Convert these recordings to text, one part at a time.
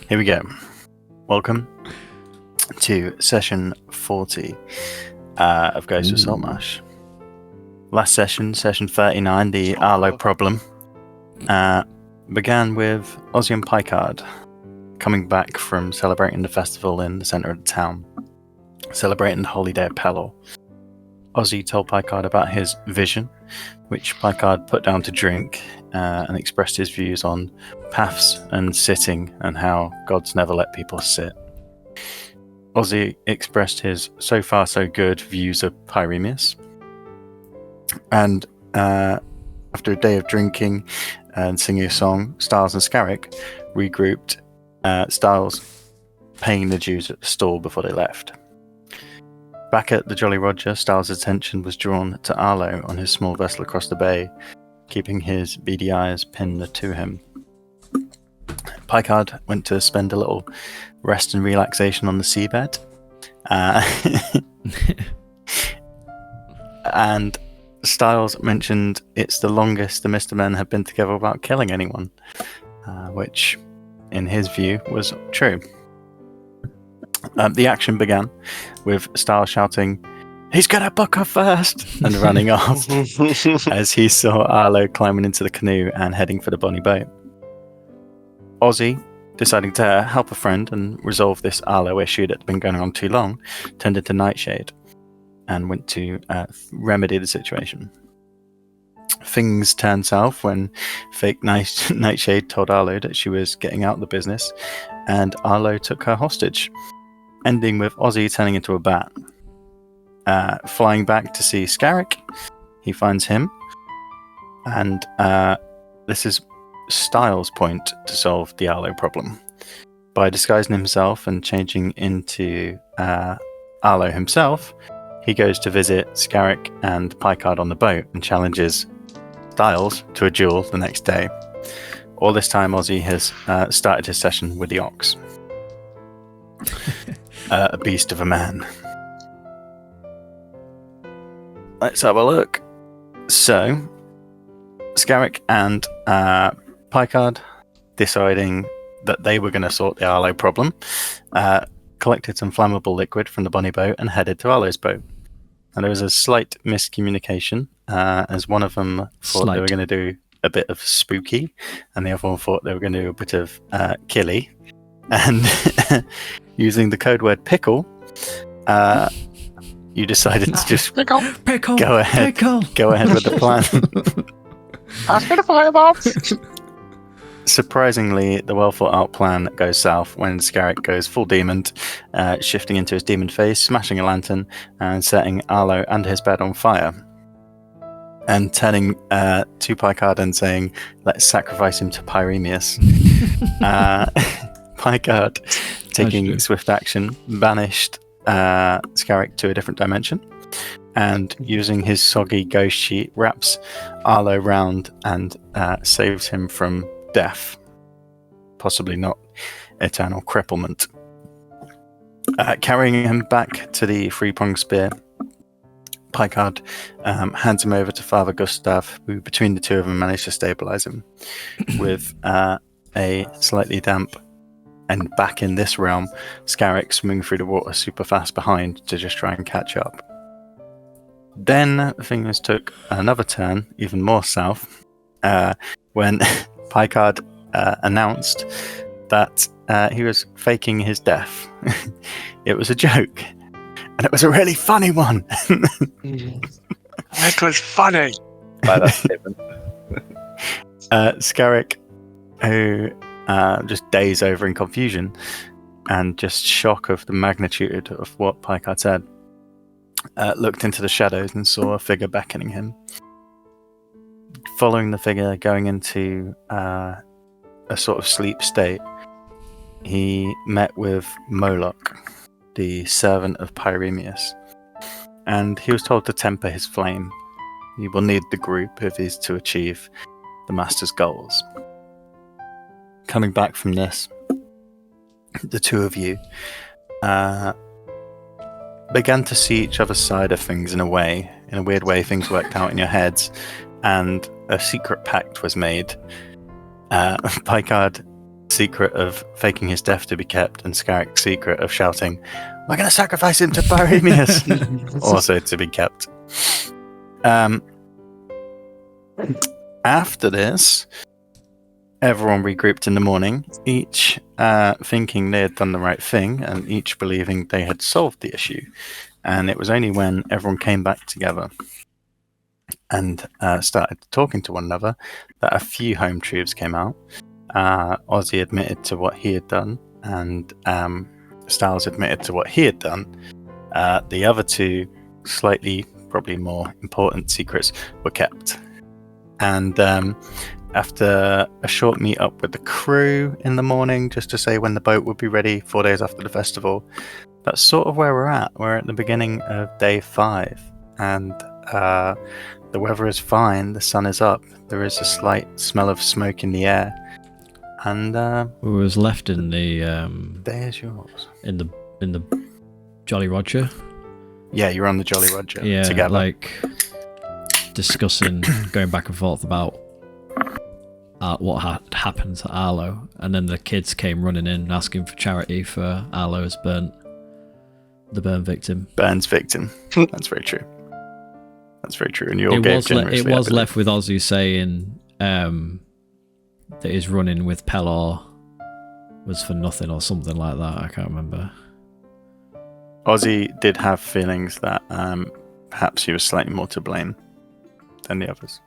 Here we go. Welcome to session 40 of Ghosts of Saltmarsh. Last session 39, the Arlo problem, began with Ozzy and Picard coming back from celebrating the festival in the centre of the town, celebrating the holy day of Pelor. Ozzy told Picard about his vision, which Picard put down to drink, and expressed his views on paths and sitting and how gods never let people sit. Ozzy expressed his so far so good views of Pyreneus, and after a day of drinking and singing a song, Styles and Scarrick regrouped, Styles paying the dues at the stall before they left. Back at the Jolly Roger, Styles' attention was drawn to Arlo on his small vessel across the bay, keeping his beady eyes pinned to him. Picard went to spend a little rest and relaxation on the seabed, and Styles mentioned it's the longest the Mr. Men have been together without killing anyone, which, in his view, was true. The action began with Styles shouting, "He's gonna book her first!" and running off as he saw Arlo climbing into the canoe and heading for the bonny boat. Ozzy, deciding to help a friend and resolve this Arlo issue that had been going on too long, turned into Nightshade and went to remedy the situation. Things turned south when fake Nightshade told Arlo that she was getting out of the business, and Arlo took her hostage, ending with Ozzy turning into a bat. Flying back to see Scarrick, he finds him, and this is Styles' point to solve the Arlo problem. By disguising himself and changing into Arlo himself, he goes to visit Scarrick and Picard on the boat and challenges Styles to a duel the next day. All this time, Ozzy has started his session with the Ox. A beast of a man. Let's have a look. So, Scarrick and Picard, deciding that they were going to sort the Arlo problem, collected some flammable liquid from the bonny boat and headed to Arlo's boat. And there was a slight miscommunication, as one of them thought they were going to do a bit of spooky, and the other one thought they were going to do a bit of killy. And using the code word pickle, you decided to just pickle. Go ahead with the plan. Ask me to firebombs. Surprisingly, the well thought out plan goes south when Scarrick goes full demon, shifting into his demon face, smashing a lantern, and setting Arlo and his bed on fire. And turning to Picard and saying, "Let's sacrifice him to Pyreneus." Picard, taking swift action, banished Scarrick to a different dimension, and using his soggy ghost sheet, wraps Arlo round and saves him from death, possibly not eternal cripplement. Carrying him back to the three-pronged spear, Picard hands him over to Father Gustav, who between the two of them managed to stabilize him with a slightly damp, and back in this realm, Scarrick swimming through the water super fast behind to just try and catch up. Then things took another turn, even more south, when Picard announced that he was faking his death. It was a joke, and it was a really funny one. It was funny. Scarrick, who just days over in confusion and just shock of the magnitude of what Picard said, looked into the shadows and saw a figure beckoning him. Following the figure going into a sort of sleep state, he met with Moloch, the servant of Pyreneus, and he was told to temper his flame. He will need the group if he's to achieve the Master's goals. Coming back from this, the two of you began to see each other's side of things in a weird way things worked out in your heads, and a secret pact was made. Picard secret of faking his death to be kept, and Scarrick's secret of shouting, "We're going to sacrifice him to Baremius," also to be kept. After this, everyone regrouped in the morning, each thinking they had done the right thing, and each believing they had solved the issue. And it was only when everyone came back together and started talking to one another that a few home truths came out. Ozzy admitted to what he had done, and Styles admitted to what he had done. The other two, slightly, probably more important secrets, were kept. And after a short meet up with the crew in the morning, just to say when the boat would be ready 4 days after the festival, that's sort of where we're at. We're at the beginning of day 5, and the weather is fine. The sun is up. There is a slight smell of smoke in the air, and who was left in the day is yours. In the Jolly Roger. Yeah, you're on the Jolly Roger together, like discussing, going back and forth about what had happened to Arlo, and then the kids came running in asking for charity for Arlo's the burn victim. Burn's victim. That's very true. That's very true. And you all gave generously. It was left with Ozzy saying that his run-in with Pelor was for nothing or something like that. I can't remember. Ozzy did have feelings that perhaps he was slightly more to blame than the others.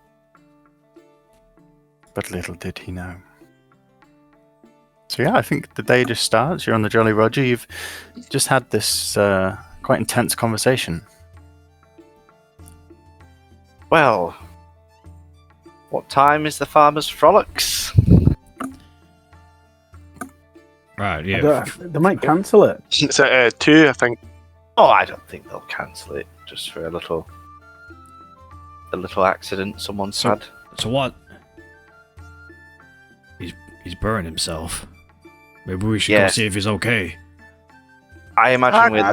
But little did he know. So yeah, I think the day just starts. You're on the Jolly Roger. You've just had this quite intense conversation. Well, what time is the farmer's frolics? Right, yeah. They might cancel it. It's at 2, I think. Oh, I don't think they'll cancel it just for a little accident someone's had. So what? He's burned himself. Maybe we should go see if he's okay. I imagine I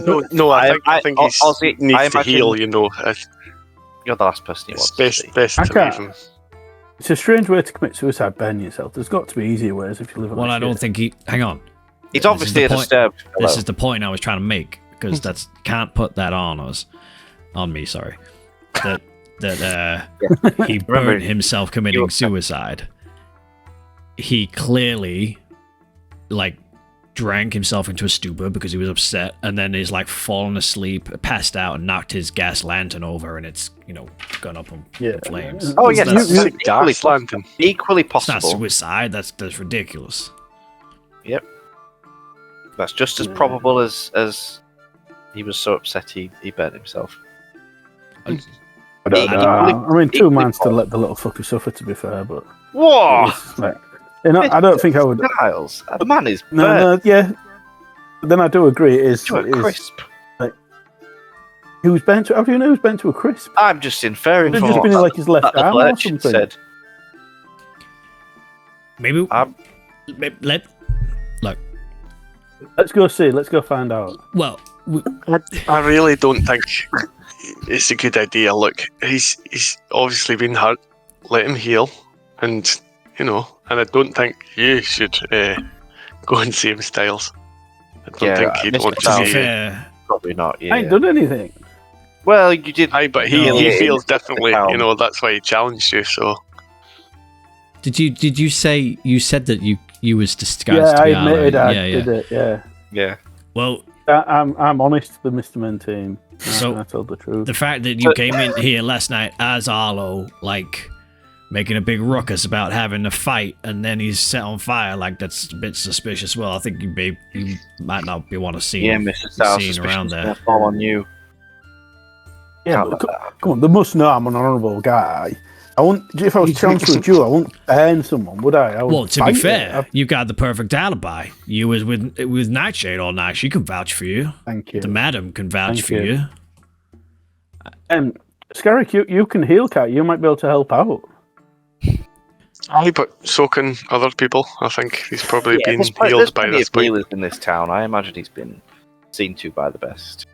think he needs to heal. You know, you're the last person he wants to best to leave him. It's a strange way to commit suicide, burn yourself. There's got to be easier ways if you live on. Well, I don't think he. Hang on. He's obviously a disturbed fellow. This is the point I was trying to make, because that's can't put that on us, on me. Sorry, that he burned himself committing suicide. He clearly, drank himself into a stupor because he was upset, and then he's fallen asleep, passed out, and knocked his gas lantern over, and it's gone up in flames. Oh yeah, that's equally It's possible. not suicide. That's ridiculous. Yep, that's just as probable as he was so upset he burned himself. I don't know. I mean, two minds to let the little fucker suffer. To be fair, but whoa. I don't think I would. Giles, the man is burnt. No, yeah. But then I do agree. It is to a crisp. He was burnt to. How do you know he was burnt to a crisp? I'm just inferring Could from have just been his left arm or something. Said. Maybe Let's go see. Let's go find out. Well, I really don't think it's a good idea. Look, he's obviously been hurt. Let him heal, and and I don't think you should go and see him, Styles. I don't think he'd want to see you. Probably not. Yeah. I ain't done anything. Well, you did. But he feels differently. That's why he challenged you. So. Did you say you said that you was disguised? Yeah, I admitted I did it. Yeah. Yeah. Well, I'm honest. The Mr. Men team. So I told the truth. The fact that you came in here last night as Arlo, making a big ruckus about having a fight, and then he's set on fire, that's a bit suspicious. Well, I think you might not be want to see Mr. Styles, seen around there. Fall on you. Yeah, but come on. They must know I'm an honourable guy. If I was Chancellor Jew, I wouldn't burn someone, would I? Well, to be fair, you got the perfect alibi. You was with Nightshade all night. She can vouch for you. Thank you. The madam can vouch for you. Scarrick, you can heal, Cat. You might be able to help out. Aye, but so can other people. I think he's probably been healed by this point. Healers in this town. I imagine he's been seen to by the best.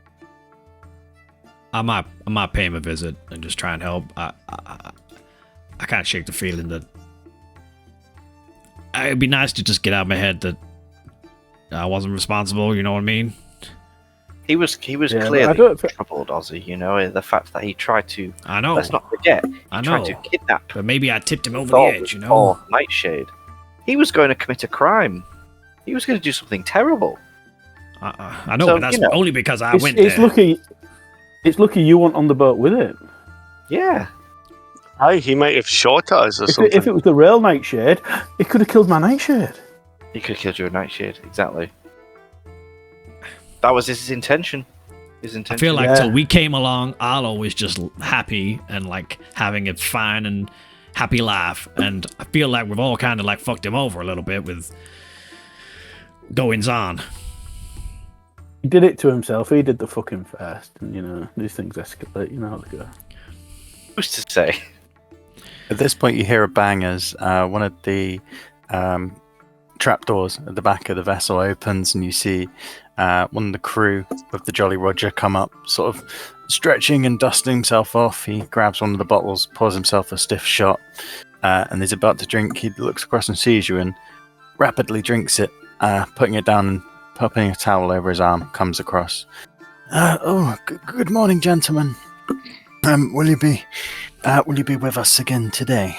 I might pay him a visit and just try and help. I can't shake the feeling that it'd be nice to just get out of my head that I wasn't responsible. You know what I mean? He was clearly troubled, Ozzy. You know, the fact that he tried to. I know. Let's not forget. I He know. tried to kidnap. But maybe I tipped him over the Thor edge. You know. Or Nightshade. He was going to commit a crime. He was going to do something terrible. I know, So, but that's you know, only because I It's, went it's there. lucky. It's lucky you weren't on the boat with it. Yeah. Aye, he might have shot at us or something. If it was the real Nightshade, it could have killed my Nightshade. He could have killed you with Nightshade. Exactly. That was his intention. I feel like Yeah. till we came along, Arlo was just happy and like having a fine and happy laugh, and I feel like we've all kind of like fucked him over a little bit with goings on. He did it to himself. He did the fucking first, and you know these things escalate. You know how they go. Who's to say? At this point, you hear a bang as one of the trapdoors at the back of the vessel opens, and you see one of the crew of the Jolly Roger come up, sort of stretching and dusting himself off. He grabs one of the bottles, pours himself a stiff shot, and he's about to drink. He looks across and sees you and rapidly drinks it, putting it down and popping a towel over his arm, comes across. Good morning, gentlemen. Will you be with us again today?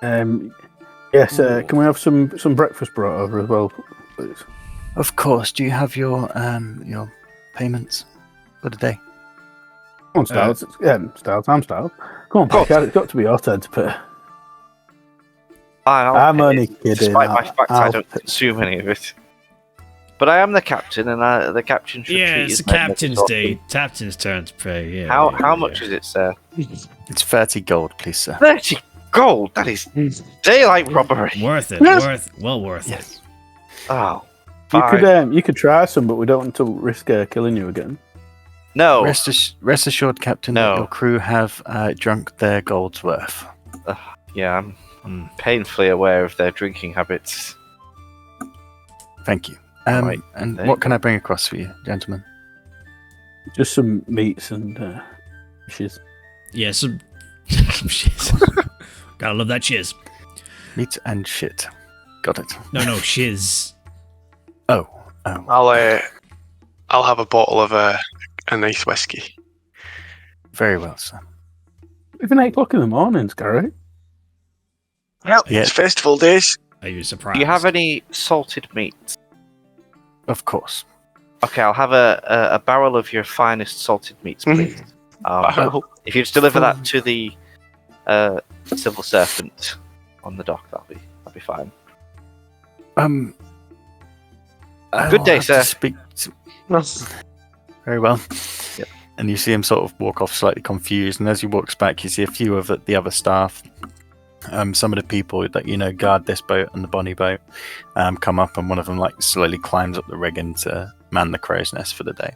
Yes. Can we have some breakfast brought over as well, please? Of course. Do you have your payments for the day? Come on, Styles. Styles. I'm Styles. Come on, Packard. It's got to be your turn to pay. I'm only kidding. Despite my fact, I don't consume any of it. But I am the captain, and the captain should Yeah, treat it's his the men captain's with day. Captain's turn to pay. Yeah. How much is it, sir? It's 30 gold, please, sir. 30 gold. That is daylight robbery. Worth it. Well worth Yes. Oh, You fine. you could try some, but we don't want to risk killing you again. No. Rest assured, Captain, that No. your crew have drunk their gold's worth. Yeah, I'm painfully aware of their drinking habits. Thank you. Right, And there what you can go. I bring across for you, gentlemen? Just some meats and fishes. it. Yeah, some shiz. Gotta love that shiz. Meat and shit. Got it. No, shiz. Oh. I'll have a bottle of a nice whiskey. Very well, sir. Even 8 o'clock in the mornings, Gary. Yeah, Yeah. it's festival days. Are you surprised? Do you have any salted meat? Of course. Okay, I'll have a barrel of your finest salted meats, please. Barrel? If you just deliver that to the Civil Serpent on the dock, that'll be fine. I'll day, have to sir. Speak to... Very well. Yep. And you see him sort of walk off slightly confused, and as he walks back, you see a few of the other staff, some of the people that guard this boat and the Bonnie boat, come up, and one of them like slowly climbs up the rigging to man the crow's nest for the day.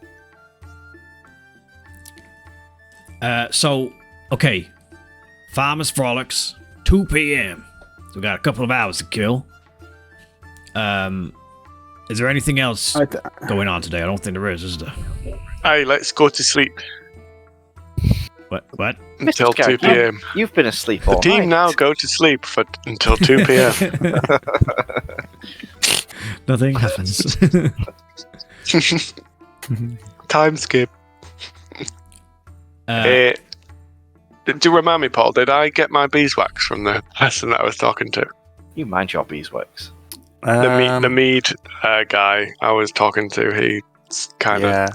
Okay. Farmers Frolics, 2 p.m. So we got a couple of hours to kill. Is there anything else going on today? I don't think there is there? Aye, let's go to sleep What? until Mr. 2 Scout, p.m. You've been asleep The all team night. now go to sleep until 2 p.m. Nothing happens. Time skip. Do you remind me, Paul? Did I get my beeswax from the person that I was talking to? You mind your beeswax. The mead guy I was talking to, he kind of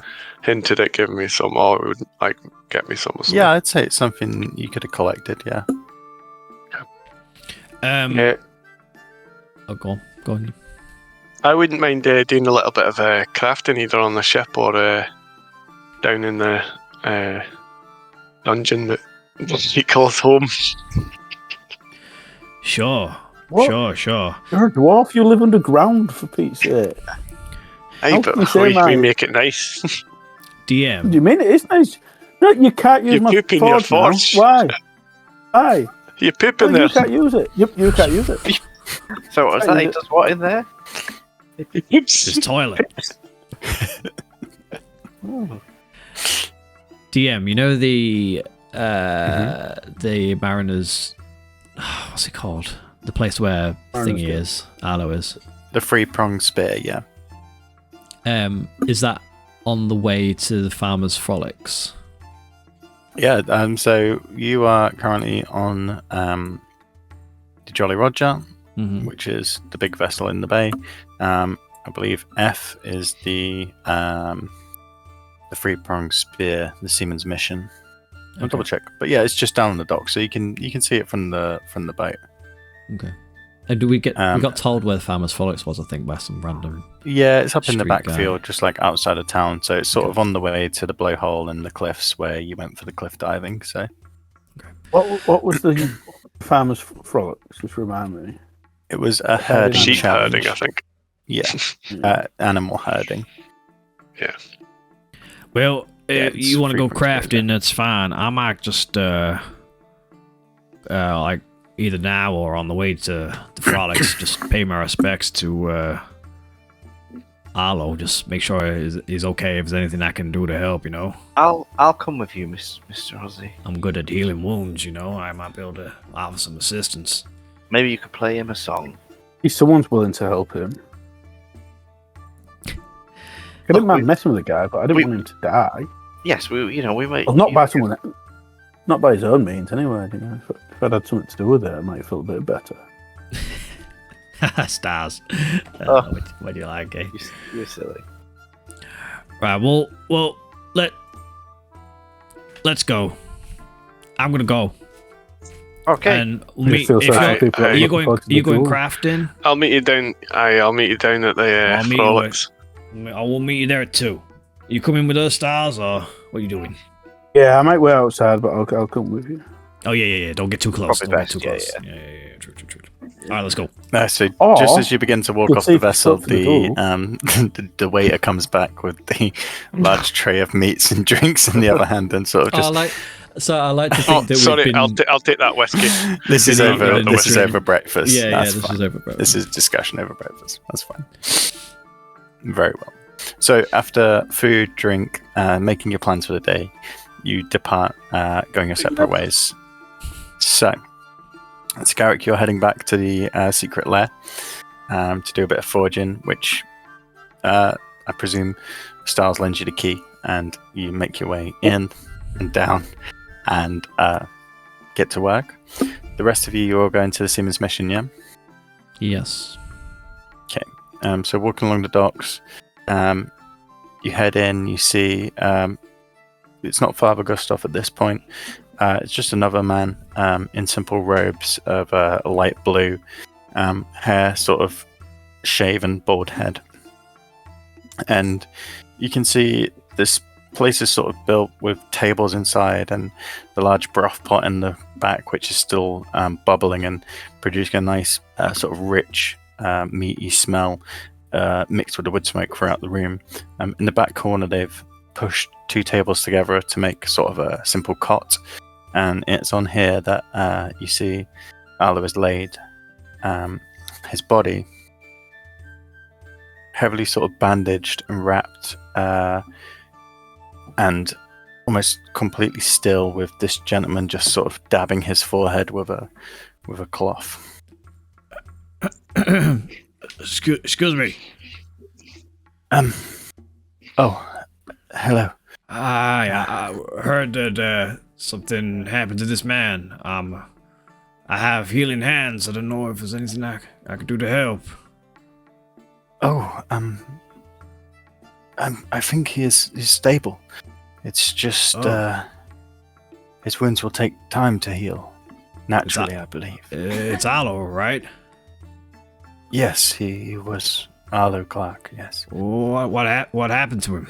hinted at giving me some, or would like get me some or something. Yeah, I'd say it's something you could have collected. Yeah. Yeah. Oh, go on. I wouldn't mind doing a little bit of crafting either on the ship or down in the dungeon that he calls home. Sure. What? Sure. You're a dwarf. You live underground, for Pete's sake. Hey, How but can you say we that? make it nice. What DM. do you mean? It is nice. No, you can't use You my poop in your forge now. forge. Why? You poop Well, in there. you can't use it. You can't use it. So what was that? He does what in there? This toilet. DM, you know the mariners, what's it called? The place where Arlo's Thingy spear. is, Arlo is. The three-pronged spear, yeah. Is that on the way to the Farmer's Frolics? Yeah, so you are currently on the Jolly Roger, Mm-hmm. which is the big vessel in the bay. I believe F is the three-pronged spear, the Seaman's Mission. I'll double check, but yeah, it's just down on the dock, so you can see it from the boat. Okay. And do we get? We Um, got told where the Farmer's Frolics was, I think, by some random. Yeah, it's up in the Street guy. backfield, just like outside of town. So it's sort Okay. of on the way to the blowhole and the cliffs where you went for the cliff diving. So What was the Farmer's Frolics? Just remind me. it was a herding Sheep challenge. herding, I think. Yeah, animal herding. Well, Yeah, it's you want to go frequent, crafting? That's fine. I might just like either now or on the way to the Frolics, just pay my respects to Arlo. Just make sure he's okay. If there's anything I can do to help, I'll come with you, Mr. Ozzy. I'm good at healing wounds. I might be able to offer some assistance. Maybe you could play him a song. If someone's willing to help him. I didn't mind messing with the guy, but I didn't want him to die. Yes, we might. Well, not by someone, not by his own means, anyway. If I'd had something to do with it, I might feel a bit better. Stars. Oh. What do you like, eh? You're silly. Right. Well. Let's go. I'm gonna go. Okay. And I meet. feel If sorry for you're, people that are you look going? forward to Are you the going duel. crafting? I'll meet you down. I'll meet you down at the I'll meet you Frolics. I will meet you there at 2. You coming with us, Stars, or what are you doing? Yeah, I might wait outside, but I'll come with you. Oh yeah. Don't get too close. Probably Don't get too best, close. Yeah. True. All right, let's go. So Or just as you begin to walk we'll off see the if it's vessel, up to the door. the waiter comes back with the large tray of meats and drinks in the other hand, and sort of just I like to Oh, think that sorry, we've been. I'll take that whiskey. this is been over. eating This is the- over breakfast. Yeah, That's this fine. is over. Bro. This is discussion over breakfast. That's fine. Very well. So after food, drink, making your plans for the day, you depart, going your separate ways. So, Scarrick, you're heading back to the secret lair to do a bit of foraging, which I presume Styles lends you the key, and you make your way in and down and get to work. The rest of you are going to the Seaman's Mission, yeah? Yes. So walking along the docks, you head in, you see it's not Father Gustav at this point. It's just another man in simple robes of a light blue, hair sort of shaven, bald head. And you can see this place is sort of built with tables inside and the large broth pot in the back, which is still bubbling and producing a nice sort of rich, meaty smell mixed with the wood smoke throughout the room. In the back corner, they've pushed 2 tables together to make sort of a simple cot, and it's on here that you see Arlo is laid. His body heavily sort of bandaged and wrapped, and almost completely still, with this gentleman just sort of dabbing his forehead with a cloth. Excuse me. Oh, hello. I heard that something happened to this man. I have healing hands. I don't know if there's anything I could do to help. Oh, I think he's stable. It's just his wounds will take time to heal. Naturally, I believe. It's Arlo, right? Yes, he was Arlo Clark. Yes. What happened to him?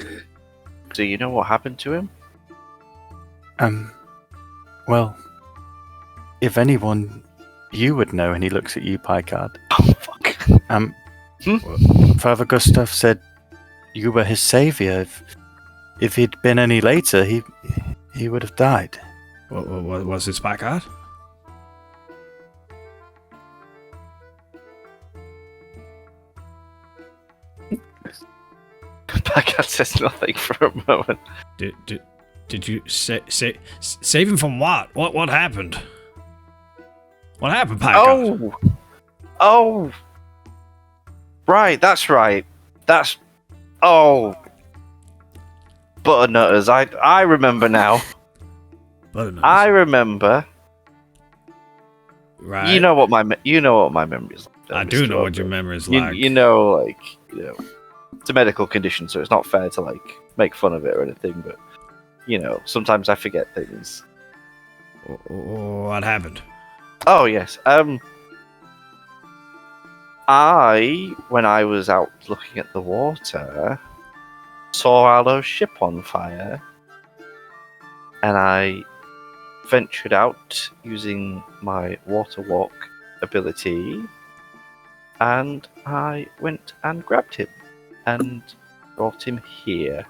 Do you know what happened to him? Well, if anyone, you would know. And he looks at you, Picard. Oh, fuck. Father Gustav said you were his savior. If he'd been any later, he would have died. What was his back card? Packard says nothing for a moment. Did you save him from what? What happened? What happened, Packard? Oh, Oh, right. That's right. That's Butternutters. I remember now. Butternuts. I remember. Right. You know what my memory is like. I Mr. do know what your Ogre. memory is You, like. you know, it's a medical condition, so it's not fair to make fun of it or anything. But sometimes I forget things. What happened? Oh yes. When I was out looking at the water, saw Arlo's ship on fire, and I ventured out using my water walk ability, and I went and grabbed him and brought him here.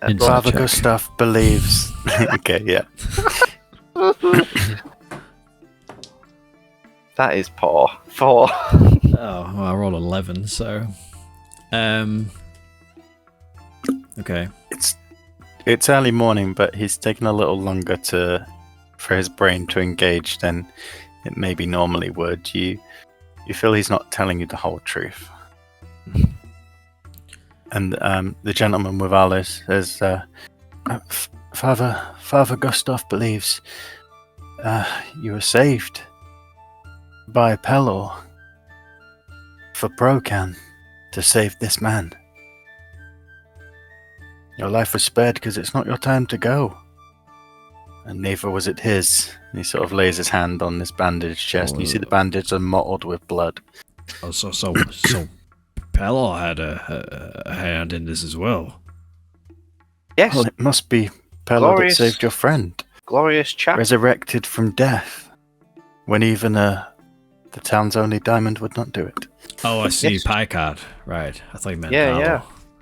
And Inside Father check. Gustav believes. Okay, yeah. that is poor. 4. Oh, well, I rolled 11, so. Okay. It's early morning, but he's taken a little longer for his brain to engage than it maybe normally would. You feel he's not telling you the whole truth. And the gentleman with Alice says, Father Gustav believes you were saved by Pelor for Brocan to save this man. Your life was spared because it's not your time to go. And neither was it his. And he sort of lays his hand on this bandaged chest, and you see the bandage are mottled with blood. Oh, so Pelor had a hand in this as well. Yes, Well, it must be Pelor Glorious. that saved your friend. glorious chap. Resurrected from death. When even the town's only diamond would not do it. Oh, I see. Yes. Pie card. Right. I thought you meant Yeah, Pelor. yeah.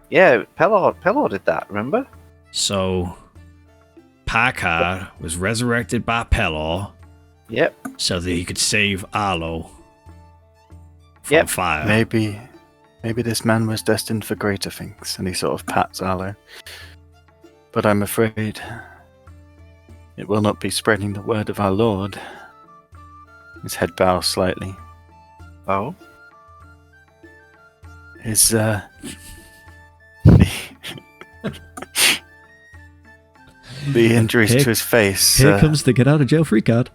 Yeah, Pelor did that, remember? So, Packard was resurrected by Pelor Yep. so that he could save Arlo from Yep. fire. Maybe this man was destined for greater things, and he sort of pats Arlo. But I'm afraid it will not be spreading the word of our Lord. His head bows slightly. Oh. His the injuries Here- to his face Here comes the get out of jail free card.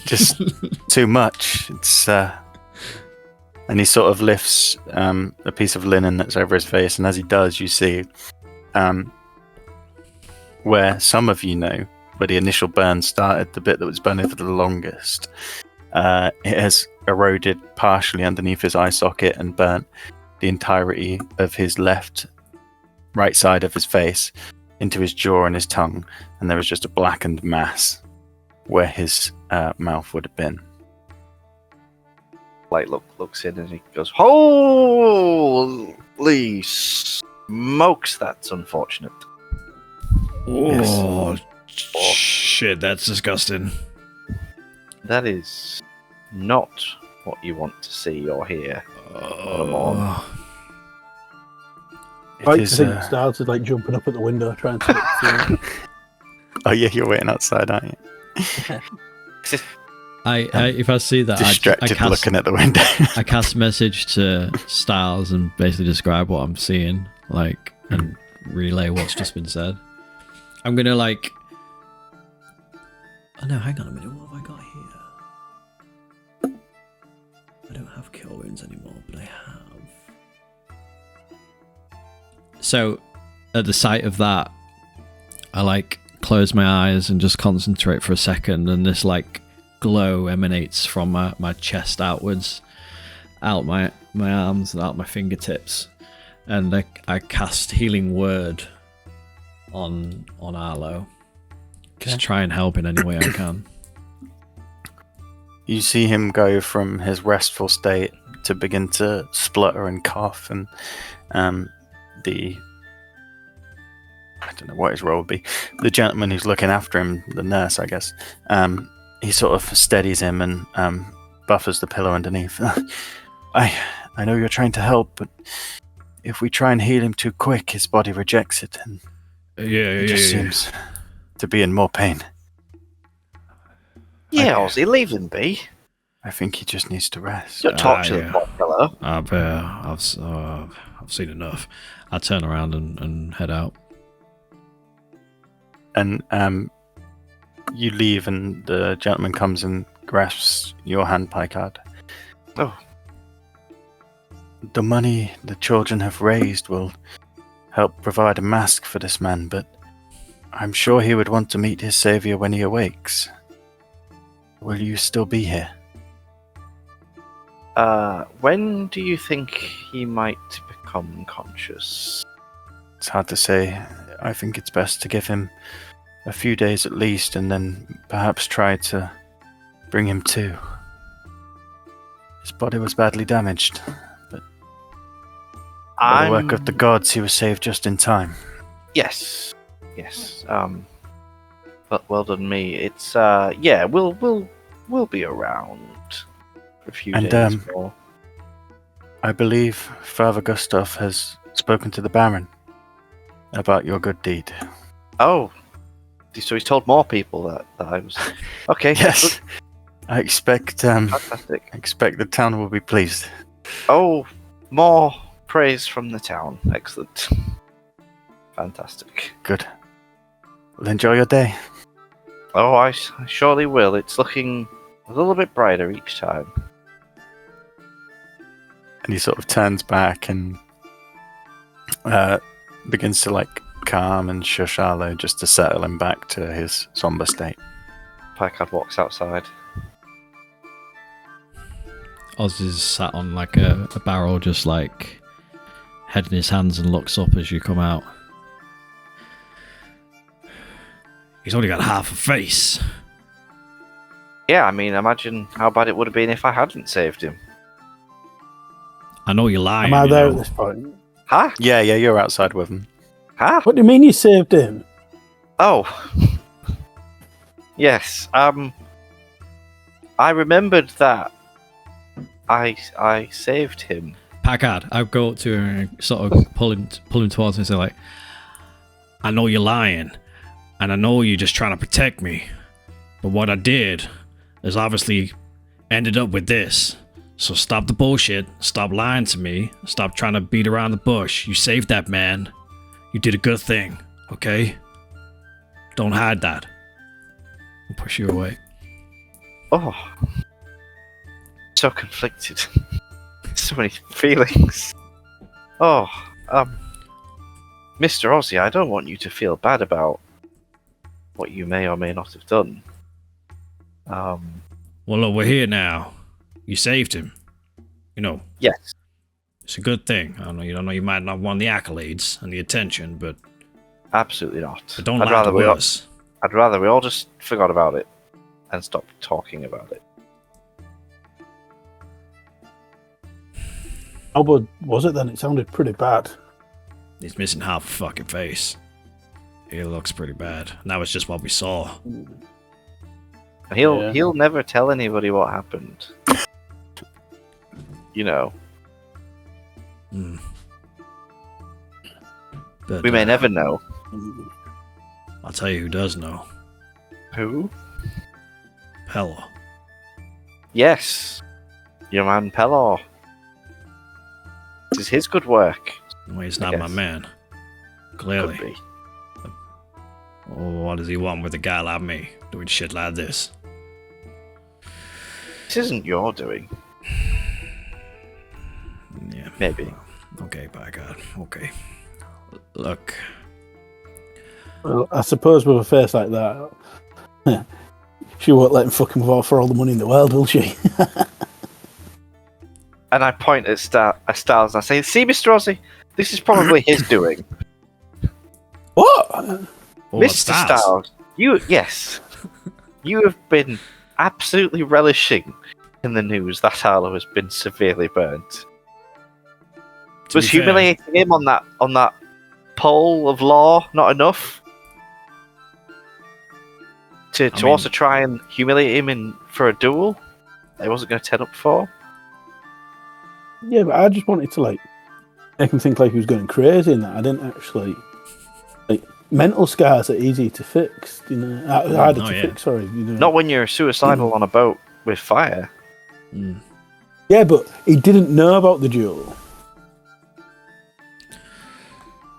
just too much. It's and he sort of lifts a piece of linen that's over his face, and as he does, you see where some of you know where the initial burn started, the bit that was burning for the longest. It has eroded partially underneath his eye socket and burnt the entirety of his right side of his face into his jaw and his tongue, and there was just a blackened mass where his mouth would have been. Looks in and he goes, "Holy smokes, that's unfortunate." Oh, shit, that's disgusting. That is not what you want to see or hear. Oh. It I is, think it started jumping up at the window trying to look through. Oh yeah, you're waiting outside, aren't you? I if I see that, Distracted I cast, looking at the window. I cast message to Styles and basically describe what I'm seeing, and relay what's just been said. I'm gonna Oh no, hang on a minute. What have I got here? I don't have kill wounds anymore, but I have. So, at the sight of that, I close my eyes and just concentrate for a second, and this glow emanates from my chest outwards, out my arms and out my fingertips, and I cast healing word on Arlo. Just try and help in any way I can. You see him go from his restful state to begin to splutter and cough, and I don't know what his role would be. The gentleman who's looking after him, the nurse, I guess, he sort of steadies him and buffers the pillow underneath. I know you're trying to help, but if we try and heal him too quick, his body rejects it, and he just seems to be in more pain. Yeah, Ozzy, leave him be. I think he just needs to rest. Don't talk to the yeah. poor fellow. I've seen enough. I turn around and head out. And you leave, and the gentleman comes and grasps your hand, Picard. Oh. The money the children have raised will help provide a mask for this man, but I'm sure he would want to meet his savior when he awakes. Will you still be here? When do you think he might become conscious? It's hard to say. I think it's best to give him a few days at least, and then perhaps try to bring him to. His body was badly damaged, but by the work of the gods, he was saved just in time. Yes. But well done, me. It's yeah. We'll be around for a few days more. I believe Father Gustav has spoken to the Baron about your good deed. Oh, so he's told more people that I was. Okay. Yes, I expect. Fantastic. I expect the town will be pleased. Oh, more praise from the town. Excellent. Fantastic. Good. Well, enjoy your day. Oh, I surely will. It's looking a little bit brighter each time. And he sort of turns back and begins to calm and shush Arlo just to settle him back to his somber state. Picard walks outside. Oz is sat on a barrel, just head in his hands, and looks up as you come out. He's only got half a face. Yeah, I mean, imagine how bad it would have been if I hadn't saved him. I know you're lying. Am I you there know. at this point? Huh? Yeah, you're outside with him. Huh? What do you mean you saved him? Oh. Yes. I remembered that I saved him. Packard, I go up to her and sort of pull him towards me and say, I know you're lying, and I know you're just trying to protect me, but what I did is obviously ended up with this. So stop the bullshit, stop lying to me, stop trying to beat around the bush. You saved that man. You did a good thing, okay? Don't hide that. I'll push you away. Oh. So conflicted. So many feelings. Oh, Mr. Ozzy, I don't want you to feel bad about what you may or may not have done. Well, look, we're here now. You saved him. Yes. It's a good thing. I know you might not want the accolades and the attention, but Absolutely not. don't lie to us. I'd rather we all just forgot about it and stopped talking about it. How bad was it then? It sounded pretty bad. He's missing half a fucking face. It looks pretty bad. And that was just what we saw. He'll never tell anybody what happened. But, We may never know. I'll tell you who does know. Who? Pelor. Yes. Your man Pelor. This is his good work. Well, he's not my Yes. man. Clearly. Could be. What does he want with a guy like me? Doing shit like this? This isn't your doing. Yeah. Maybe. Okay, by God. Okay. Look. Well, I suppose with a face like that, she won't let him fucking for all the money in the world, will she? And I point at Styles and I say, "See, Mr. Ozzy, this is probably his doing." What? Oh, Mr. Styles, you have been absolutely relishing in the news that Harlow has been severely burnt. To Was be fair, humiliating him on that pole of law not enough? To mean- also try and humiliate him for a duel that he wasn't going to turn up for? Yeah, but I just wanted to make him think he was going crazy and that. I didn't actually mental scars are easy to fix, harder to yeah. fix, sorry. Not when you're suicidal on a boat with fire. Mm. Yeah, but he didn't know about the duel.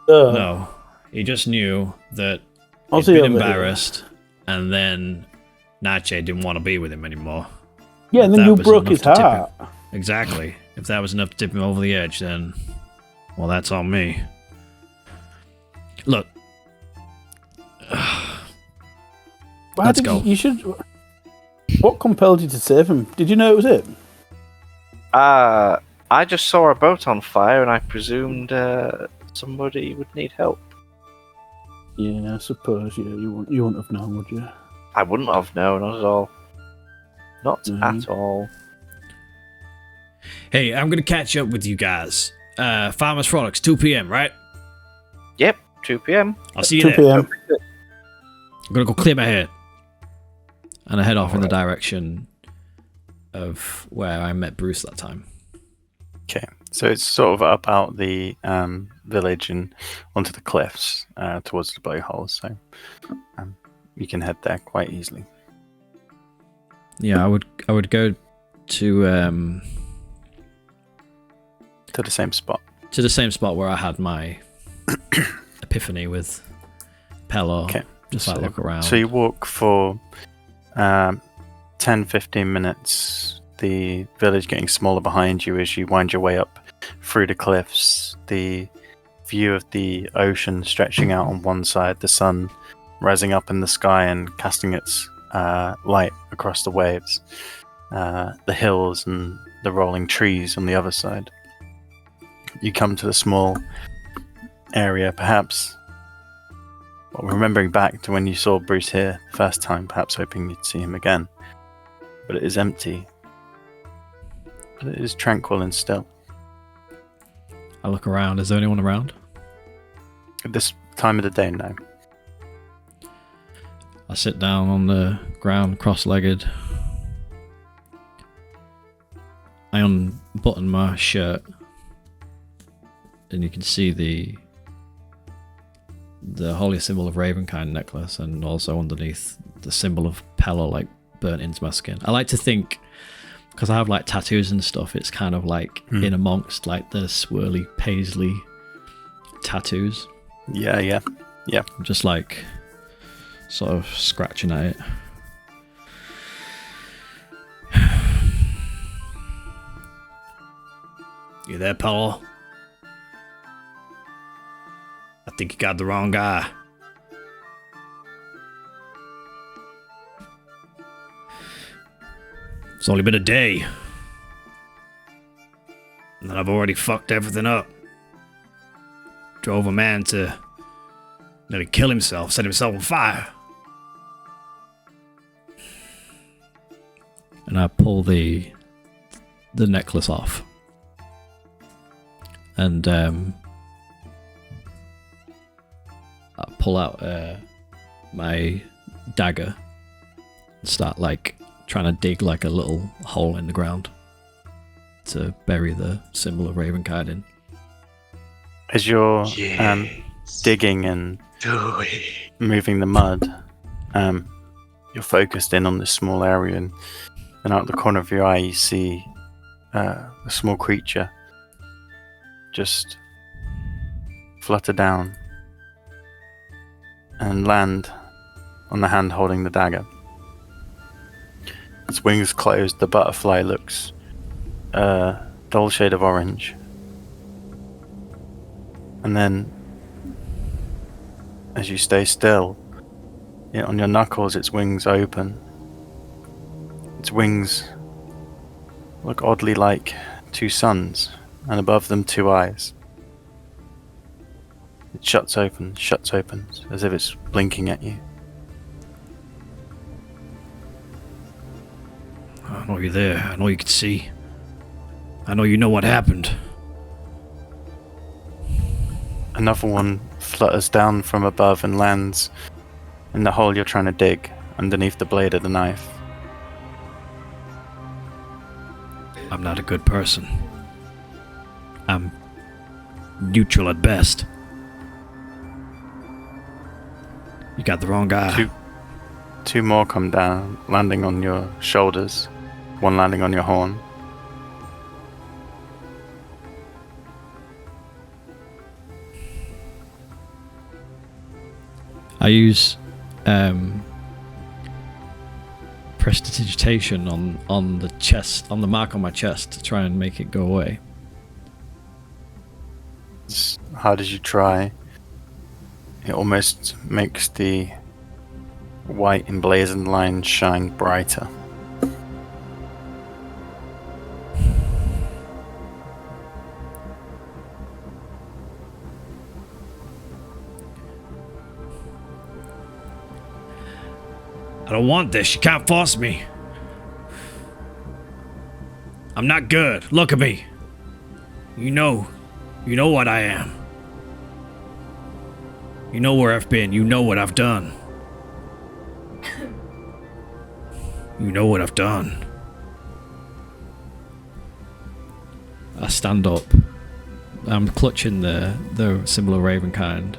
No, he just knew that I'll he'd see been over here. embarrassed, and then Nache didn't want to be with him anymore. Yeah, and then That you was broke enough his to tip him. heart. Exactly. If that was enough to tip him over the edge, then, well, that's on me. Look. Let's go. You should. What compelled you to save him? Did you know it was him? I just saw a boat on fire and I presumed somebody would need help. Yeah, I suppose. Yeah, you wouldn't have known, would you? I wouldn't have known, not at all. Not Mhm. at all. Hey, I'm gonna catch up with you guys. Farmers Frolics, 2 p.m., right? Yep, 2 p.m. I'll see you 2 there. p.m. I'm gonna go clear my head. And I head off in the direction of where I met Bruce that time. Okay, so it's sort of up out the village and onto the cliffs towards the blowhole, so you can head there quite easily. Yeah, I would go to To the same spot. to the same spot where I had my epiphany with Pelor. Okay, Just like look around. So you walk for 10-15 minutes, the village getting smaller behind you as you wind your way up through the cliffs, the view of the ocean stretching out on one side, the sun rising up in the sky and casting its light across the waves, the hills and the rolling trees on the other side. You come to the small area, perhaps remembering back to when you saw Bruce here the first time, perhaps hoping you'd see him again. But it is empty. But it is tranquil and still. I look around. Is there anyone around? At this time of the day, no. I sit down on the ground, cross-legged. I unbutton my shirt, and you can see the holy symbol of Ravenkind necklace, and also underneath the symbol of Pelor, like burnt into my skin. I like to think, because I have like tattoos and stuff, it's kind of like in amongst like the swirly paisley tattoos. Yeah. I'm just like sort of scratching at it. You there, Pelor? I think you got the wrong guy. It's only been a day. And I've already fucked everything up. Drove a man to nearly kill himself, set himself on fire. And I pull the necklace off. And I pull out my dagger and start like trying to dig like a little hole in the ground to bury the symbol of Ravenkind in. As you're Yes. digging and Do it. moving the mud, you're focused in on this small area, and out the corner of your eye you see a small creature just flutter down and land on the hand holding the dagger. Its wings closed, the butterfly looks a dull shade of orange. And then, as you stay still, on your knuckles its wings open. Its wings look oddly like two suns, and above them two eyes. It shuts open, as if it's blinking at you. I know you're there. I know you can see. I know you know what happened. Another one flutters down from above and lands in the hole you're trying to dig, underneath the blade of the knife. I'm not a good person. I'm neutral at best. You got the wrong guy. Two more come down, landing on your shoulders, one landing on your horn. I use prestidigitation on the chest, on the mark on my chest, to try and make it go away. How did you try? It almost makes the white emblazoned lines shine brighter. I don't want this. You can't force me. I'm not good. Look at me. You know what I am. You know where I've been. You know what I've done. You know what I've done. I stand up. I'm clutching the symbol of Ravenkind.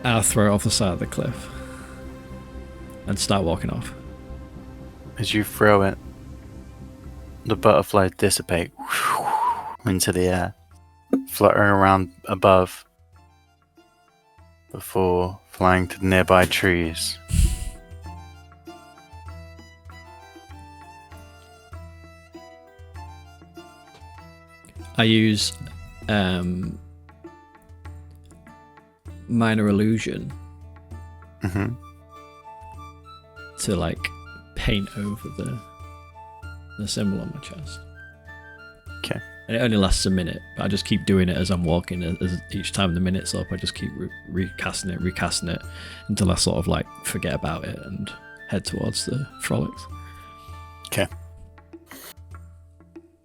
I'll throw it off the side of the cliff and start walking off. As you throw it, the butterflies dissipate into the air, fluttering around above before flying to nearby trees. I use minor illusion to like paint over the symbol on my chest. Okay. And it only lasts a minute, but I just keep doing it as I'm walking. As each time the minute's up, I just keep recasting it until I sort of like forget about it and head towards the frolics. Okay.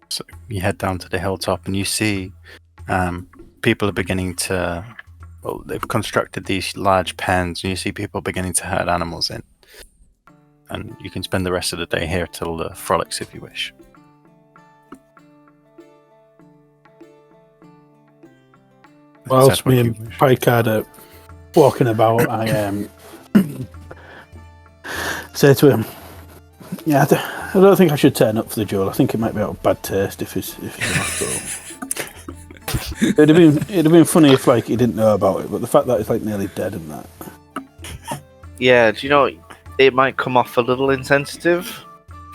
So you head down to the hilltop and you see people are beginning to, well, they've constructed these large pens and you see people beginning to herd animals in. And you can spend the rest of the day here till the frolics if you wish. Whilst me and Picard are walking about, I say to him, "Yeah, I don't think I should turn up for the duel. I think it might be out of bad taste if he's not it'd have been funny if like he didn't know about it, but the fact that he's like nearly dead and that." Yeah, do you know, it might come off a little insensitive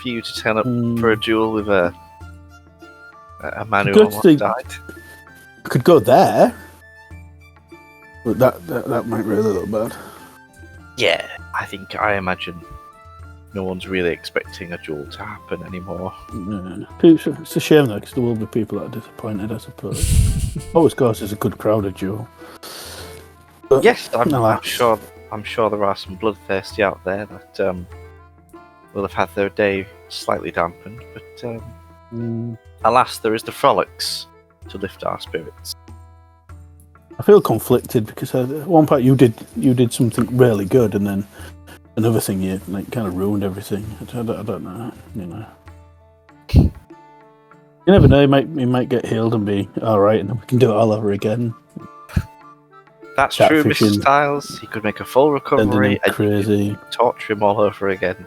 for you to turn up for a duel with a man who almost died. I could go there, but that might really look bad. Yeah, I imagine no one's really expecting a duel to happen anymore. Yeah. It's a shame though, because there will be people that are disappointed, I suppose. Always causes a good crowded duel. But yes, I'm sure there are some bloodthirsty out there that will have had their day slightly dampened, but alas, there is the frolics to lift our spirits. I feel conflicted because at one part you did something really good, and then another thing you like kind of ruined everything. I don't know, you know. You never know. He might get healed and be all right, and then we can do it all over again. That's true, Mr. Styles. He could make a full recovery and crazy. Torture him all over again.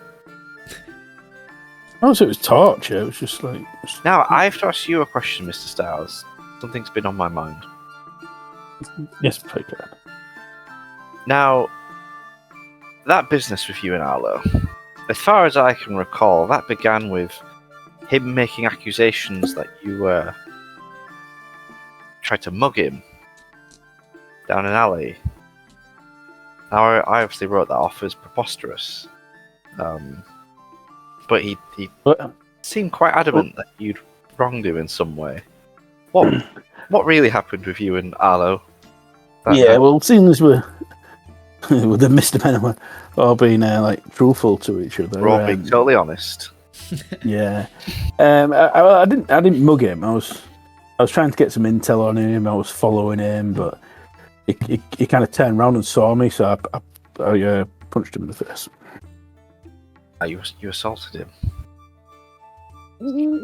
Oh, so it was torture. It was just like. Now I have to ask you a question, Mr. Styles. Something's been on my mind. Yes, Picard. Now, that business with you and Arlo, as far as I can recall, that began with him making accusations that you tried to mug him down an alley. Now, I obviously wrote that off as preposterous, but he seemed quite adamant that you'd wronged him in some way. What really happened with you and Arlo? Well, seeing as we're the Mr. Men all being like truthful to each other, we're all being totally honest. Yeah, I didn't mug him. I was trying to get some intel on him. I was following him, but he kind of turned around and saw me, so I punched him in the face. You assaulted him?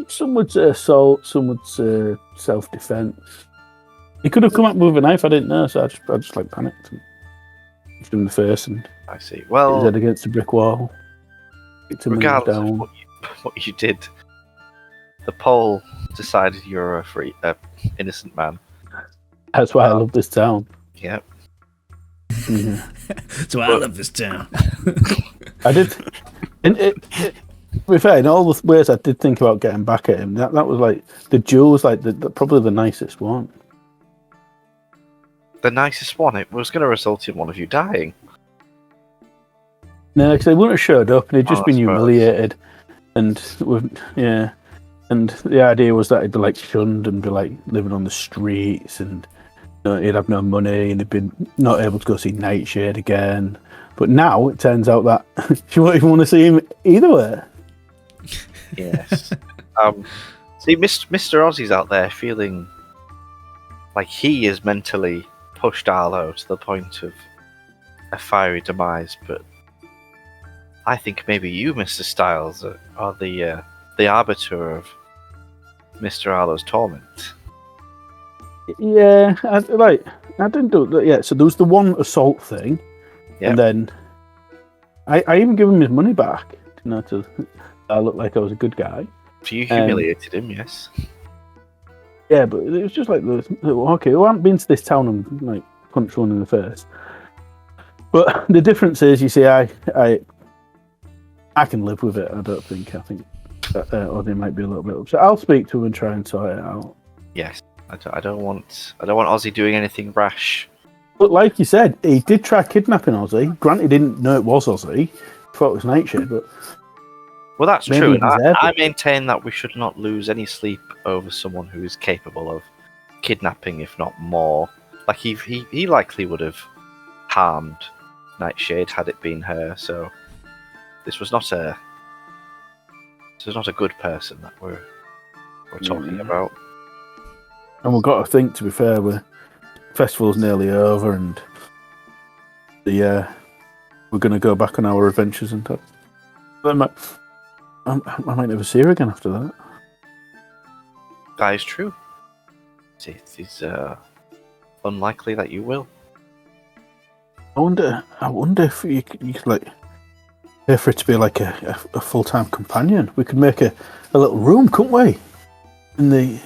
Some would say assault, some would say self-defense. He could have come up with a knife. I didn't know, so I just like panicked. punched him in the face and I see. hit his Well, head against a brick wall. Kicked him when he was regardless of down. what you did, the poll decided you're a innocent man. That's why I love this town. Yep. Yeah. So I love this town. I did. To be fair, in all the ways I did think about getting back at him, that was like the duel was like probably the nicest one. The nicest one. It was going to result in one of you dying. No, because they wouldn't have showed up and he'd just Oh, been I suppose. humiliated, and and the idea was that he'd be like shunned and be like living on the streets, and he'd have no money and he'd been not able to go see Nightshade again. But now it turns out that she won't even want to see him either way. Yes. See, Mr. Ozzy's out there feeling like he is mentally pushed Arlo to the point of a fiery demise, but I think maybe you, Mr. Styles, are the arbiter of Mr. Arlo's torment. Yeah, I didn't do that yet. So there was the one assault thing, Yep. and then I even give him his money back. To I looked like I was a good guy. So you humiliated him, yes. Yeah, but it was just like, okay, I haven't been to this town and like punched one in the face. But the difference is, you see, I can live with it. I think Ozzy might be a little bit upset. I'll speak to him and try and sort it out. Yes. I don't want Ozzy doing anything rash. But like you said, he did try kidnapping Ozzy. Granted, he didn't know it was Ozzy. He thought it was Nightshade, but Well, that's maybe true, he and deserved I it. maintain that we should not lose any sleep over someone who is capable of kidnapping, if not more. Like he likely would have harmed Nightshade had it been her. So this was not a good person that we're talking about. And we've got to think, to be fair, the festival's nearly over, and we're going to go back on our adventures and stuff. I might never see her again after that. That is true. It is unlikely that you will. I wonder if you could like pay for it to be like a full-time companion. We could make a little room, couldn't we? In the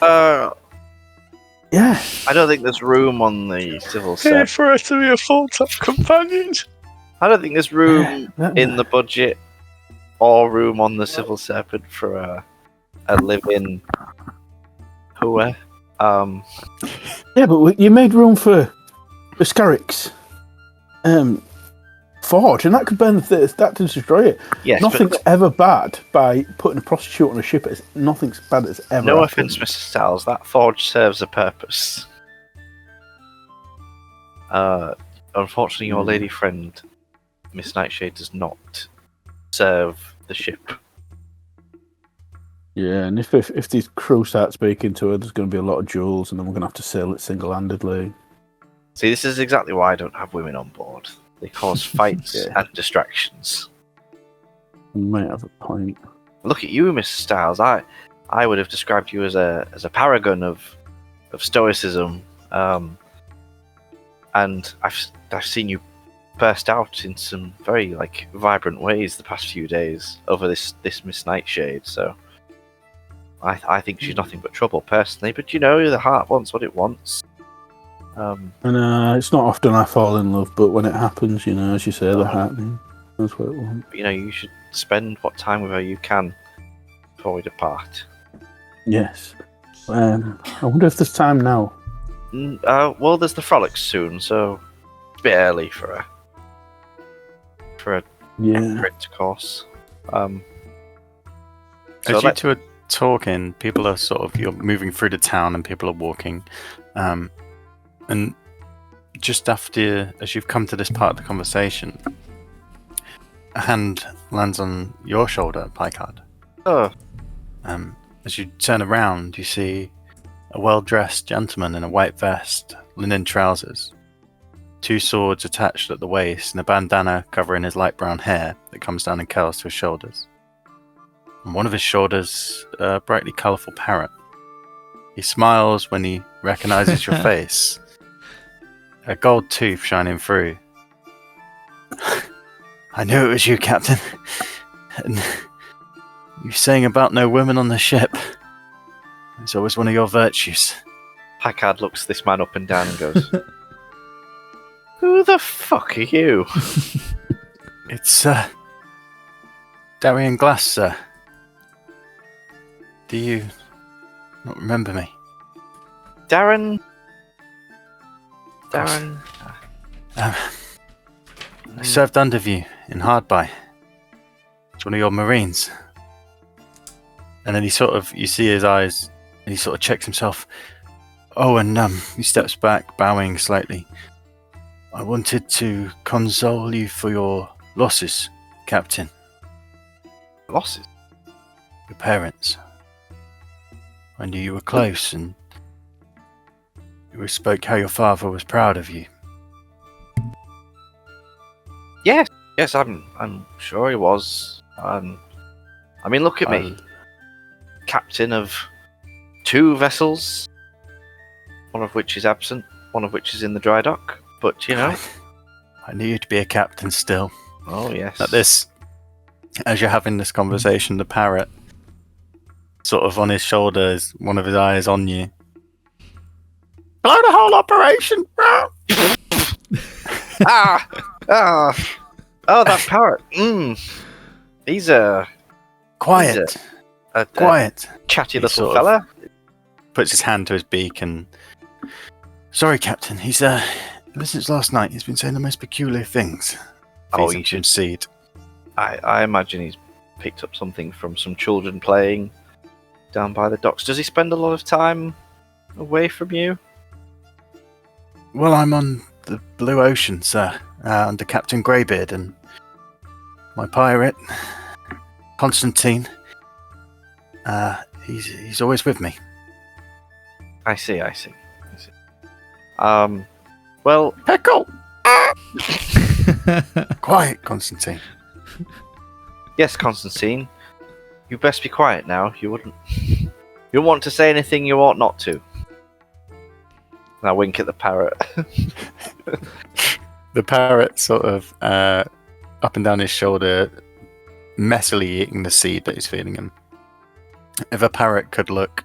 yeah. I don't think there's room on the civil Pay servant. for her to be a full-time companion. I don't think there's room That- in the budget or room on the civil serpent for a live-in whoa. Yeah, but you made room for Scarrick's forge, and that could burn that to destroy it. Yes, Nothing's but ever bad by putting a prostitute on a ship. Nothing's bad that's ever no happened. offense, Mr. Styles, that forge serves a purpose. Unfortunately, your lady friend, Miss Nightshade, does not serve the ship. Yeah, and if the crew start speaking to her, there's going to be a lot of jewels, and then we're going to have to sail it single-handedly. See, this is exactly why I don't have women on board. They cause fights Yeah. and distractions. You might have a point. Look at you, Mr. Styles. I would have described you as a paragon of stoicism, and I've seen you burst out in some very vibrant ways the past few days over this Miss Nightshade. So I think she's nothing but trouble personally. But the heart wants what it wants. And it's not often I fall in love, but when it happens, as you say, the happening. That's what it wants. You should spend what time with her you can before we depart. Yes. I wonder if there's time now. Well, there's the frolic soon, so it's a bit early for a Yeah. crit course. As you two are talking, people are you're moving through the town and people are walking. And just after, as you've come to this part of the conversation, a hand lands on your shoulder, Picard. Oh, As you turn around, you see a well-dressed gentleman in a white vest, linen trousers, 2 swords attached at the waist, and a bandana covering his light brown hair that comes down in curls to his shoulders. On one of his shoulders, a brightly colourful parrot. He smiles when he recognises your face, a gold tooth shining through. I knew it was you, Captain. And you saying about no women on the ship. It's always one of your virtues. Packard looks this man up and down and goes, "Who the fuck are you?" It's, Darian Glass, sir. Do you not remember me? Darren? I served under you in Hardby. It's one of your Marines. And then you see his eyes, and he sort of checks himself. Oh, and he steps back, bowing slightly. I wanted to console you for your losses, Captain. Losses? Your parents. I knew you were close, and you spoke how your father was proud of you. Yes, I'm sure he was. I mean, look at me. Captain of 2 vessels, one of which is absent, one of which is in the dry dock. But, you know. I knew you'd be a captain still. Oh, yes. At this, as you're having this conversation, the parrot, sort of on his shoulder, is one of his eyes on you. Blow the whole operation! Oh, that parrot. He's a Quiet. Quiet. chatty He little sort of fella. puts his hand to his beak and... Sorry, Captain. He's, ever since last night, he's been saying the most peculiar things. Oh, Feeding some seed. I imagine he's picked up something from some children playing down by the docks. Does he spend a lot of time away from you? Well, I'm on the Blue Ocean, sir, under Captain Greybeard, and my pirate, Constantine, he's always with me. I see. Well, Pickle! Quiet, Constantine. yes, Constantine. You best be quiet now. You wouldn't want to say anything you ought not to. And I wink at the parrot. The parrot sort of up and down his shoulder, messily eating the seed that he's feeding him. If a parrot could look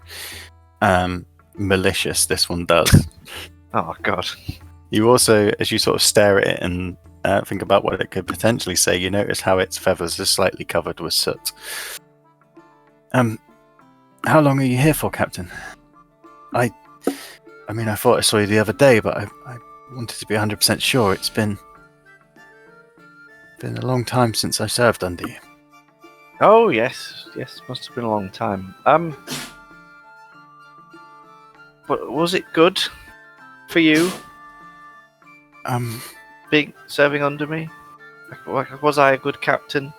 malicious, this one does. Oh, God. You also, as you sort of stare at it and think about what it could potentially say, you notice how its feathers are slightly covered with soot. How long are you here for, Captain? I mean, I thought I saw you the other day, but I wanted to be 100% sure. It's been a long time since I served under you. Oh, yes, must have been a long time. But was it good for you? Serving under me? Was I a good captain?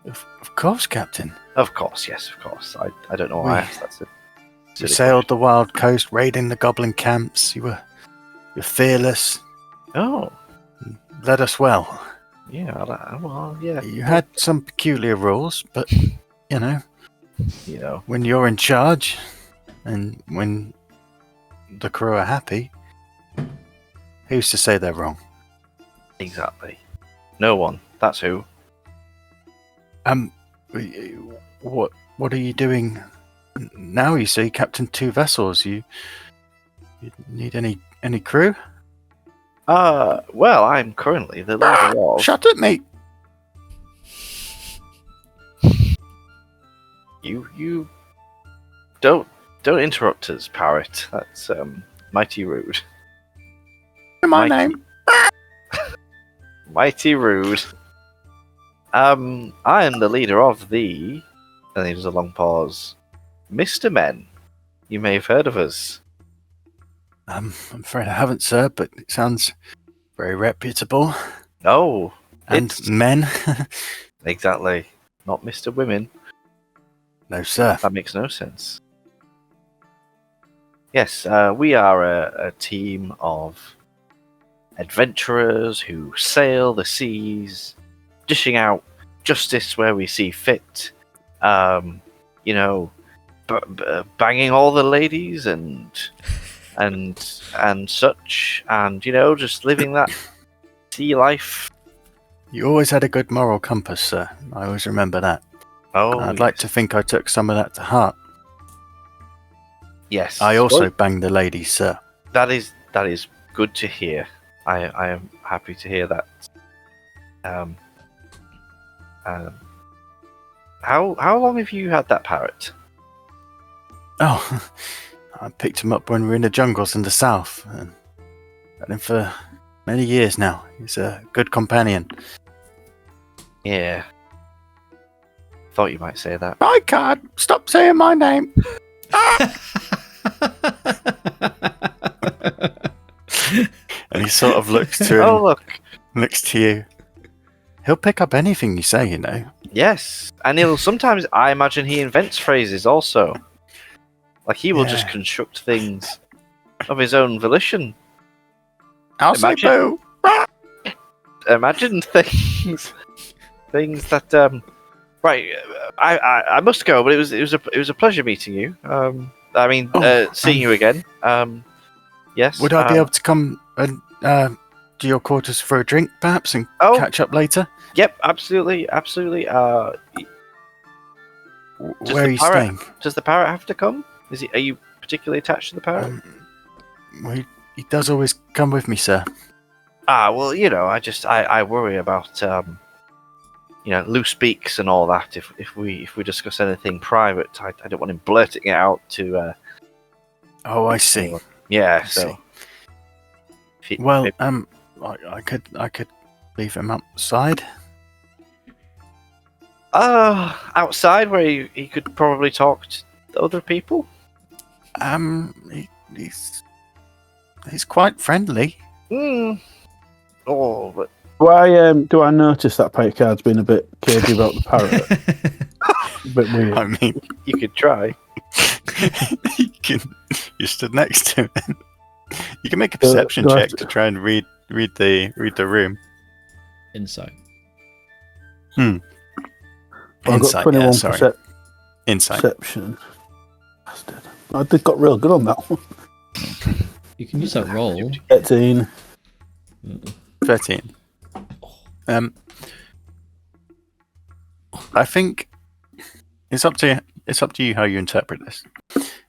Of course, Captain. Of course, yes, of course. I don't know why I asked. That's a You silly sailed the wild coast, raiding the goblin camps. You're fearless. question. Oh, Led us well. yeah. Well, yeah. You had some peculiar rules, but you know, You know. when you're in charge, and when the crew are happy, who's to say they're wrong? Exactly. No one. That's who. What are you doing now? You say Captain 2 vessels. You need any crew? Well, I'm currently the leader of. Shut at me! You don't interrupt us, parrot. That's mighty rude. My Mighty. name. Mighty rude. I am the leader of the. And there's a long pause. Mr. Men. You may have heard of us. I'm afraid I haven't, sir, but it sounds very reputable. No, And it's men? exactly not Mr. Women. No, sir. That makes no sense. Yes, we are a team of adventurers who sail the seas, dishing out justice where we see fit. You know, banging all the ladies and such, and you know, just living that sea life You always had a good moral compass, sir. I always remember that. Oh, I'd like to think I took some of that to heart. Yes. I also Well, banged the ladies, sir. that is good to hear. I am happy to hear that. How long have you had that parrot? Oh, I picked him up when we were in the jungles in the south, and had him for many years now. He's a good companion. Yeah. Thought you might say that. I can't stop saying my name. And he sort of looks to him, Oh look. looks to you. He'll pick up anything you say, you know. Yes, and he'll sometimes. I imagine he invents phrases also. Like he will just Yeah. construct things of his own volition. I'll say Imagine- boo. Imagine things that. Right, I must go, but it was a pleasure meeting you. Seeing you again. Yes. Would I be able to come and to your quarters for a drink, perhaps, and Oh, catch up later? yep, absolutely. Does Where are the you parrot- staying? Does the parrot have to come? Are you particularly attached to the parrot? Well, he does always come with me, sir. Well, I worry about loose beaks and all that. If we discuss anything private, I don't want him blurting it out to. Oh, I see. Yeah, I so. see. if he- Well, maybe- I could leave him outside. outside where he could probably talk to other people. He's quite friendly. Oh, but Do I notice that Picard's been a bit cagey about the parrot? A bit weird. I mean, you could try. you stood next to him. You can make a perception do I check have to try and read the room. Insight. I've got Insight, 21 yeah, sorry. Insight. perception. Bastard. I did got real good on that one. You can use that roll. 13. 13. I think it's up to you how you interpret this.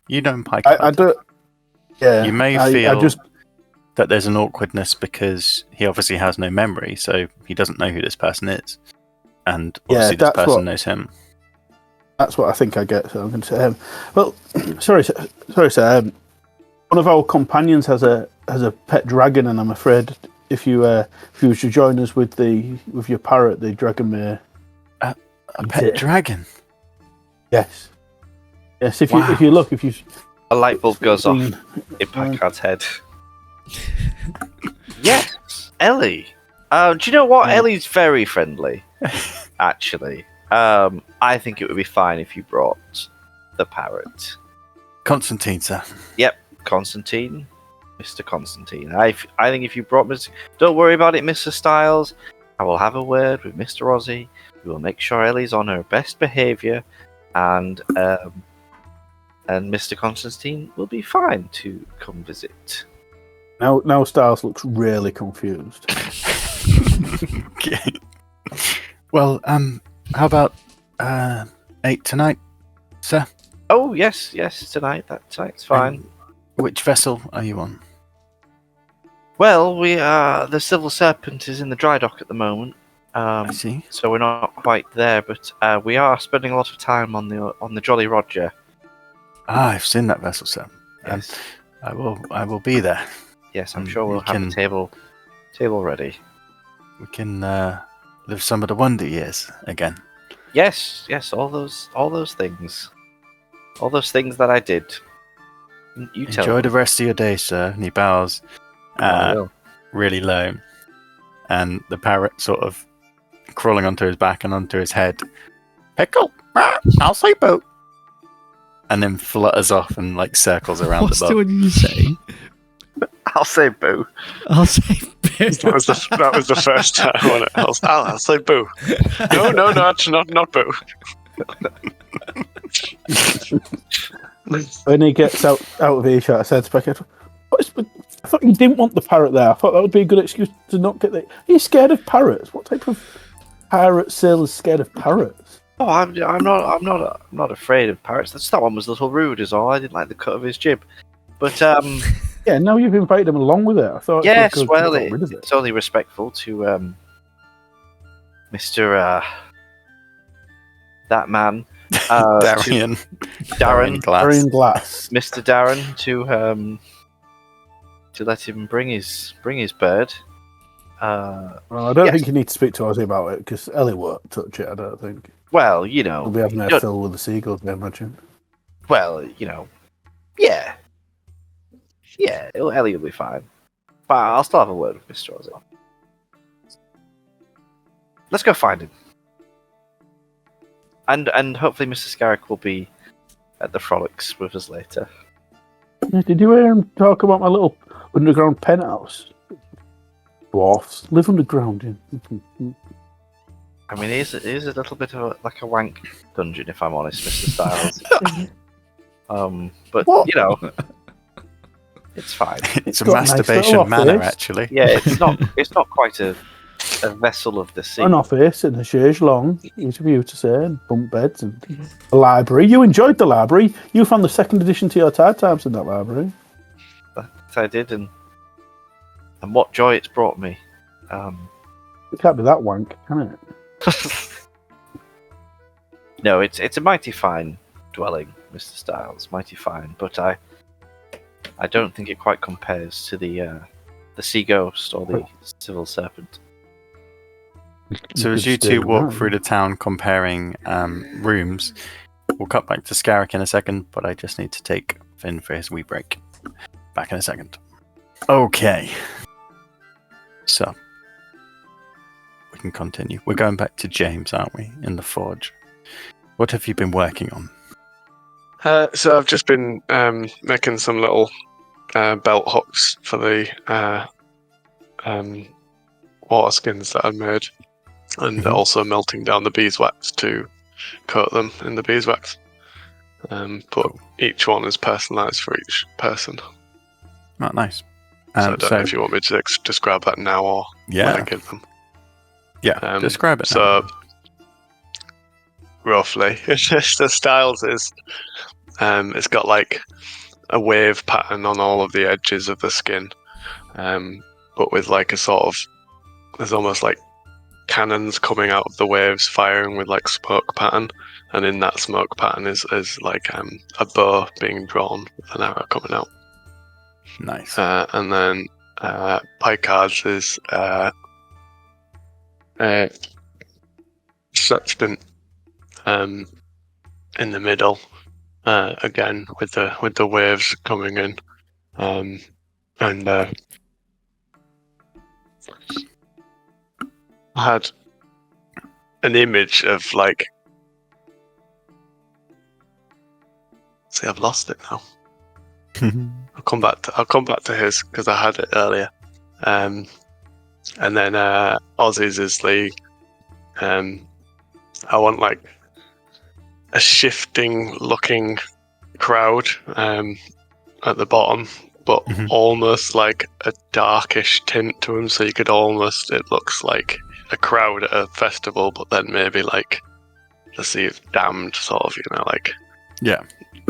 You know Pike. I don't. Yeah. You may I feel just. that there's an awkwardness because he obviously has no memory, so he doesn't know who this person is, and obviously this that's person what- knows him. That's what I think I get. So I'm going to say. Well, sorry, sir. One of our companions has a pet dragon, and I'm afraid if you was to join us with your parrot, the dragon may. A pet dragon. Yes. Yes. If Wow. you look, if you. A light bulb goes off seen- in Packard's head. Yes, Ellie. Do you know what? Yeah. Ellie's very friendly, actually. I think it would be fine if you brought the parrot. Constantine, sir. Constantine. Mr. Constantine. I think if you brought Mr. Don't worry about it, Mr. Styles. I will have a word with Mr. Ozzy. We will make sure Ellie's on her best behaviour, and Mr. Constantine will be fine to come visit. Now Styles looks really confused. Okay. Well, how about 8 tonight, sir? Oh yes, tonight's fine. Which vessel are you on? Well, we the Civil Serpent is in the dry dock at the moment, I see. so we're not quite there, but we are spending a lot of time on the Jolly Roger. I've seen that vessel, sir. Yes, I will be there. yes, I'm sure we'll we have can- the table ready. We can live some of the wonder years again. Yes, all those things, all those things that I did. You tell Enjoy me. the rest of your day, sir. And he bows I will. really low, and the parrot sort of crawling onto his back and onto his head. Pickle, I'll say boo. And then flutters off and like circles around What's the the boat. one you say? I'll say boo. I'll say boo. That was the first time on it. I'll say boo. No, actually not boo. When he gets out of earshot, I said to Beckett, "What is with thought you didn't want the parrot there. I thought that would be a good excuse to not get the. Are you scared of parrots? What type of pirate sailor is scared of parrots? Oh, I'm not afraid of parrots. That one was a little rude, is all. I didn't like the cut of his jib, but Yeah, now you've invited him along with it. I thought yes, you could well, got rid of it. it's only respectful to Mr. That man, Darren Glass. Darren Glass. Mr. Darren, to let him bring his bird. Well, I don't yes. think you need to speak to Ozzy about it because Ellie won't touch it. I don't think. Well, you know, We'll be having you their fill with the seagulls, I imagine. well, you know, yeah, Ellie will be fine. But I'll still have a word with Mr. Ozzy. Let's go find him. And hopefully Mr. Scarrick will be at the frolics with us later. Yeah, did you hear him talk about my little underground penthouse? Dwarfs live underground. Yeah. I mean, it is a little bit of like a wank dungeon, if I'm honest, Mr. Styles. But What? you know, it's fine. It's a got a nice masturbation little manor, office. actually. Yeah, it's not quite a vessel of the sea. An office and a chaise long, easy for you to say, and bunk beds and a library. You enjoyed the library. You found the second edition to your Tide Times in that library. That I did, and what joy it's brought me. It can't be that wank, can it? No, it's a mighty fine dwelling, Mr. Styles, mighty fine. But I don't think it quite compares to the sea ghost or the civil serpent. So as you two walk through the town comparing rooms, we'll cut back to Scarrick in a second, but I just need to take Finn for his wee break. Back in a second. Okay. So, we can continue. We're going back to James, aren't we, in the forge? What have you been working on? So I've just been making some little belt hooks for the water skins that I made, and also melting down the beeswax to coat them in the beeswax. But each one is personalised for each person. Oh, nice. So I don't know if you want me to describe that now or when I give them. Yeah, describe it now. So, roughly, the styles is, it's got like a wave pattern on all of the edges of the skin, but with like a sort of, there's almost like cannons coming out of the waves firing with like smoke pattern, and in that smoke pattern is like a bow being drawn with an arrow coming out. Nice. And then Picards is sextant in the middle, again with the waves coming in, and I had an image of like, see, I've lost it now. I'll come back to his because I had it earlier, and then Ozzy's is the I want like a shifting looking crowd at the bottom, but almost like a darkish tint to him, so you could almost, it looks like a crowd at a festival, but then maybe like the Sea of Damned sort of, like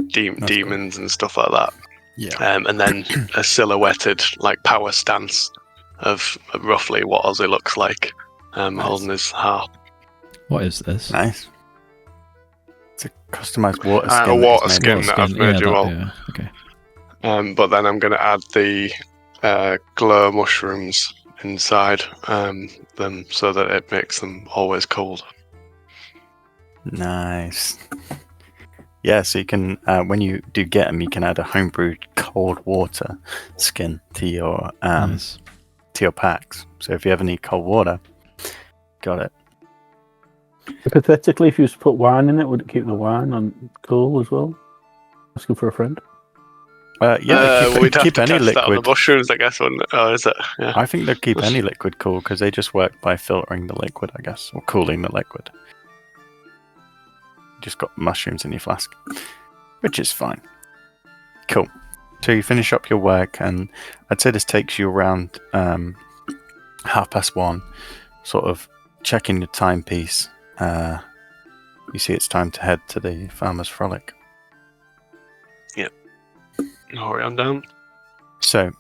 demons and stuff like that. Yeah. And then a silhouetted like power stance of roughly what Ozzy looks like, holding his harp. What is this? Nice. It's a customized water skin. A water skin that I've made you all. Yeah, okay. But then I'm going to add the glow mushrooms inside them so that it makes them always cold. Nice. Yeah, so you can, when you do get them, you can add a homebrewed cold water skin to your Nice. to your packs. So if you ever need cold water, got it. Hypothetically, if you was to put wine in it, would it keep the wine on cool as well? Asking for a friend. We'd have keep to any test that on the liquid. mushrooms, I guess, wouldn't it? Oh, is it? Yeah. I think they'll keep any liquid cool because they just work by filtering the liquid, I guess, or cooling the liquid. You just got mushrooms in your flask, which is fine. Cool. So you finish up your work, and I'd say this takes you around 1:30, sort of checking your timepiece. You see it's time to head to the Farmer's Frolic. Alright, I'm down. So,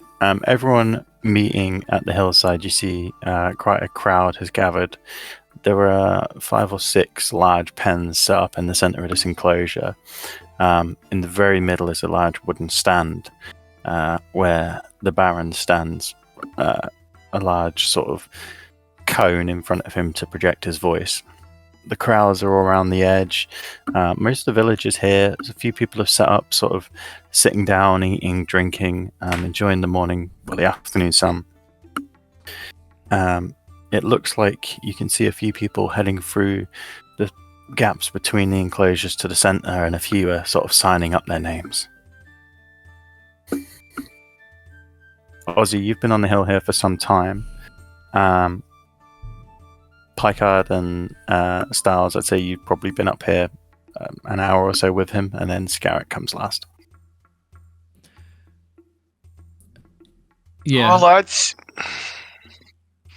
everyone meeting at the hillside, you see quite a crowd has gathered. There are 5 or 6 large pens set up in the center of this enclosure. In the very middle is a large wooden stand where the Baron stands, a large sort of cone in front of him to project his voice. The crowds are all around the edge. Most of the villagers here, a few people have set up, sort of sitting down, eating, drinking, enjoying the morning, the afternoon sun. It looks like you can see a few people heading through the gaps between the enclosures to the center, and a few are sort of signing up their names. Ozzy, you've been on the hill here for some time. Picard and Styles, I'd say you've probably been up here an hour or so with him, and then Scarrick comes last. Yeah. Oh, lads.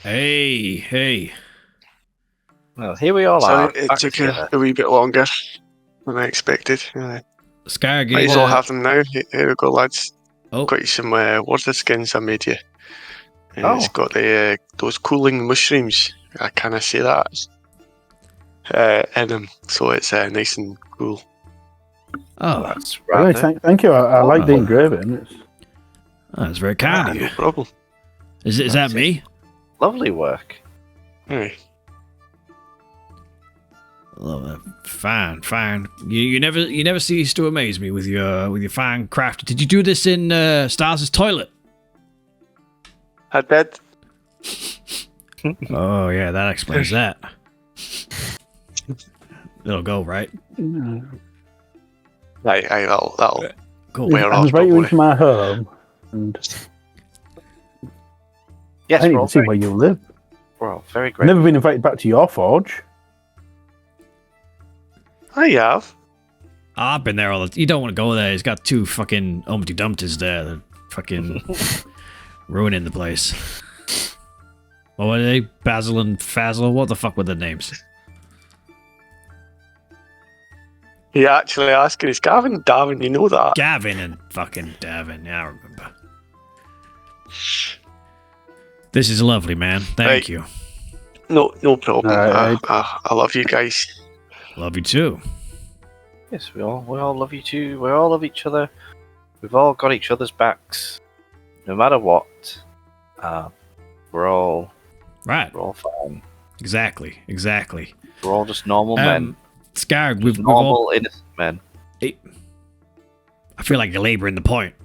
Hey. Well, here we all Sorry, are. it back took together. a wee bit longer than I expected. Scar, Might as well have them now. Here we go, lads. Oh, Got you some water skins I made you. It's Oh. got the those cooling mushrooms. I kind of say that in them, so it's nice and cool. oh, That's Really, rather. thank you. I like the Oh. engraving. It's, that's very kind of No you. problem. Is that me? Lovely work. Aye. Oh, fine. You never cease to amaze me with your fine craft. Did you do this in Stars' toilet? I did. Oh yeah, that explains that. It'll go right. Aye, that'll Cool. wear I off. invite Don't you worry. into my home, and Yes, I didn't we're all, even see very, where you live. we're all very I've great. never been invited back to your forge. I have. I've been there all the. You don't want to go there. He's got 2 fucking Humpty Dumptys there. They're fucking ruining the place. What were they? Basil and Fazzle? What the fuck were their names? He actually asking, is Gavin Davin? You know that? Gavin and fucking Davin. Yeah, I remember. This is lovely, man. Thank Right. you. No problem. Right. I love you guys. Love you too. Yes, we all love you too. We all love each other. We've all got each other's backs, no matter what. We're all Right. fine. Exactly. We're all just normal men. Scarg, we've all. Normal, innocent men. I feel like you're laboring the point.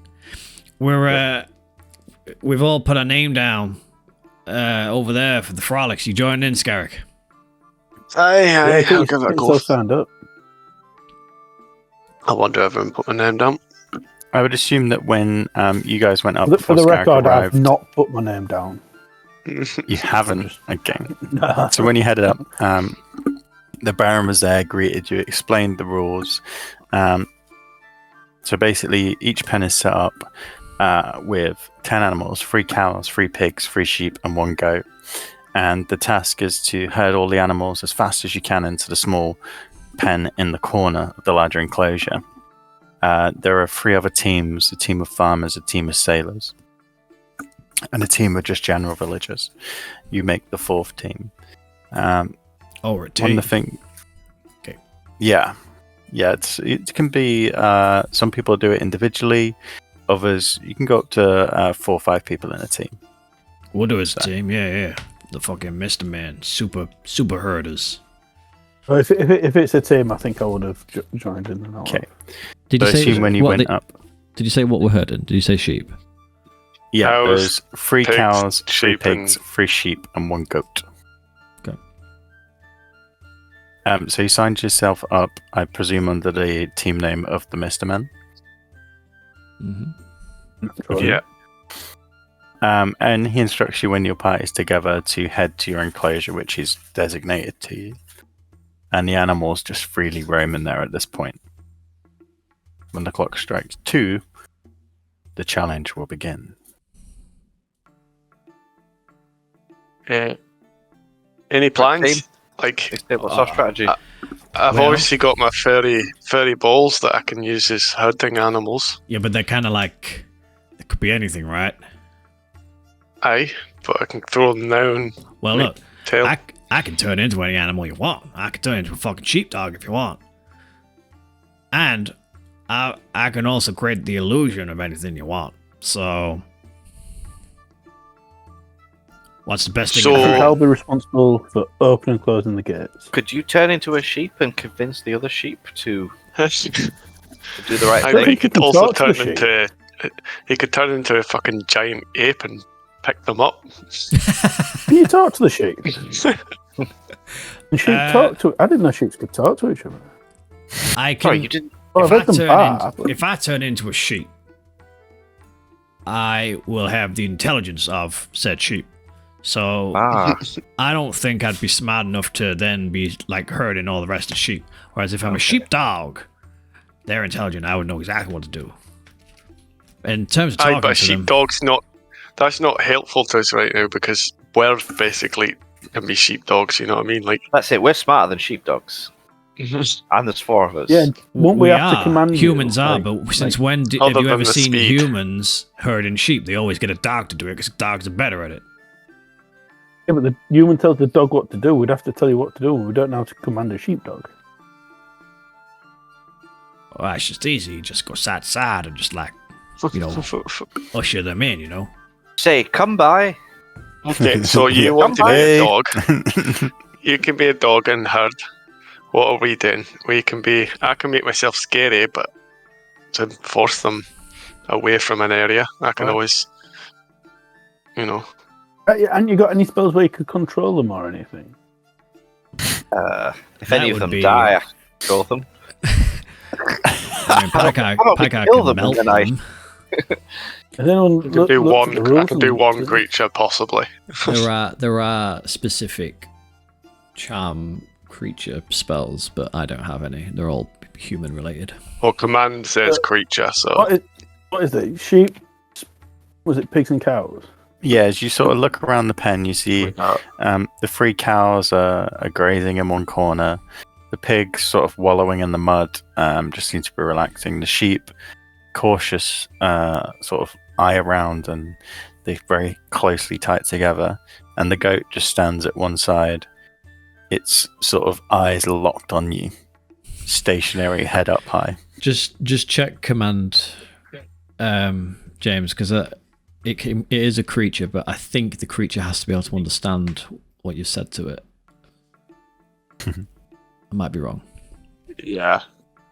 We've all put our name down over there for the frolics. You join in, Scarrick? Aye, I'll it's give it a all go. signed up. I wonder if everyone put my name down. I would assume that when you guys went up For before the Scarrick record, arrived, I've not put my name down. you haven't. Okay. So when you headed up, the Baron was there, greeted you, explained the rules. So basically, each pen is set up with 10 animals, 3 cows, 3 pigs, 3 sheep, and 1 goat. And the task is to herd all the animals as fast as you can into the small pen in the corner of the larger enclosure. There are 3 other teams, a team of farmers, a team of sailors, and a team of just general villagers. You make the 4th team. Oh, we're a One team. of the thing, Okay. yeah, it can be. Some people do it individually. Others, you can go up to 4 or 5 people in a team. We'll do it as a team. Yeah. The fucking Mr. Man, super herders. Well, if it's a team, I think I would have joined in. And all Okay. that. Did So you I say assume when you what went the- up, Did you say what we're herding? Did you say sheep? yeah, Cows, there's 3 pigs, cows, 3 sheep, pigs, and- 3 sheep, and 1 goat. Okay. So you signed yourself up, I presume, under the team name of the Mr. Men. Mm-hmm. Correct. Yeah. And he instructs you when your party's together to head to your enclosure, which is designated to you. And the animals just freely roam in there at this point. When the clock strikes 2, the challenge will begin. Any plans? Team? Like, What's our strategy? I've Well- obviously got my furry balls that I can use as herding animals. Yeah, but they're kind of like it could be anything, right? Aye, but I can throw them down. Well, Like, look, tail. I can turn into any animal you want. I can turn into a fucking sheepdog if you want, and I can also create the illusion of anything you want. So, what's the best thing? So- in I the think world? I'll be responsible for opening and closing the gates. Could you turn into a sheep and convince the other sheep to I do the right bet thing? he you could can also talk to turn the sheep. into. He could turn into a fucking giant ape and pick them up. Can you talk to the sheep? And sheep talk to. I didn't know sheep could talk to each other. I can. Sorry, you didn't. Well, if, I've I heard them turn bark. if I turn into a sheep, I will have the intelligence of said sheep. So Ah, I don't think I'd be smart enough to then be like herding all the rest of sheep. Whereas if I'm a sheepdog, they're intelligent. I would know exactly what to do. In terms of Aye, talking but a to them, sheepdog's not. That's not helpful to us right now because we're basically can be sheepdogs. You know what I mean? Like, that's it. We're smarter than sheepdogs, and there's 4 of us. Yeah, won't we, have are. to command Humans you? are, Like- but since like- when have Other you than ever the seen speed. humans herding sheep? They always get a dog to do it because dogs are better at it. Yeah, but the human tells the dog what to do. We'd have to tell you what to do, and we don't know how to command a sheepdog. Well, it's just easy. You just go side to side and just like you know usher them in. You know. Say, come by. Okay, so you want to be Hey. a dog? You can be a dog and herd. What are we doing? We can be. I can make myself scary, but to force them away from an area, I can Right. always, you know. And you got any spells where you could control them or anything? If That any of would them be- die, I can kill them. I mean, Pike-Eye How about we Pike-Eye kill can them and melt then I- them. Has anyone I can do looked one. at the rules I can do and- one creature possibly. There are specific charm creature spells, but I don't have any. They're all human related. Well, command says creature, so What is it? Sheep? Was it pigs and cows? Yeah, as you sort of look around the pen, you see the 3 cows are grazing in one corner. The pigs sort of wallowing in the mud, just seem to be relaxing. The sheep, cautious, sort of eye around, and they're very closely tight together. And the goat just stands at one side, its sort of eyes locked on you, stationary, head up high. Just check command, James, because it is a creature, but I think the creature has to be able to understand what you've said to it. I might be wrong. yeah,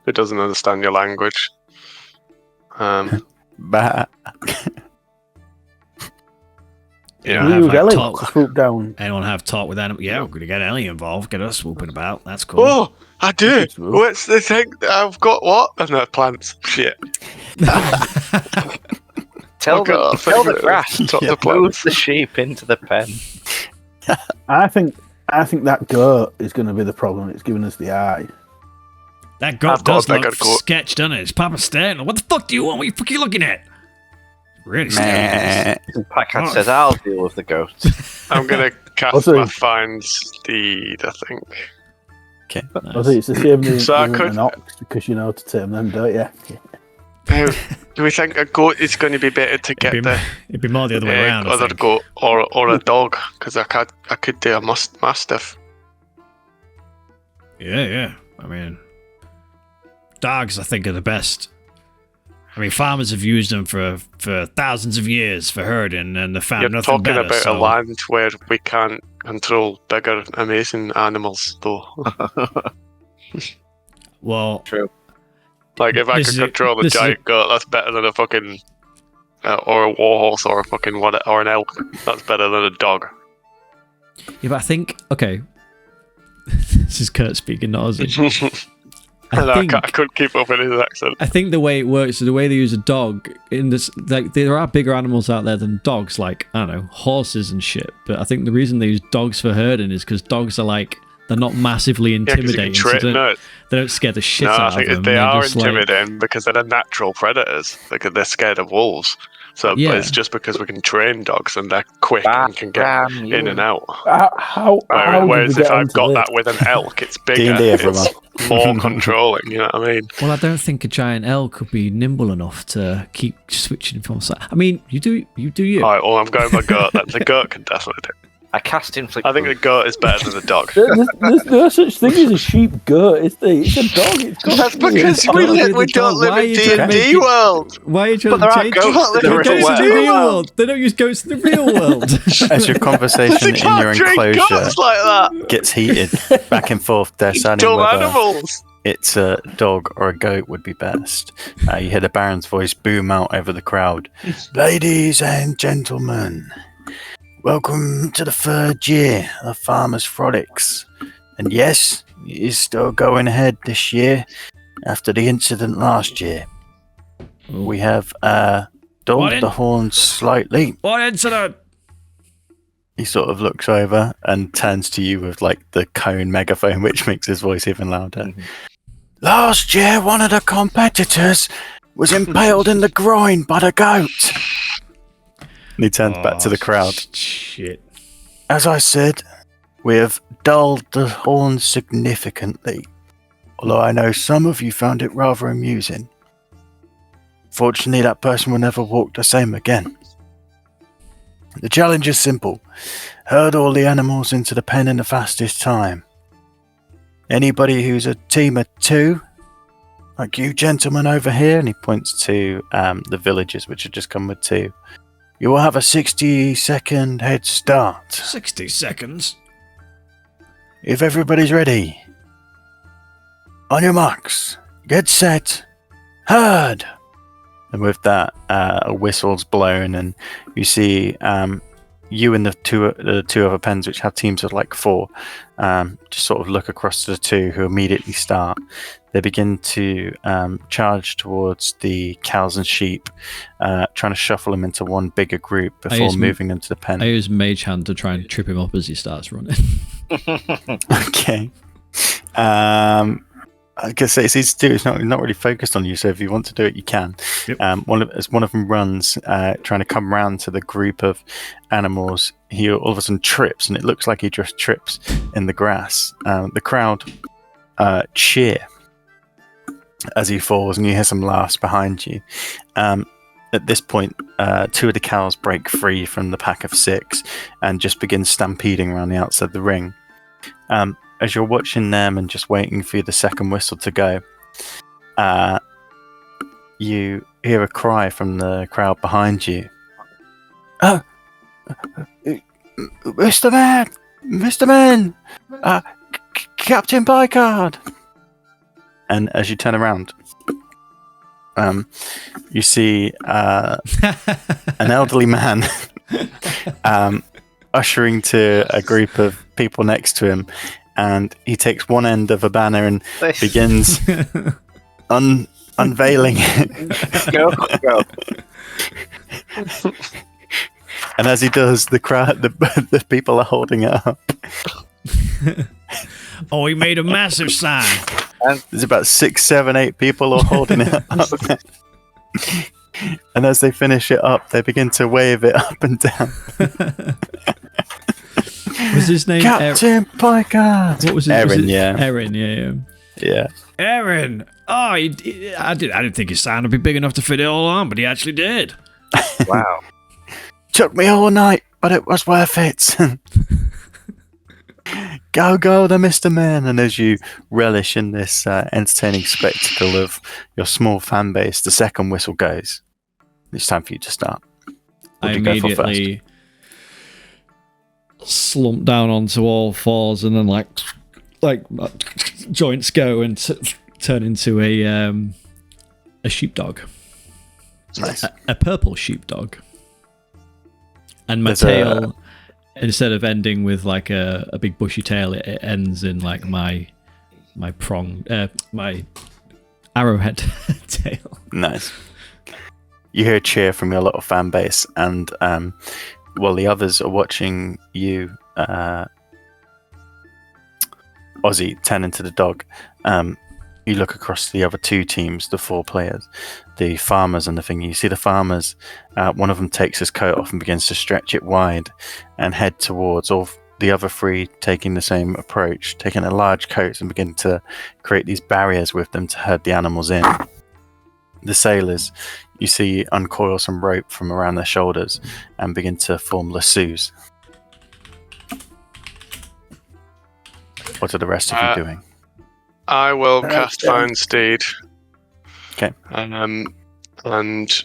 it doesn't understand your language. Bah. Yeah. We have, use like, Ellie talk- to swoop down. Anyone have talk with animals? Yeah, we're gonna get Ellie involved. Get her swooping about. That's cool. Oh, I do. It's true. What's the thing? I've got what? Oh, no, plants. Shit. Tell Okay, I'll the figure it grass out. Talk Yeah. to move plants. the sheep into the pen. I think that goat is going to be the problem. It's giving us the eye. That goat I've got does a bigger look goat. sketched, doesn't it? It's Papa Stan. What the fuck do you want? What the fuck are you looking at? Really scary. Meh. Packard Oh. says, I'll deal with the goat. I'm gonna cast Also- my find steed, I think. I think it's the same as So I an could- ox because you know how to tame them, don't you? Do we think a goat is going to be better to get the It'd be more the other way around. I other think. goat or a dog? Because I could do a mastiff. Yeah. I mean, dogs, I think, are the best. I mean, farmers have used them for thousands of years for herding, and they found You're nothing talking better. about so a land where we can't control bigger, amazing animals, though. well, True. Like if I This could is a- control the this is a- giant goat, that's better than a fucking or a warhorse or a fucking what or an elk. That's better than a dog. yeah, but I think okay. This is Kurt speaking, not Ozzy. I couldn't keep up with his accent. I think the way it works is the way they use a dog in this. Like there are bigger animals out there than dogs, like I don't know, horses and shit. But I think the reason they use dogs for herding is because dogs are like They're not massively Yeah, 'cause you intimidating. can So no, they don't scare the shit no, I out of think them. they They're are just like, intimidating because they're natural predators. They're scared of wolves. So Yeah. but it's just because we can train dogs and they're quick and can get Ram in you. and out. How did Whereas we if get I've onto got this? that with an elk, it's bigger, D&D, everyone. it's more controlling. You know what I mean? well, I don't think a giant elk could be nimble enough to keep switching from side. I mean, you do you. All right, well, I'm going by goat. Then the goat can definitely do. I cast inflict. I think the goat is better than the dog. There's no such thing as a sheep goat, is there? It's a dog. It's got That's to be. because gotta be the we don't dog. live Why in are you trying to make D&D it- world. Why are you trying But there to are change goats in the They're real goats in the world. real world? They don't use goats in the real world. As your conversation They in your can't drink enclosure goats like that. gets heated back and forth, deciding Dumb whether animals. it's a dog or a goat would be best. You hear the Baron's voice boom out over the crowd. Ladies and gentlemen, welcome to the 3rd year of Farmers Frolics. And yes, it is still going ahead this year after the incident last year. We have What dogged in- the horns slightly. What incident? He sort of looks over and turns to you with like the cone megaphone, which makes his voice even louder. Last year, one of the competitors was impaled in the groin by the goat. And he turns back to the crowd. Shit. As I said, we have dulled the horns significantly, although I know some of you found it rather amusing. Fortunately, that person will never walk the same again. The challenge is simple. Herd all the animals into the pen in the fastest time. Anybody who's a team of 2, like you gentlemen over here, and he points to the villagers which have just come with 2, you will have a 60-second head start. 60 seconds. If everybody's ready. On your marks, get set, herd! And with that, a whistle's blown, and you see you and the two other pens, which have teams of like 4, just sort of look across to the 2 who immediately start. They begin to charge towards the cows and sheep, trying to shuffle them into one bigger group before use moving them to the pen. I use Mage Hand to try and trip him up as he starts running. Okay. I guess it's easy to do. It's not really focused on you, so if you want to do it, you can. Yep. As one of them runs, trying to come round to the group of animals, he all of a sudden trips, and it looks like he just trips in the grass. The crowd cheer as he falls, and you hear some laughs behind you. At this point, 2 of the cows break free from the pack of 6 and just begin stampeding around the outside of the ring. As you're watching them and just waiting for the second whistle to go, you hear a cry from the crowd behind you. Oh, Mr. Man! Mr. Man! Captain Picard! And as you turn around, you see an elderly man ushering to a group of people next to him, and he takes one end of a banner and begins unveiling it. Go. And as he does, the crowd, the people are holding it up. Oh, he made a massive sign. There's about 6, 7, 8 people all holding it up. And as they finish it up, they begin to wave it up and down. Was his name Captain Picard? What was his Aaron, yeah. Aaron, yeah. Yeah. Aaron! Oh, I didn't think his sign would be big enough to fit it all on, but he actually did. Wow. Took me all night, but it was worth it. Go, the Mr. Man. And as you relish in this entertaining spectacle of your small fan base, the second whistle goes. It's time for you to start. What I do you go for first? immediately slump down onto all fours and then like joints go and turn into a sheepdog. Nice. A purple sheepdog. And my There's tail, instead of ending with like a big bushy tail, it ends in like my arrowhead tail. Nice. You hear a cheer from your little fan base, and while the others are watching you Ozzy turning to the dog, you look across the other two teams, the 4 players, the farmers and the thing. You see the farmers, one of them takes his coat off and begins to stretch it wide and head towards all the other 3 taking the same approach, taking a large coats and begin to create these barriers with them to herd the animals in. The sailors, you see, uncoil some rope from around their shoulders and begin to form lassos. What are the rest of you doing? I will cast Find Steed. Okay. And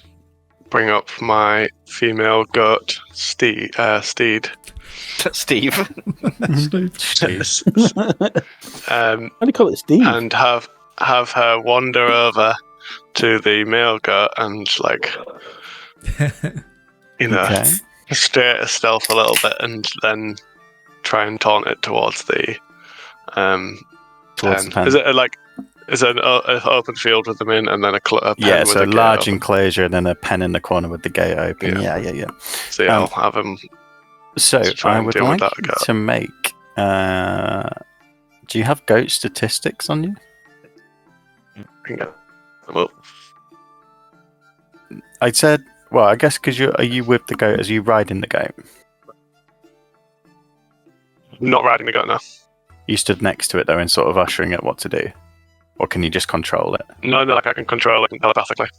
bring up my female goat, Steed. Steve. Steve. How do you call it, Steve? And have her wander over to the male goat and Okay. stray at stealth a little bit, and then try and taunt it towards the Towards the pen. Is it an open field with them in, and then a pen Yeah, with so a a gate large open? enclosure and then a pen in the corner with the gate open. Yeah. So I'll have him. So try I and would deal with like that goat. to make. Do you have goat statistics on you? Well, I said, well, I guess because are you with the goat? Are you riding the goat? not riding the goat now. You stood next to it though, and sort of ushering it what to do, or can you just control it? No, I can control it telepathically.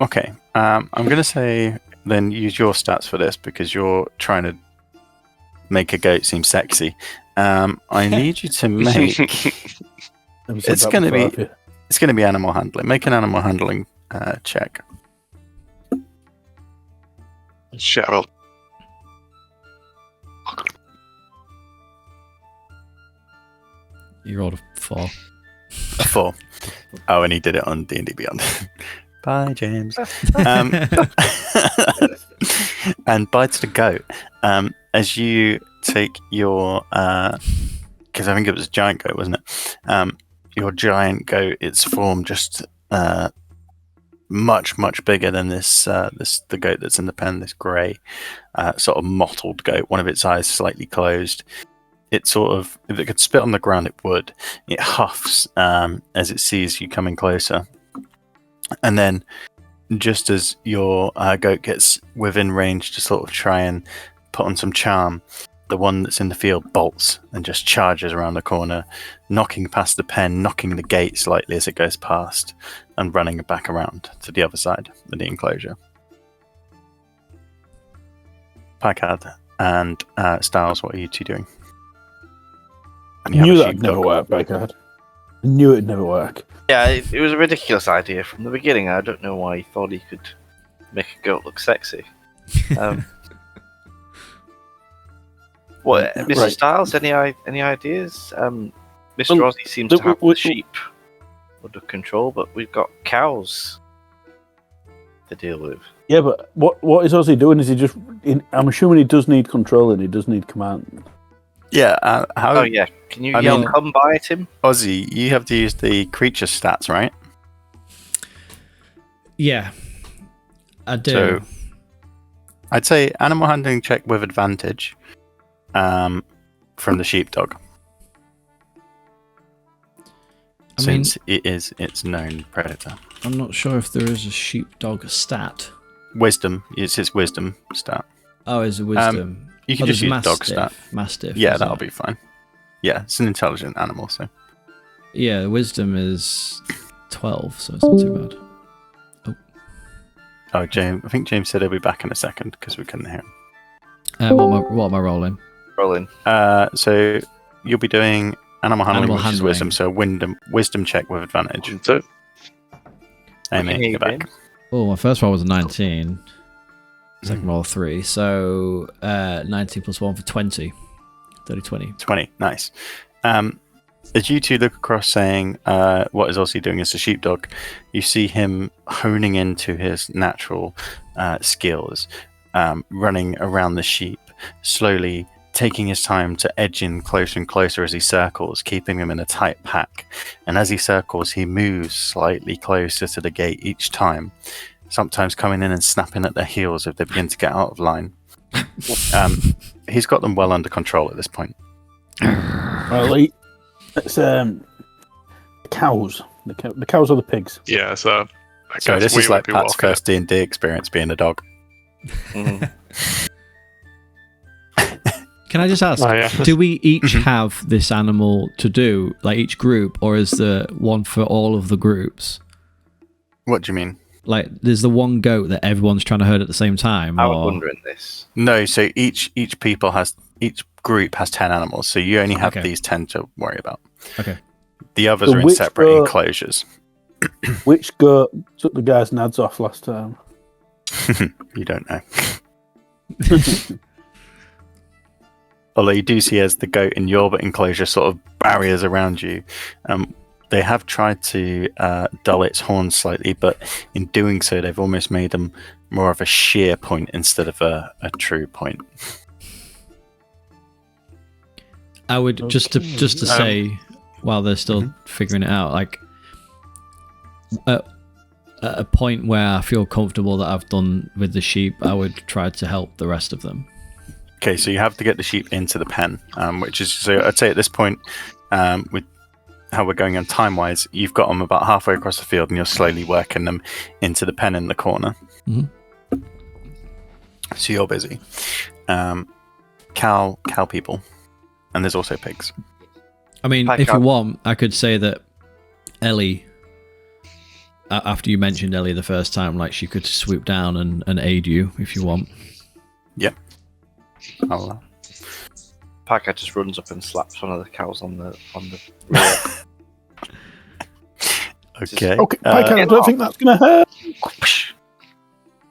Okay. I'm gonna say then use your stats for this because you're trying to make a goat seem sexy. I need you to make. It's gonna be animal handling. Make an animal handling check. Shit, I rolled. You rolled a 4. A 4. Oh, and he did it on D&D Beyond. Bye, James. And bye to the goat. As you take your, because I think it was a giant goat, wasn't it? Your giant goat, its form just much bigger than the goat that's in the pen. This grey, sort of mottled goat. One of its eyes slightly closed. It sort of, if it could spit on the ground, it would. It huffs as it sees you coming closer. And then, just as your goat gets within range to sort of try and put on some charm, the one that's in the field bolts and just charges around the corner, knocking past the pen, knocking the gate slightly as it goes past, and running it back around to the other side of the enclosure. Packard and Styles, what are you two doing? I knew that'd never work, Packard. I knew it'd never work. Yeah, it was a ridiculous idea from the beginning. I don't know why he thought he could make a goat look sexy. What, Mr. Right. Styles? Any ideas? Mr. Well, Ozzy seems to have the sheep under control, but we've got cows to deal with. Yeah, but what is Ozzy doing? Is he just? I'm assuming he does need control and he does need command. Yeah. How? Oh yeah, can you yell "come by" at him? Ozzy, you have to use the creature stats, right? Yeah, I do. So, I'd say animal handling check with advantage from the sheepdog. Since it is its known predator. I'm not sure if there is a sheepdog stat. Wisdom. It's its wisdom stat. Oh, is it wisdom? You can just use dog stat. Mastiff. Yeah, that'll be fine. Yeah, it's an intelligent animal, so. Yeah, wisdom is 12, so it's not too bad. Oh, James. I think James said he'll be back in a second because we couldn't hear him. What am I rolling? Rolling. So you'll be doing animal handling, which is handling. wisdom. So wisdom check with advantage. So, Amy, go back. Oh, my first roll was a 19. Second roll 3. So 19 plus 1 for 20. 20. 20. Nice. As you two look across saying what is Ozzy doing as a sheepdog, you see him honing into his natural skills, running around the sheep, slowly taking his time to edge in closer and closer as he circles, keeping them in a tight pack. And as he circles, he moves slightly closer to the gate each time, sometimes coming in and snapping at their heels if they begin to get out of line. He's got them well under control at this point. Well, It's cows. The cows or the pigs. Yeah, so I So guess this we is would like be Pat's walking first D&D experience being a dog. Mhm. Can I just ask, Oh, yeah. do we each have this animal to do, like each group, or is there one for all of the groups? What do you mean? Like, there's the one goat that everyone's trying to herd at the same time? I was or... wondering this. No, so each group has 10 animals, so you only have Okay. these 10 to worry about. Okay. The others So are in which separate goat- enclosures. Which goat took the guy's nads off last time? You don't know. Although you do see as the goat in your enclosure sort of barriers around you. They have tried to dull its horns slightly, but in doing so, they've almost made them more of a sheer point instead of a true point. I would just to say, while they're still Mhm. figuring it out, like at a point where I feel comfortable that I've done with the sheep, I would try to help the rest of them. Okay, so you have to get the sheep into the pen, which is, so I'd say at this point, with how we're going on time-wise, you've got them about halfway across the field and you're slowly working them into the pen in the corner. Mhm. So you're busy. Cow people. And there's also pigs. I mean, I if you can't- want, I could say that Ellie, after you mentioned Ellie the first time, like she could swoop down and aid you if you want. I'll, Parker just runs up and slaps one of the cows on the rear. okay. Okay, I don't think that's going to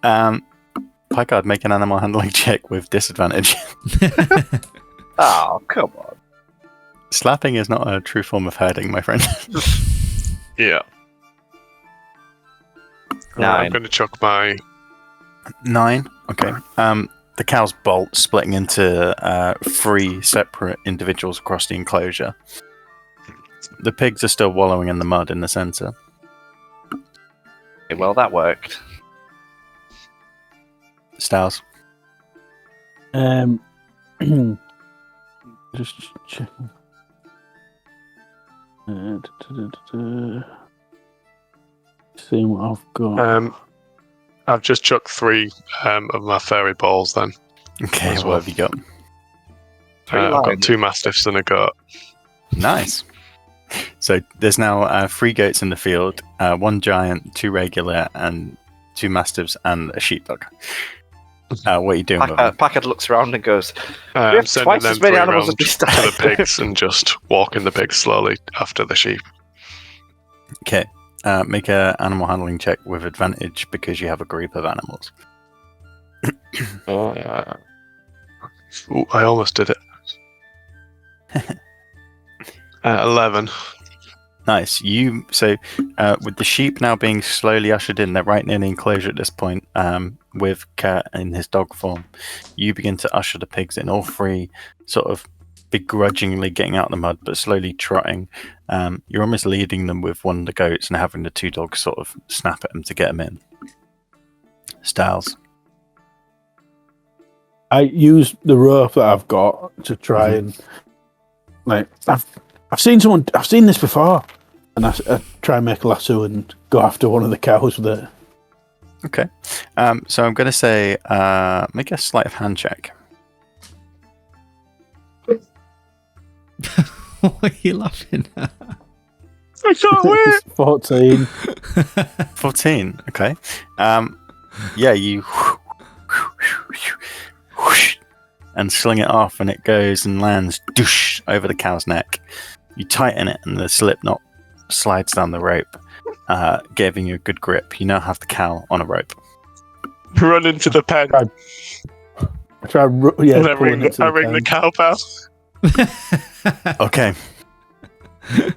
hurt. Picard, make an animal handling check with disadvantage. Oh, come on. Slapping is not a true form of herding, my friend. Yeah. I'm 9. going to chuck my. 9. Okay. The cows bolt, splitting into 3 separate individuals across the enclosure. The pigs are still wallowing in the mud in the centre. Well, that worked. Styles. Just checking. Seeing what I've got. I've just chucked 3 of my fairy balls then. Okay, That's what one. have you got? Three I've got lines. 2 mastiffs and a goat. Nice. So there's now 3 goats in the field, 1 giant, 2 regular, and 2 mastiffs and a sheepdog. What are you doing with them? Packard looks around and goes, I'm have sending twice them as many 3 animals round as to this the time. pigs and just walking the pigs slowly after the sheep. Okay. Make a animal handling check with advantage because you have a group of animals. Oh, yeah. Ooh, I almost did it. 11. Nice. With the sheep now being slowly ushered in, they're right near the enclosure at this point. With Kurt in his dog form, you begin to usher the pigs in. All 3 sort of begrudgingly getting out of the mud, but slowly trotting. You're almost leading them with one of the goats and having the 2 dogs sort of snap at them to get them in. Styles. I use the rope that I've got to try and I've seen this before, and I try and make a lasso and go after one of the cows with it. Okay. So I'm going to say make a sleight of hand check. What are you laughing at? I can't wait! 14. 14. Okay. Yeah, you and sling it off, and it goes and lands doosh over the cow's neck. You tighten it, and the slip knot slides down the rope, giving you a good grip. You now have the cow on a rope. Run into the pen. I try, yeah, And I pulling it to ring the pen. cowbell. Okay.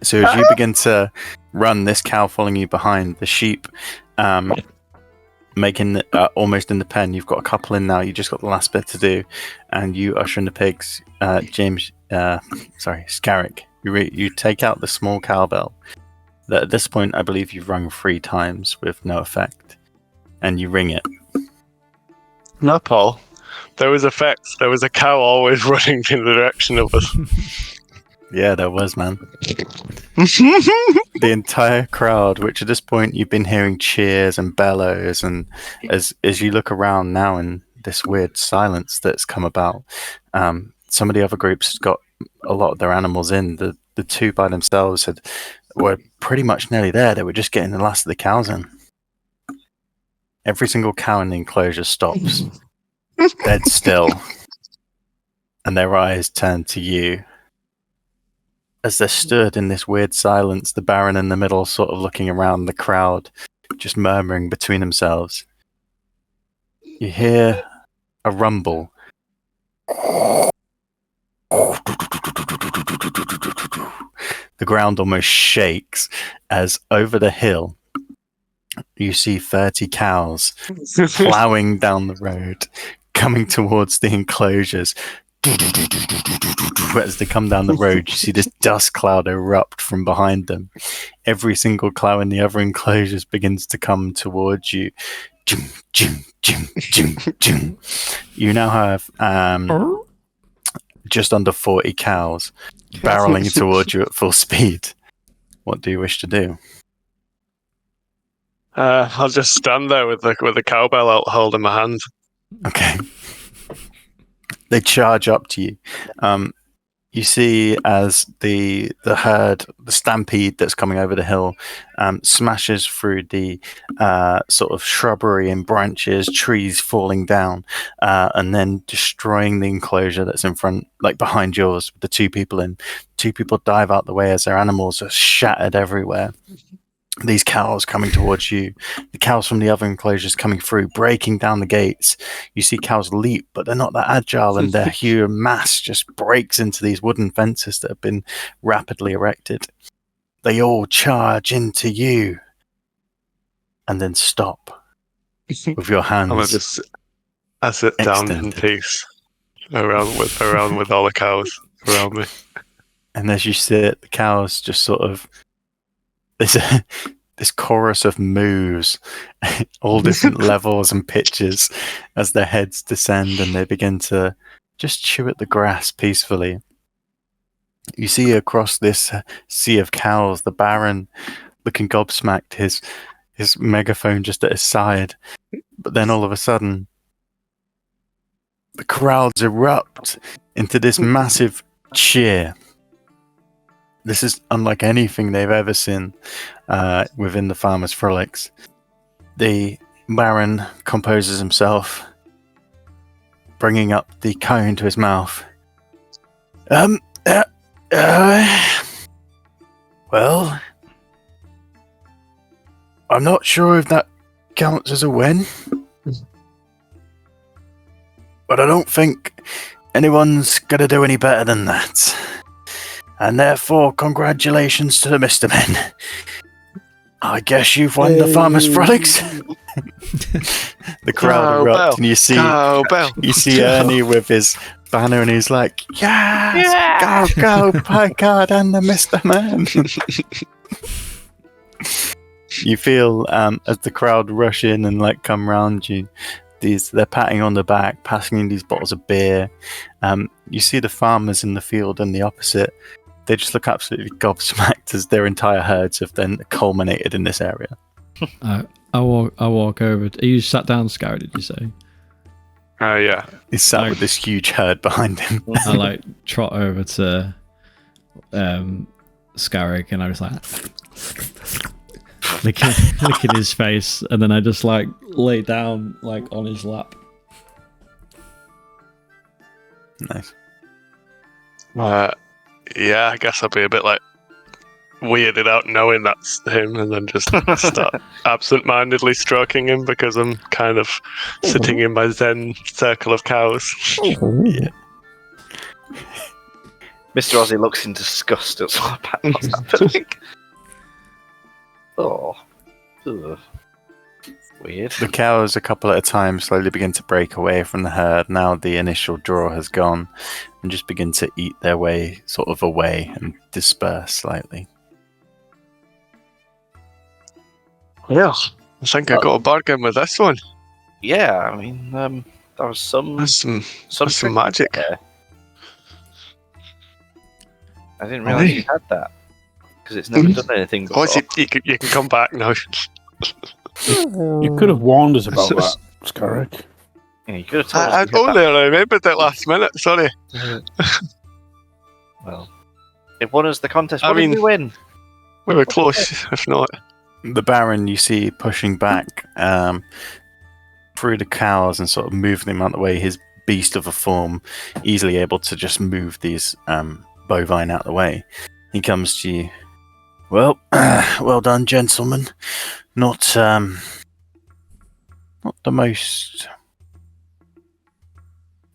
So as you begin to run, this cow following you behind, the sheep making almost in the pen. You've got a couple in now. You just got the last bit to do, and you usher in the pigs. Scarrick. You take out the small cowbell. That at this point, I believe you've rung 3 times with no effect, and you ring it. No, Paul. There was effects. There was a cow always running in the direction of us. Yeah, there was, man. The entire crowd, which at this point you've been hearing cheers and bellows, and as you look around now in this weird silence that's come about, some of the other groups got a lot of their animals in. The two by themselves were pretty much nearly there. They were just getting the last of the cows in. Every single cow in the enclosure stops, dead still, and their eyes turn to you. As they stood in this weird silence, the Baron in the middle sort of looking around the crowd, just murmuring between themselves. You hear a rumble. The ground almost shakes as over the hill you see 30 cows ploughing down the road, coming towards the enclosures. As they come down the road, you see this dust cloud erupt from behind them. Every single cow in the other enclosures begins to come towards you. You now have just under 40 cows barreling towards you at full speed. What do you wish to do? I'll just stand there with the cowbell out holding my hand. Okay. They charge up to you. You see as the herd, the stampede that's coming over the hill, smashes through the sort of shrubbery and branches, trees falling down, and then destroying the enclosure that's in front, like behind yours, with the two people in. Two people dive out the way as their animals are shattered everywhere. These cows coming towards you, the cows from the other enclosures coming through, breaking down the gates. You see cows leap, but they're not that agile, and their huge mass just breaks into these wooden fences that have been rapidly erected. They all charge into you and then stop with your hands. I sit down in extended. peace around with all the cows around me. And as you sit, the cows just sort of this chorus of moves, all different levels and pitches, as their heads descend and they begin to just chew at the grass peacefully. You see across this sea of cows, the Baron looking gobsmacked, his megaphone just at his side. But then all of a sudden, the crowds erupt into this massive cheer. This is unlike anything they've ever seen within the Farmers' Frolics. The Baron composes himself, bringing up the cone to his mouth. Well, I'm not sure if that counts as a win, but I don't think anyone's going to do any better than that. And therefore, congratulations to the Mr. Men. I guess you've won the Farmers' Frolics. The crowd erupt, and you see Ernie with his banner, and he's like, "Yes, go, Picard and the Mr. Men." You feel as the crowd rush in and like come round you. They're patting on the back, passing these bottles of beer. You see the farmers in the field and the opposite. They just look absolutely gobsmacked as their entire herds have then culminated in this area. I walk over. Are you sat down, Scarry, did you say? Yeah. He's sat with this huge herd behind him. I like trot over to Scarrick, and I was like licking his face, and then I just like lay down like on his lap. Nice. Yeah, I guess I'll be a bit like weirded out knowing that's him, and then just start absent-mindedly stroking him because I'm kind of sitting in my zen circle of cows. Yeah. Mr. Ozzy looks in disgust at what's happening. Oh. Ugh. Weird. The cows, a couple at a time, slowly begin to break away from the herd. Now the initial draw has gone, and just begin to eat their way sort of away and disperse slightly. Yeah, I think I got a bargain with this one. Yeah, I mean, there was some That's some trick magic. there. I didn't realise you had that. Because it's never done anything before. Ozzy, you can come back now. You could have warned us about that, Scarrick. Yeah, you could have told us. I to get only remembered it last minute. Sorry. that. Well, it won us the contest. I What did mean- we win? We were close, if not. The Baron you see pushing back through the cows and sort of moving them out of the way. His beast of a form, easily able to just move these bovine out of the way. He comes to you. Well, well done, gentlemen. Not the most.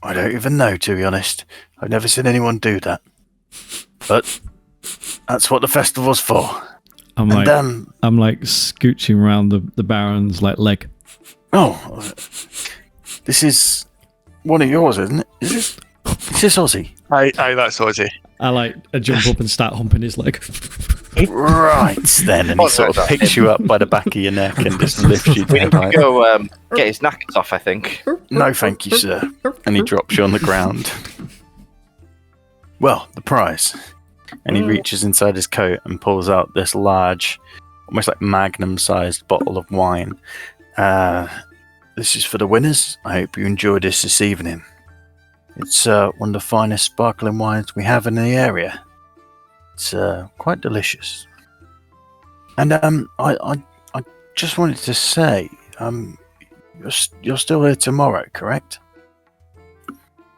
I don't even know, to be honest. I've never seen anyone do that. But that's what the festival's for. I'm And like, I'm like scooching around the Baron's like leg. oh, this is one of yours, isn't it? Is this Ozzy? Aye, that's Ozzy. I jump up and start humping his leg. Right then, and he Oh, sort no, of picks you up by the back of your neck and just lifts you We down. need to Like, go get his knackers off, I think. no, thank you, sir. And he drops you on the ground. Well, the prize. And he reaches inside his coat and pulls out this large, almost like magnum-sized bottle of wine. This is for the winners. I hope you enjoyed this evening. It's one of the finest sparkling wines we have in the area. It's quite delicious. And I just wanted to say, you're still here tomorrow, correct?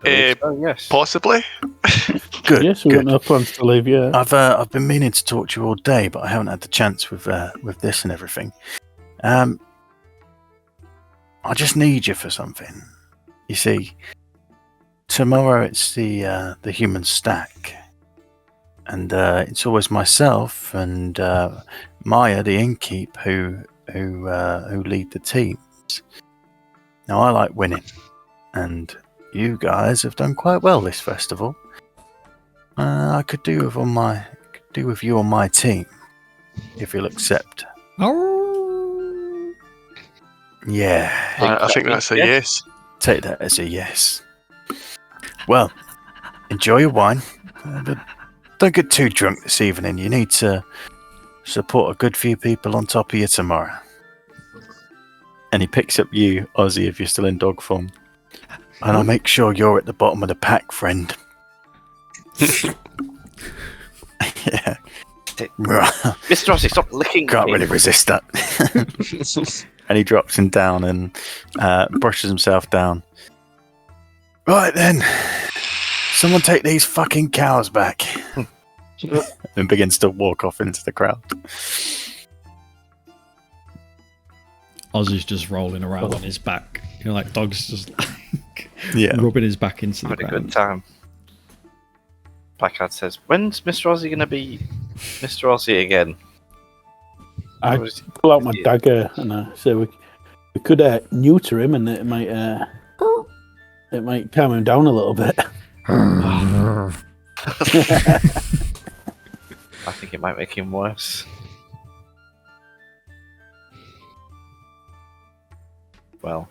Oh, yes. Possibly. Good. Yes, we good. got no plans to leave yet. I've been meaning to talk to you all day, but I haven't had the chance with this and everything. I just need you for something. You see, tomorrow it's the human stack, and it's always myself and Maya, the innkeep, who lead the teams. Now I like winning, and you guys have done quite well this festival. I could do with you on my team, if you'll accept. Yeah, I think that's a yes. take that as a yes. Well, enjoy your wine, but don't get too drunk this evening. You need to support a good few people on top of you tomorrow. And he picks up you, Ozzy, if you're still in dog form. And I'll make sure you're at the bottom of the pack, friend. Yeah. Mr. Rossi, stop licking Can't me. really resist that. And he drops him down and brushes himself down. Right then, someone take these fucking cows back. And begins to walk off into the crowd. Ozzy's just rolling around on his back. You know, like dogs just like Yeah. rubbing his back into the Having a good ground. time. Blackheart says, "When's Mr. Rossi going to be Mr. Rossi again?" I Or is- pull out my dagger and I say we could neuter him, and it might calm him down a little bit. I think it might make him worse. Well,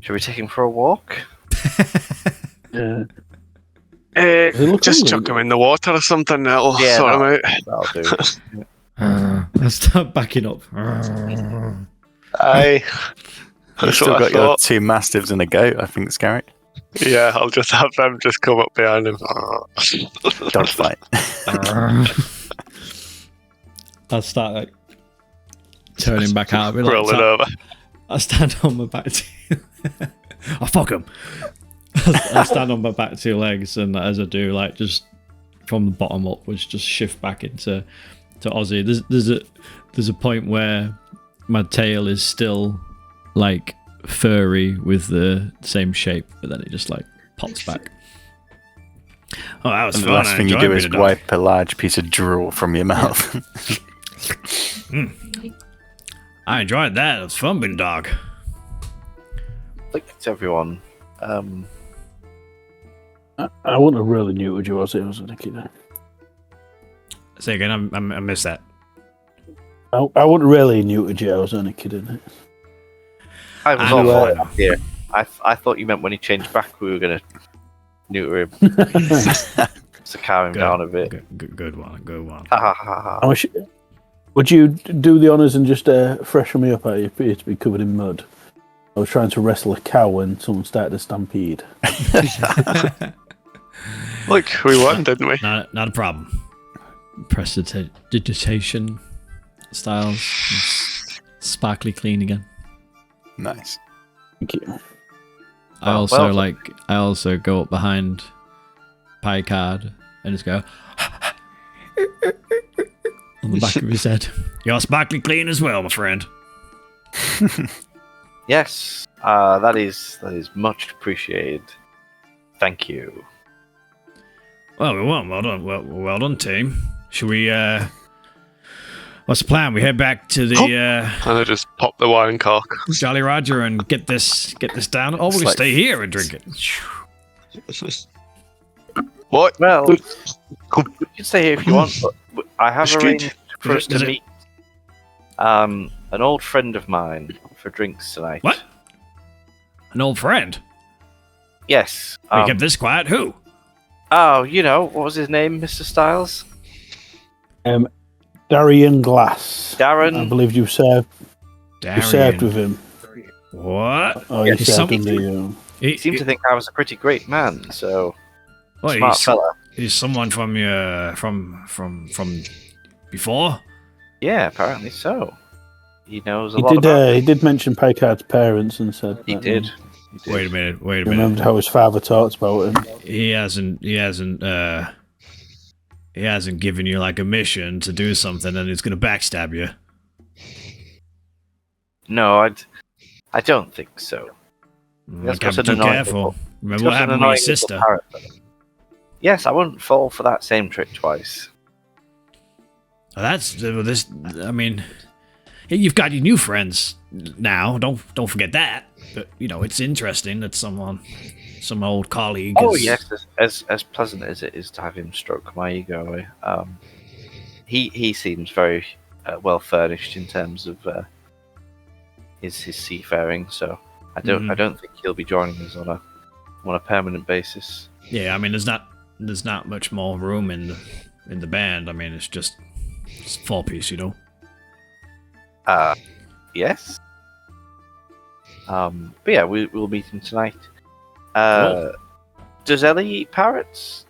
should we take him for a walk? Yeah. Does he look Just hungry? chuck him in the water or something. That'll Yeah, sort him out. That'll do. I start backing up. Aye. You've That's still what I got your thought. 2 mastiffs and a goat, I think, Scarrick. Yeah, I'll just have them just come up behind him. Dog fight. I start like turning back out of it. Roll it over. I stand on my back. Oh, fuck him. I stand on my back 2 legs, and as I do, like just from the bottom upwards, just shift back into Ozzy. There's a point where my tail is still like furry with the same shape, but then it just like pops back. Oh, that was And the fun. last I thing you enjoyed do is being a dog. wipe a large piece of drool from your mouth. I enjoyed that. It was fun being a dog. Like to everyone. I wouldn't have really neutered you as I was a kid. Say again. I missed that. I wouldn't really neutered you. I was only kidding. I was I all know. for it here. I thought you meant when he changed back we were going to neuter him. to calm him down a bit. Good one. Ha ha ha ha. Would you do the honours and just freshen me up? I appear to be covered in mud. I was trying to wrestle a cow when someone started a stampede. Look, we won, didn't we? Not a problem. Prestidigitation styles. It's sparkly clean again. Nice. Thank you. I also go up behind Picard and just go on the back of his head. You're sparkly clean as well, my friend. Yes, that is much appreciated. Thank you. Well, we won. Well done. Well done, team. Should we? What's the plan? We head back to the And I just pop the wine cork. Jolly Roger and get this down. Oh, we'll stay here and drink it. What? Well, you can stay here if you want, but I have arranged for us to meet an old friend of mine for drinks tonight. What? An old friend? Yes. We kept this quiet. Who? Oh, what was his name, Mr. Styles? Darian Glass. Darren. I believe you served with him. What? Oh, you served under you. He seemed to think I was a pretty great man, so What, smart fella. He's someone from from before? Yeah, apparently so. He knows a lot He did mention Picard's parents and said He that, did. Wait a minute. Remembered how his father talked about him. He hasn't given you like a mission to do something and he's gonna backstab you. No, I don't think so. Look, I'm too careful. Remember what happened with your sister? Yes, I wouldn't fall for that same trick twice. This. I mean, you've got your new friends now. Don't forget that. But it's interesting that some old colleague. Oh yes, as pleasant as it is to have him stroke my ego away. He seems very well furnished in terms of his seafaring. So I don't think he'll be joining us on a permanent basis. Yeah, I mean, there's not much more room in the band. I mean, it's 4-piece, Yes. But yeah, we'll meet him tonight. Cool. Does Ellie eat parrots?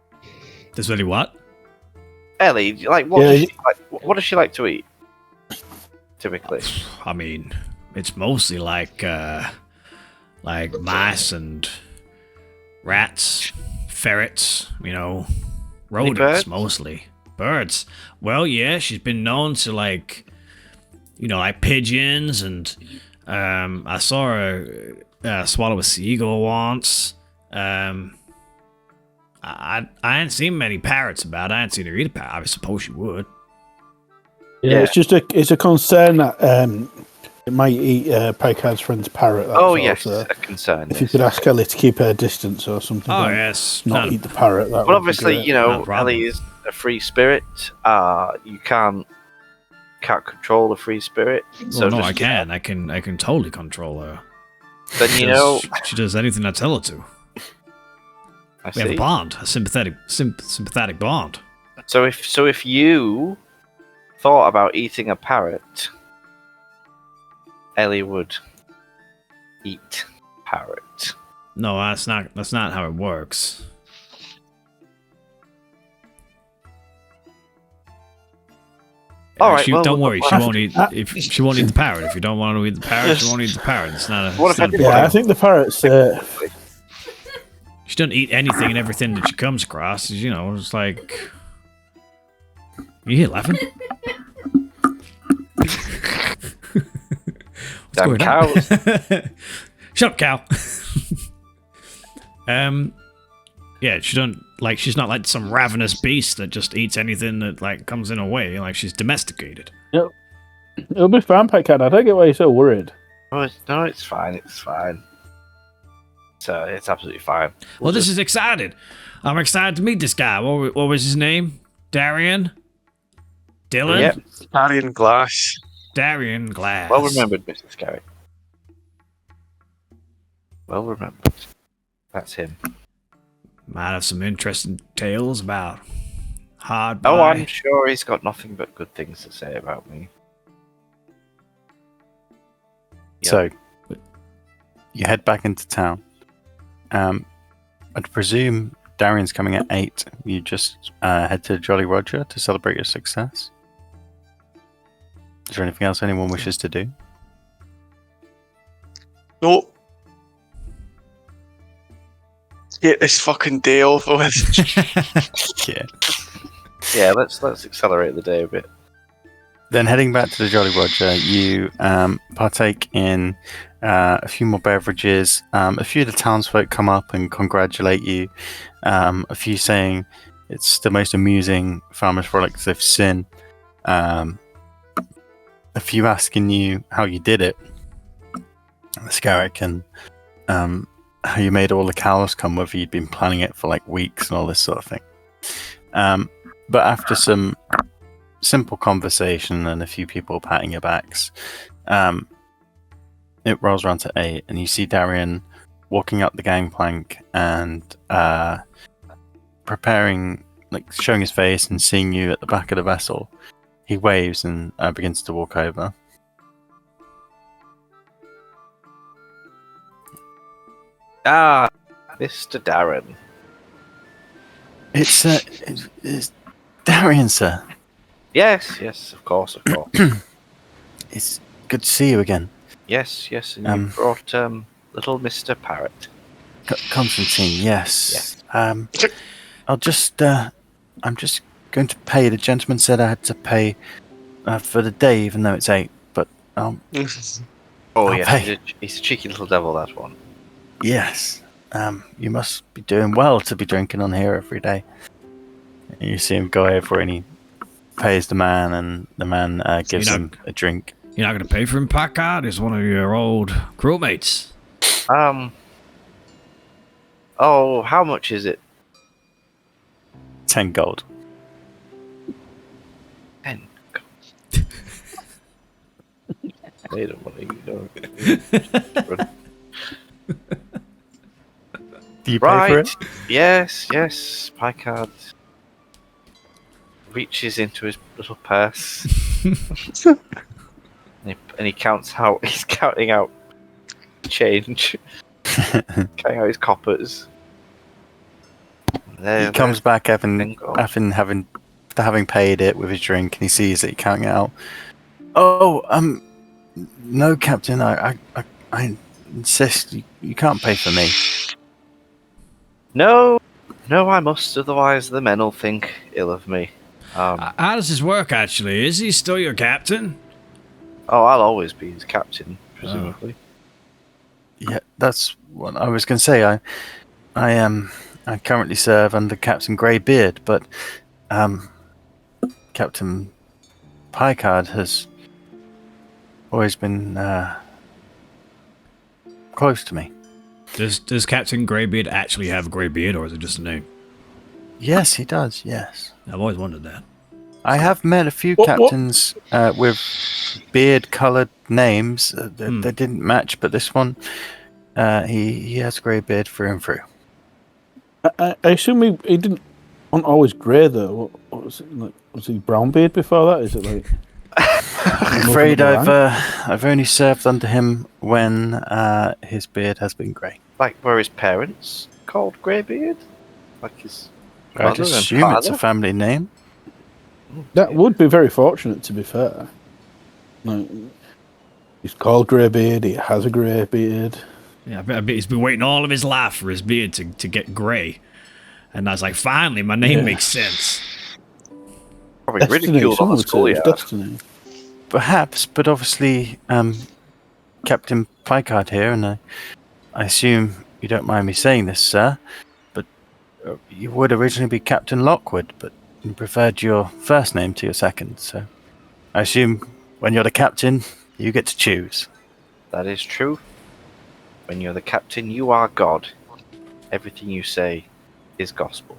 Does really what? Ellie, what does she like to eat? Typically. I mean, it's mostly like mice and rats, ferrets, rodents birds? mostly. Birds. Well, yeah, she's been known to like pigeons, and I saw her swallow a seagull once. I ain't seen many parrots about. I ain't seen her eat a parrot. I suppose she would. Yeah, it's a concern that it might eat Picard's friend's parrot. Yes, a concern. If you could ask Ellie to keep her distance or something. Oh yes, not eat the parrot. That well, obviously, No Ellie is a free spirit. You can't control the free spirit. So I can. I can totally control her. Then she does anything I tell her to. We have a bond, a sympathetic bond. So if you thought about eating a parrot, Ellie would eat parrot. No, that's not how it works. All right, don't worry. She won't eat. If she won't eat the parrot. If you don't want to eat the parrot, she won't eat the parrot. It's not a. I think the parrot's. She doesn't eat anything and everything that she comes across. It's like. You here laughing? Damn cows! Shut up, cow. Yeah, she don't like. She's not like some ravenous beast that just eats anything that like comes in her way. Like she's domesticated. Yep. It'll be fine, Picard. I don't get why you're so worried. No, it's fine. It's fine. So it's absolutely fine. Well, this is exciting. I'm excited to meet this guy. What was his name? Darian? Dylan? Yep. Darian Glass. Darian Glass. Well remembered, Mr. Scary. Well remembered. That's him. Might have some interesting tales about hard Oh, by. I'm sure he's got nothing but good things to say about me. Yeah. So, you head back into town. I'd presume Darian's coming at 8. You just head to Jolly Roger to celebrate your success. Is there anything else anyone wishes to do? No. Get this fucking day over with. Yeah. Yeah, let's accelerate the day a bit. Then heading back to the Jolly Roger, you partake in a few more beverages. A few of the townsfolk come up and congratulate you. A few saying it's the most amusing Farmer's Frolic they've seen. A few asking you how you did it, Scarrick, and how you made all the cows come, whether you'd been planning it for like weeks and all this sort of thing. But after some simple conversation and a few people patting your backs, it rolls around to 8, and you see Darian walking up the gangplank and preparing, like showing his face and seeing you at the back of the vessel. He waves and begins to walk over. Ah, Mr. Darren. It's Darian, sir. Yes, of course. It's good to see you again. Yes, and you brought little Mr. Parrot. Constantine, yes. I'm just going to pay. The gentleman said I had to pay for the day, even though it's 8. But Oh I'll yeah, pay. he's a cheeky little devil, that one. Yes. You must be doing well to be drinking on here every day. And you see him go over and he pays the man, and the man gives him a drink. You're not going to pay for him, Packard? He's one of your old crewmates. Oh, how much is it? 10 gold. 10. Wait a minute, Do you pay for it? Yes. Picard reaches into his little purse and he counts out. He's counting out change, counting out his coppers. He comes back after having paid it with his drink, and he sees it counting it out. Oh, no, Captain. I insist. You can't pay for me. No, I must. Otherwise, the men will think ill of me. How does this work, actually? Is he still your captain? Oh, I'll always be his captain, presumably. Yeah, that's what I was going to say. I currently serve under Captain Greybeard, but Captain Picard has always been close to me. Does Captain Greybeard actually have a grey beard, or is it just a name? Yes, he does. Yes, I've always wondered that. I have met a few What? captains with beard-coloured names. They didn't match, but this one, he has a grey beard through and through. I assume he didn't want always grey though. What was it like? Was he brown beard before that? Is it like? I'm afraid I've only served under him when his beard has been grey. Like, were his parents called Greybeard? Like his I'd mother and assume it's a father? family name. That would be very fortunate, to be fair. Like, he's called Greybeard. He has a grey beard. Yeah, I bet he's been waiting all of his life for his beard to get grey. And I was like, finally, my name makes sense. Probably ridiculed on the schoolyard. Destiny. Perhaps, but obviously, Captain Picard here, and I assume you don't mind me saying this, sir, but you would originally be Captain Lockwood, but you preferred your first name to your second, so I assume when you're the captain, you get to choose. That is true. When you're the captain, you are God. Everything you say is gospel.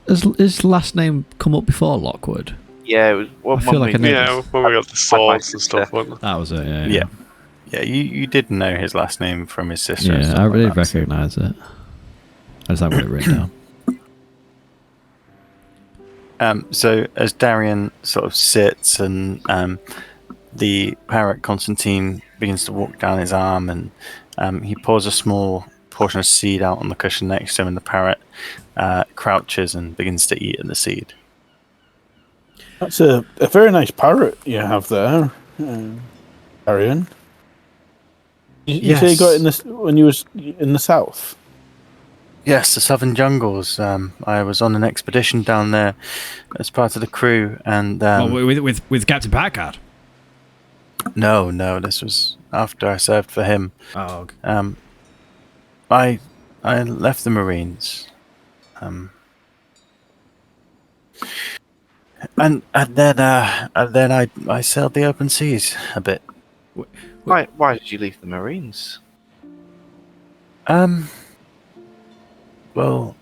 Has his last name come up before Lockwood? Yeah, it was. I feel like I know. Yeah, when we got the swords and stuff, wasn't it? That was it, yeah. Yeah. Yeah, you did know his last name from his sister. and Yeah, stuff I like really that, so- recognise it. I just haven't got it written down. So as Darian sort of sits and the parrot Constantine begins to walk down his arm, and he pours a small portion of seed out on the cushion next to him, and the parrot crouches and begins to eat at the seed. That's a very nice parrot you have there, Arian. You say you got it in when you was in the south? Yes, the southern jungles. I was on an expedition down there as part of the crew, and With Captain Packard. no, this was after I served for him. Oh, okay. I left the Marines, and then I sailed the open seas a bit. Why did you leave the Marines? Well,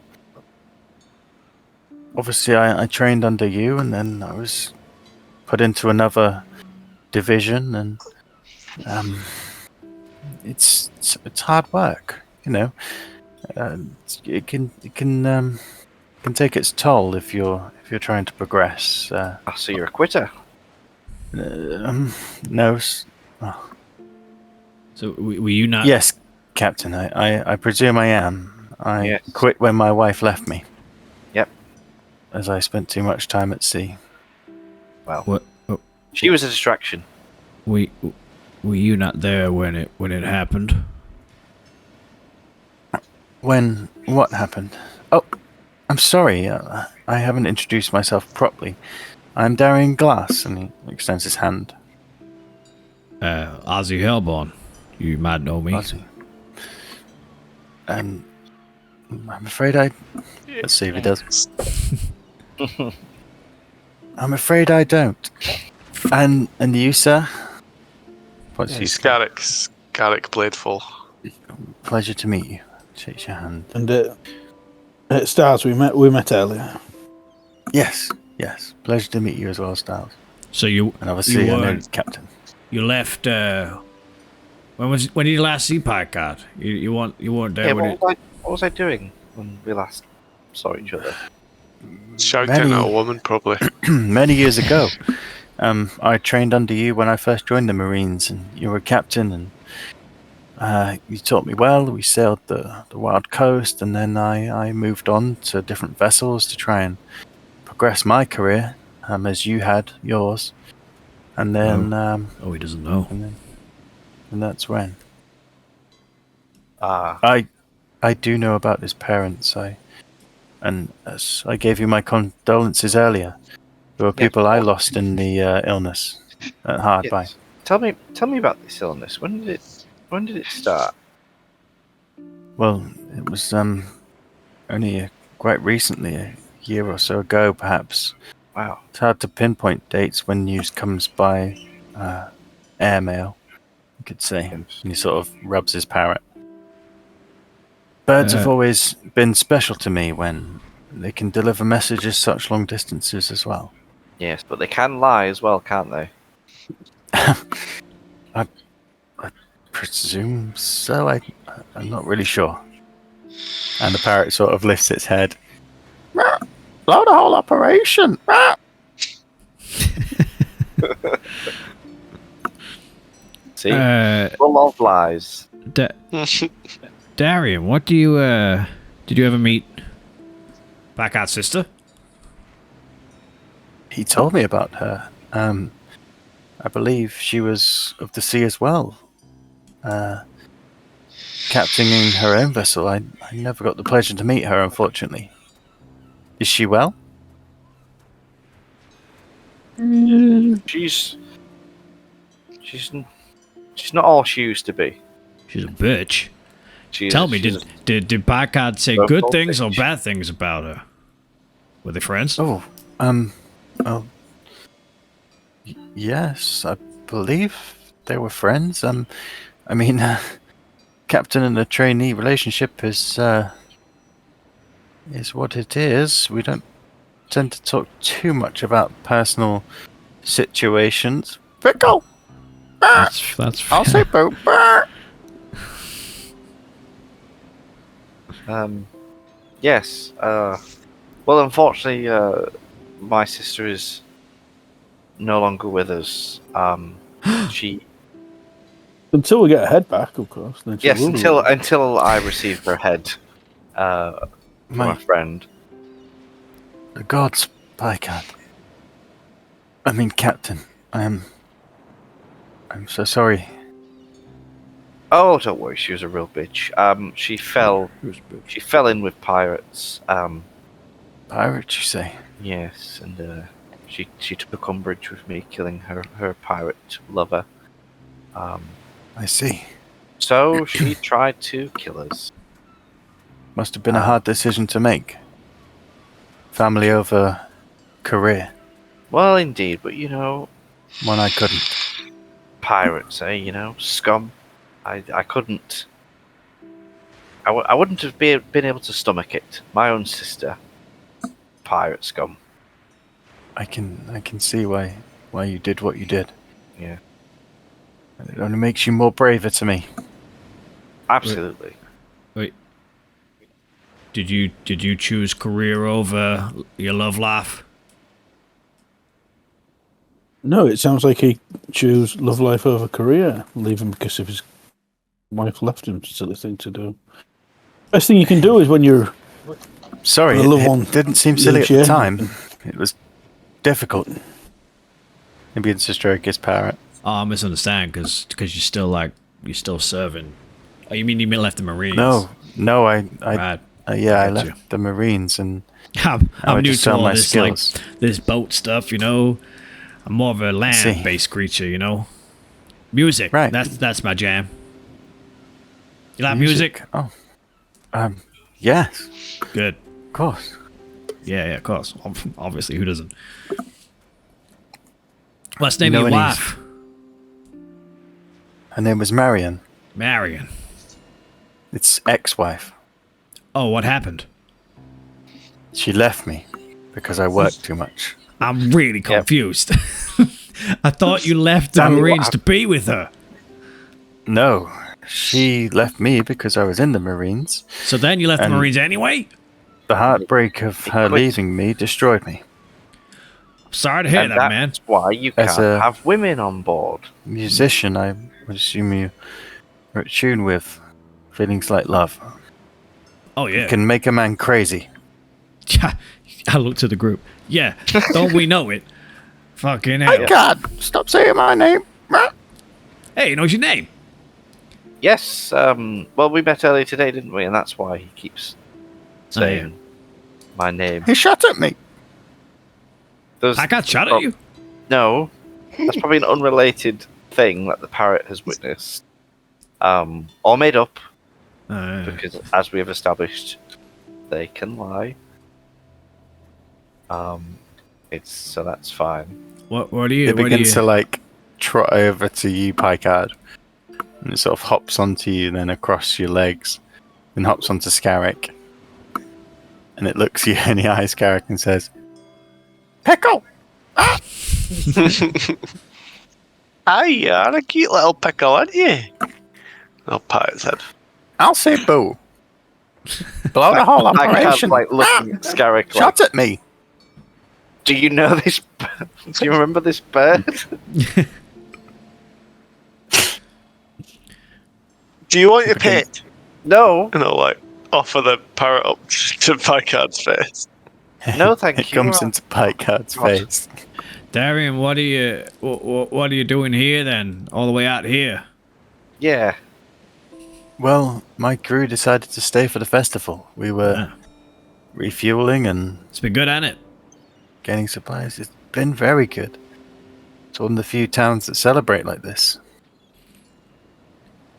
obviously I trained under you, and then I was put into another division, and it's hard work, you know. It can take its toll if you're trying to progress. So you're a quitter. No. So were you not? Yes, Captain. I presume I am. I quit when my wife left me. Yep. As I spent too much time at sea. Well, What? she was a distraction. Were you not there when it happened? When what happened? Oh, I'm sorry. I haven't introduced myself properly. I'm Darian Glass, and he extends his hand. Ozzy Hellborn. You might know me. Ozzy. I'm afraid I. Let's see if he does. I'm afraid I don't. And you, sir? What's you? Scarrick Bladefall. Pleasure to meet you. Shakes your hand. And at Stars, we met earlier. Yes. Pleasure to meet you as well, Styles. So you And obviously, you I know weren't- he's captain. You left. When did you last see Packard? You weren't there. Yeah, when what was I doing when we last saw each other? Shouting at a woman, probably. Many years ago. I trained under you when I first joined the Marines, and you were captain, and you taught me well. We sailed the wild coast, and then I moved on to different vessels to try and progress my career, as you had yours. And then, he doesn't know. and that's when. Ah, I do know about his parents. And as I gave you my condolences earlier, there were people I lost in the illness at Hardby. yes. Tell me about this illness. When did it start? Well, it was only quite recently, a year or so ago, perhaps. Wow. It's hard to pinpoint dates when news comes by airmail, you could say. And he sort of rubs his parrot. Birds have always been special to me when they can deliver messages such long distances as well. Yes, but they can lie as well, can't they? I presume so. I'm not really sure. And the parrot sort of lifts its head. Blow the whole operation. See, full of lies. Darian, what do you did you ever meet Packard's sister? He told me about her. I believe she was of the sea as well. Captaining her own vessel. I never got the pleasure to meet her, unfortunately. Is she well? She's not all she used to be. She's a bitch. She's, Tell me, she's did Packard say Both good old things or bitch. bad things about her? Were they friends? Oh, yes, I believe they were friends. I mean, captain and a trainee relationship is what it is. We don't tend to talk too much about personal situations. Pickle! That's I'll say boo. Yes. Well, unfortunately, my sister is no longer with us. She Until we get a head back, of course. Then she yes, will be until with us. until I receive her head from a My friend. the gods, Picard. I mean, Captain. I'm so sorry. Oh, don't worry. She was a real bitch. She fell in with pirates. Pirate, you say? Yes, and she took umbrage with me killing her pirate lover. I see. So she tried to kill us. Must have been a hard decision to make. Family over career. Well, indeed, but One I couldn't. pirates, scum. I couldn't. I wouldn't have been able to stomach it. My own sister, pirate scum. I can see why you did what you did. Yeah, It only makes you more braver to me. absolutely. Wait. Did you choose career over your love life? No, it sounds like he chose love life over career, leave him because of his wife left him. Silly thing to do. Best thing you can do is when you're Sorry, The loved one it didn't seem silly at leaves the you. time. It was difficult. Maybe it's a stroke his parrot. Oh, I misunderstand because you're still serving. Oh, you mean you left the Marines? No, I Right. I Got left you. the Marines and I'm I new just to found all my this skills. this boat stuff, I'm more of a land-based creature, Music, Right. That's my jam. You like music? Oh, yes, Good. of course. Yeah, of course. Obviously, who doesn't? What's the name You of know your any- wife? Her name was Marion. Marion. It's ex-wife. Oh, what happened? She left me because I worked too much. I'm really confused. I thought you left the Tell me what Marines to be with her. No, she left me because I was in the Marines. So then you left the And- Marines anyway? The heartbreak of her quit. leaving me destroyed me. Sorry to hear And that, that's man. why you As can't a- have women on board. Musician, I would assume you are attuned with feelings like love. Oh, It yeah. can make a man crazy. I looked at the group. Yeah, don't we know it? Fucking hell. God, stop saying my name. Hey, he knows your name. Yes. Well, we met earlier today, didn't we? And that's why he keeps saying my name. He shot at me. There's, I got shot at you. No, that's probably an unrelated thing that the parrot has witnessed, or made up, because as we have established, they can lie. So that's fine. What are you? It What are begins you? to trot over to you, Picard. And it sort of hops onto you, then across your legs, then hops onto Scarrick. And it looks you in the eyes, Scarrick, and says, Pickle! Hi, you are a cute little pickle, aren't you? I'll pat his head. I'll say boo. Blow the whole I can't operation. looking at Scarrick. Shot at me. Do you know this? Do you remember this bird? Do you want your pet? No, And I'll offer the parrot up to Picard's face. no, thank It you. comes into Picard's What? face. Darian, what are you doing here then? All the way out here? Yeah, Well, my crew decided to stay for the festival. We were refueling and It's been good, hasn't it? getting supplies. It's been very good. It's one of the few towns that celebrate like this.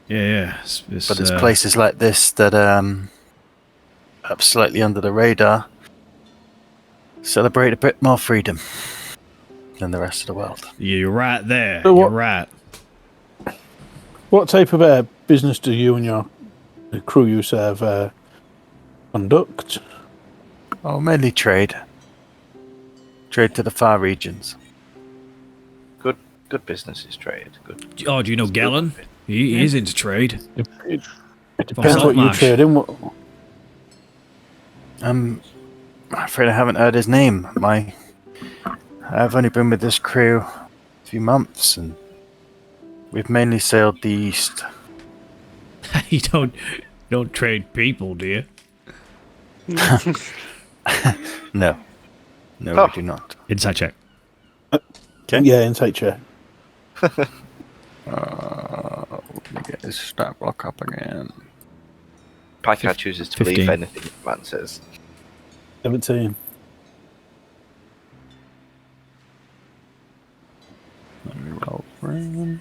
Yeah. But it's places like this that, up slightly under the radar, celebrate a bit more freedom than the rest of the world. You're right there. So You're what- right. What type of business do you and your crew you serve conduct? Oh, mainly trade. Trade to the far regions. good good business is trade. Good. Oh, do you know Gellin? He is into trade. It depends what you Saltmarsh. trade in. What, I'm afraid I haven't heard his name. I've only been with this crew a few months, and we've mainly sailed the east. You don't trade people, do you? No, Oh. we do not. Inside check. Okay. yeah, insight check. Let me get his stat block up again. Pikehead chooses to believe 15. anything the man says. 17. Let me roll for him.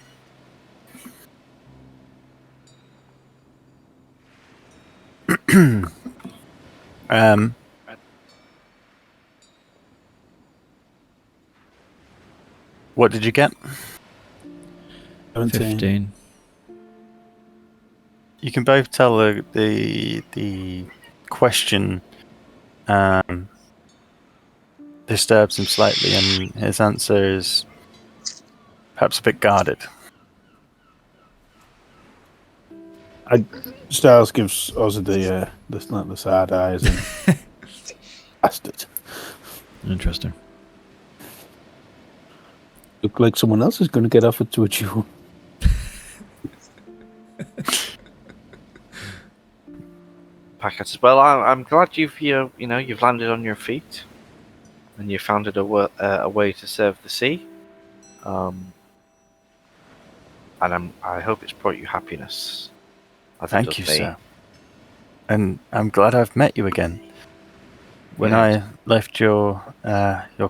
What did you get? 17. 15. You can both tell the question disturbs him slightly, and his answer is perhaps a bit guarded. Styles gives Ozzy the side eyes and bastard. Interesting. Look like someone else is going to get offered to a duel. Pikehead says, "Well, I'm glad you've you've landed on your feet, and you found a way to serve the sea. And I hope it's brought you happiness. As it Thank does you, me. sir. And I'm glad I've met you again. When Yes. I left your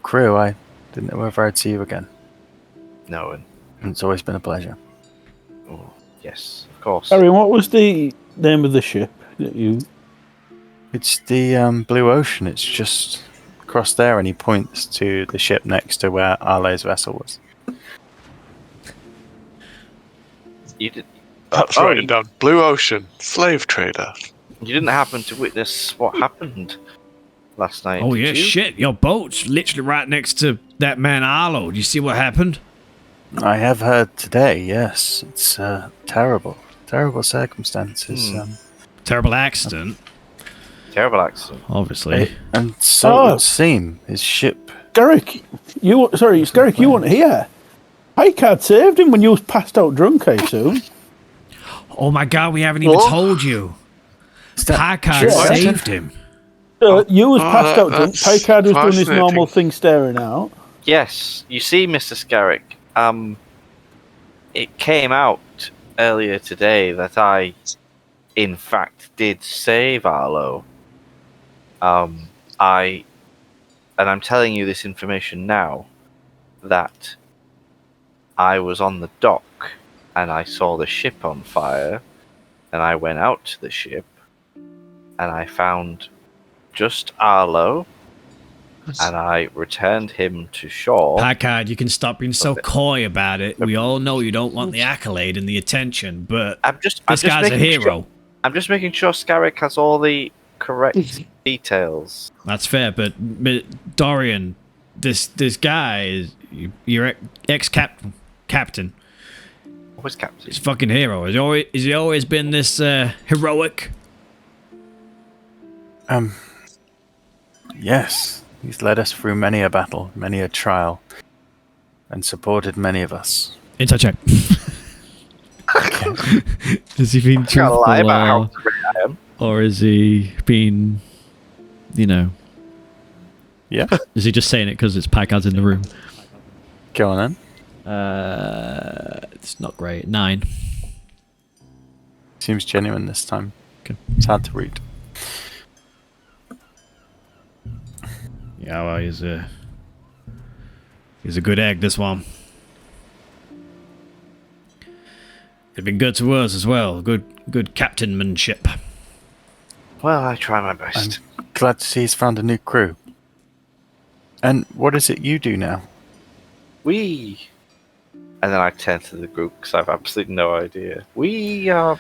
crew, I didn't know whether I'd see you again. No, and It's always been a pleasure. oh, yes, of course. Harry, what was the name of the ship that you... It's the Blue Ocean. It's just across there, and he points to the ship next to where Arle's vessel was. You did. That's oh, writing down. Blue Ocean, slave trader. You didn't happen to witness what happened last night. Oh did yeah, you? shit! Your boat's literally right next to that man Arlo. Do you see what happened? I have heard today. Yes, it's terrible circumstances. Terrible accident, Terrible accident. obviously. And so it Oh. would seem his ship. Garrick, you weren't here. Pikehead saved him when you was passed out drunk, I assume. Oh my god, we haven't even What? told you. that Pikehead true? saved him. You was passed out drunk. that's Pikehead was doing his fascinating. normal thing, staring out. Yes, you see, Mr. Scarrick, it came out earlier today that I, in fact, did save Arlo. And I'm telling you this information now, that I was on the dock and I saw the ship on fire, and I went out to the ship and I found just Arlo, and I returned him to shore. Pikehead, you can stop being so coy about it. We all know you don't want the accolade and the attention, but I'm just this guy's a making hero. Sure, I'm just making sure Scarrick has all the correct details. That's fair, but Dorian, this guy is your ex-captain. Always captain. He's a fucking hero. Has he always been this heroic? Yes, he's led us through many a battle, many a trial, and supported many of us. Inside check. Has he been I can't lie about how truthful, great I am. or has he been, Yeah, is he just saying it because it's Pikehead's in the room? go on then. It's not great. 9. Seems genuine this time. Okay. It's hard to read. Yeah, well, he's a good egg, this one. He's been good to us as well. Good captainmanship. Well, I try my best. I'm glad to see he's found a new crew. And what is it you do now? And then I turn to the group because I've absolutely no idea. We We're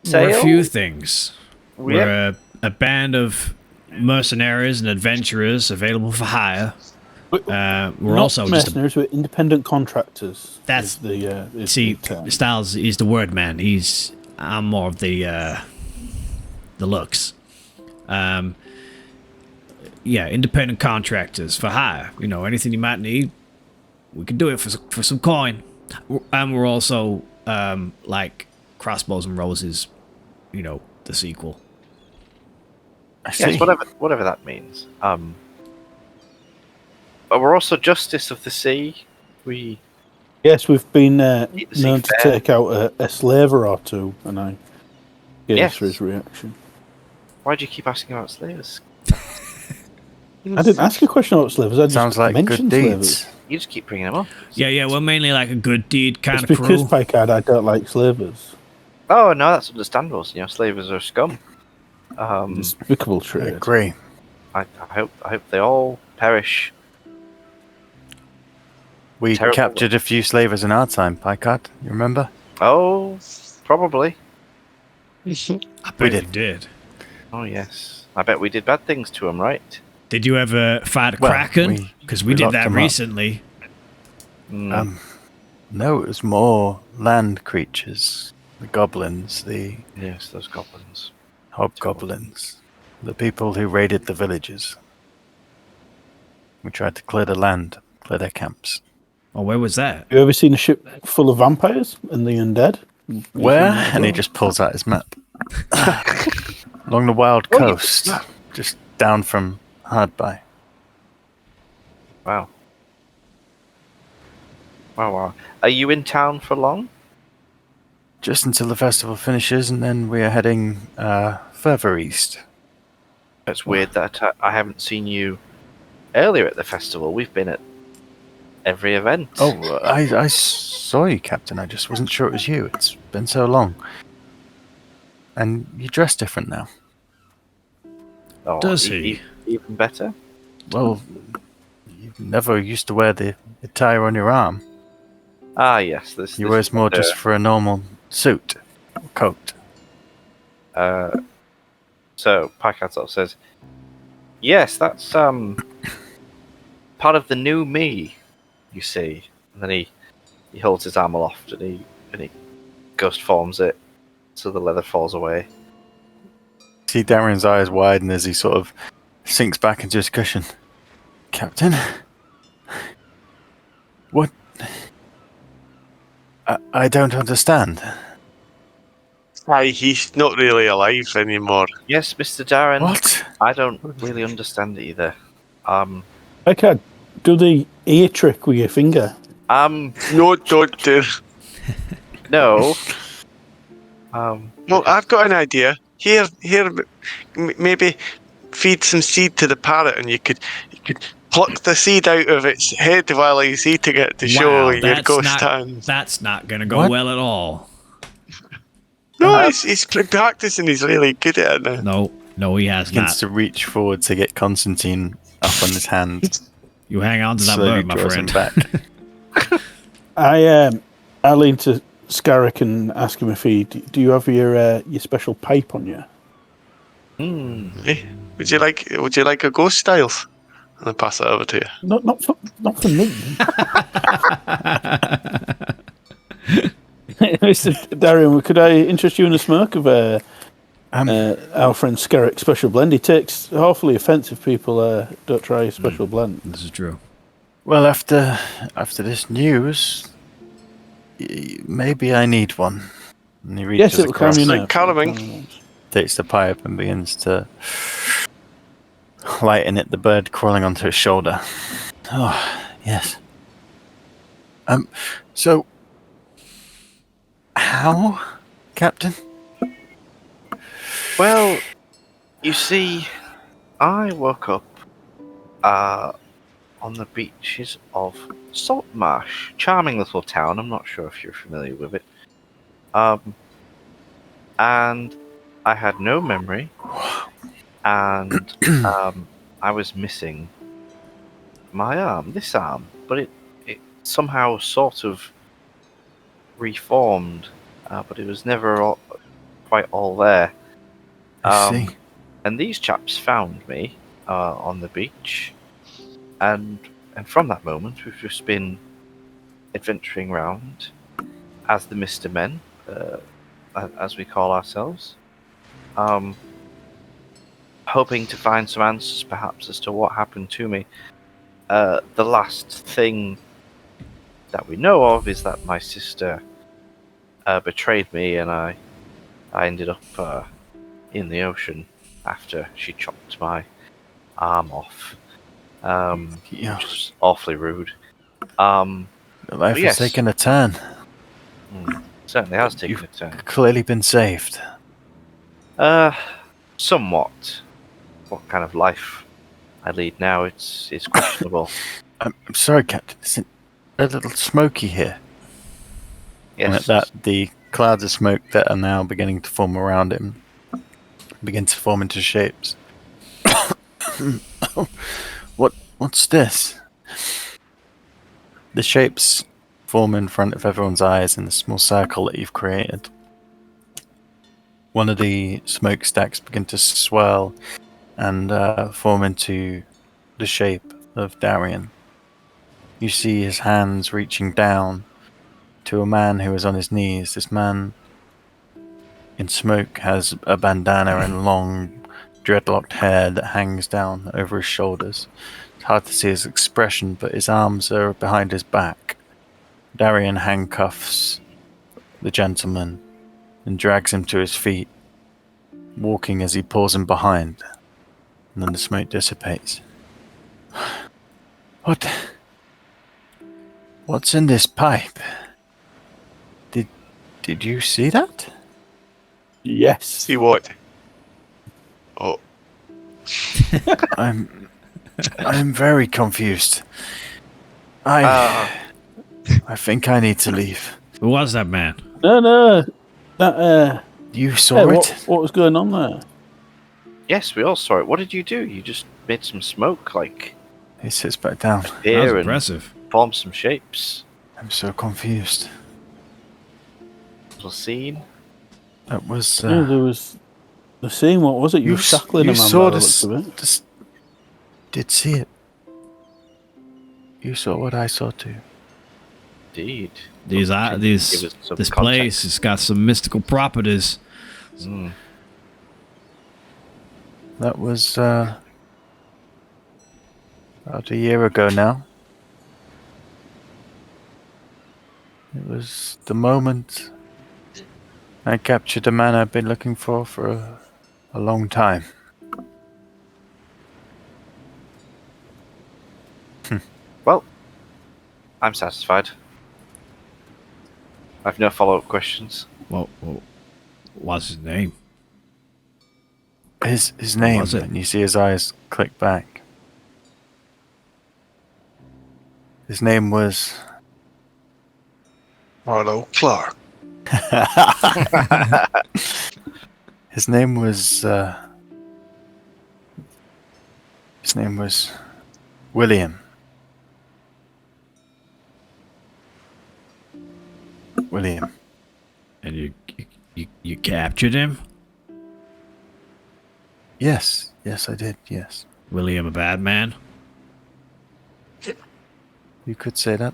sail. a few things. Yep. We're a band of mercenaries and adventurers available for hire. We're Not also just mercenaries, we're independent contractors. That's- is see, the term. Styles is the word man. I'm more of the looks. Yeah, independent contractors for hire. You know, anything you might need, we can do it for some coin. And we're also like Crossbows and Roses. You know, the sequel. I see. Yes, whatever that means. But we're also Justice of the Sea. We Yes, we've been Keep the sea known to fair. take out a slaver or two, and I gave Yes. for his reaction. Why do you keep asking about slavers? I didn't ask a question about slavers. I just Sounds like mentioned good slavers. deeds. You just keep bringing them up. Yeah, we're mainly like a good deed kind It's of because crew. Picard, I don't like slavers. Oh no, that's understandable. You know, slavers are scum. Despicable I trade. agree. I hope they all perish. We Terrible. captured a few slavers in our time, Picard. You remember? Oh, probably. I bet We you did. did. Oh yes. I bet we did bad things to them, right? Did you ever fight a Well, kraken? Because we we did locked that them up. recently. No, it was more land creatures. The goblins, the Yes, those goblins. hobgoblins, the people who raided the villages. We tried to clear the land, clear their camps. Oh, where was that? You ever seen a ship full of vampires and the undead? You seen Where? that as And he well? just pulls out his map. Along the wild coast, just down from Hardby. Wow. Wow. Are you in town for long? Just until the festival finishes, and then we are heading further east. It's weird that I haven't seen you earlier at the festival. We've been at every event. Oh, I saw you, Captain. I just wasn't sure it was you. It's been so long. And you dress different now. Oh, Does he? Even better? Well, you never used to wear the attire on your arm. Ah, yes. This You wear it more just for a normal suit or coat. So Picard sort of says, "Yes, that's part of the new me, you see." And then he holds his arm aloft and he ghost forms it, so the leather falls away. See Darren's eyes widen as he sort of sinks back into his cushion. Captain? What? I don't understand. Aye, he's not really alive anymore. Yes, Mr. Darren. What? I don't really understand either. Picard, do the ear trick with your finger. No, don't do. No. Well, I've got an idea. Here, maybe feed some seed to the parrot, and you could pluck the seed out of its head while he's eating it to show your ghost hands. That's not going to go What? well at all. No, he's practicing. He's really good at it now. No, he has He begins not. to reach forward to get Constantine up on his hand. You hang on to that Slowly bird, my draws him friend. back. I lean to Scarrick and ask him if do you have your special pipe on you? Eh? Would you like a ghost, Styles? And I pass it over to you. Not for me. Mr. Darian, could I interest you in a smoke of our friend Scarrick's special blend? He takes awfully offence if people don't try his special blend. This is true. Well, after this news, maybe I need one. And he reaches Yes, it'll calm across, you like now. caroling. takes the pipe, and begins to lighten it. The bird crawling onto his shoulder. Oh, yes. So, how, Captain? Well, you see, I woke up on the beaches of Saltmarsh. Charming little town. I'm not sure if you're familiar with it. And I had no memory, and I was missing my arm, this arm, but it somehow sort of reformed, but it was never quite all there. I see. And these chaps found me on the beach, and And from that moment, we've just been adventuring around as the Mr. Men, as we call ourselves, hoping to find some answers, perhaps, as to what happened to me. The last thing that we know of is that my sister betrayed me, and I ended up in the ocean after she chopped my arm off. Yeah. Which is awfully rude. Life yes. has taken a turn. Certainly has taken You've a turn. clearly been saved. Somewhat. What kind of life I lead now, it's questionable. I'm sorry, Captain. It's a little smoky here. And Yes. at that, the clouds of smoke that are now beginning to form around him begin to form into shapes. What's this? The shapes form in front of everyone's eyes in the small circle that you've created. One of the smokestacks begin to swirl and form into the shape of Darian. You see his hands reaching down to a man who is on his knees. This man in smoke has a bandana and long dreadlocked hair that hangs down over his shoulders. It's hard to see his expression, but his arms are behind his back. Darian handcuffs the gentleman and drags him to his feet, walking as he pulls him behind, and then the smoke dissipates. What's in this pipe? Did you see that? Yes. See what? Oh, I'm very confused. I think I need to leave. Who was that man? No. That, You saw it? what was going on there? Yes, we all saw it. What did you do? You just made some smoke, like, He sits back down. That was here and impressive. formed some shapes. I'm so confused. Was seen. That was. Yeah, there was the scene. What was it? You were shackling a man saw by the this, looks of it. this. Did see it. You saw what I saw too. Indeed. These Can you these give us some this context? place has got some mystical properties. Mm. That was about a year ago now. It was the moment I captured a man I've been looking for a long time. Well, I'm satisfied. I've no follow-up questions. Well, what's his name? His name, was it? and you see his eyes click back. His name was. Arlo Clark. His name was. His name was William. William. And you captured him? Yes, I did. Yes, William a bad man? you could say that.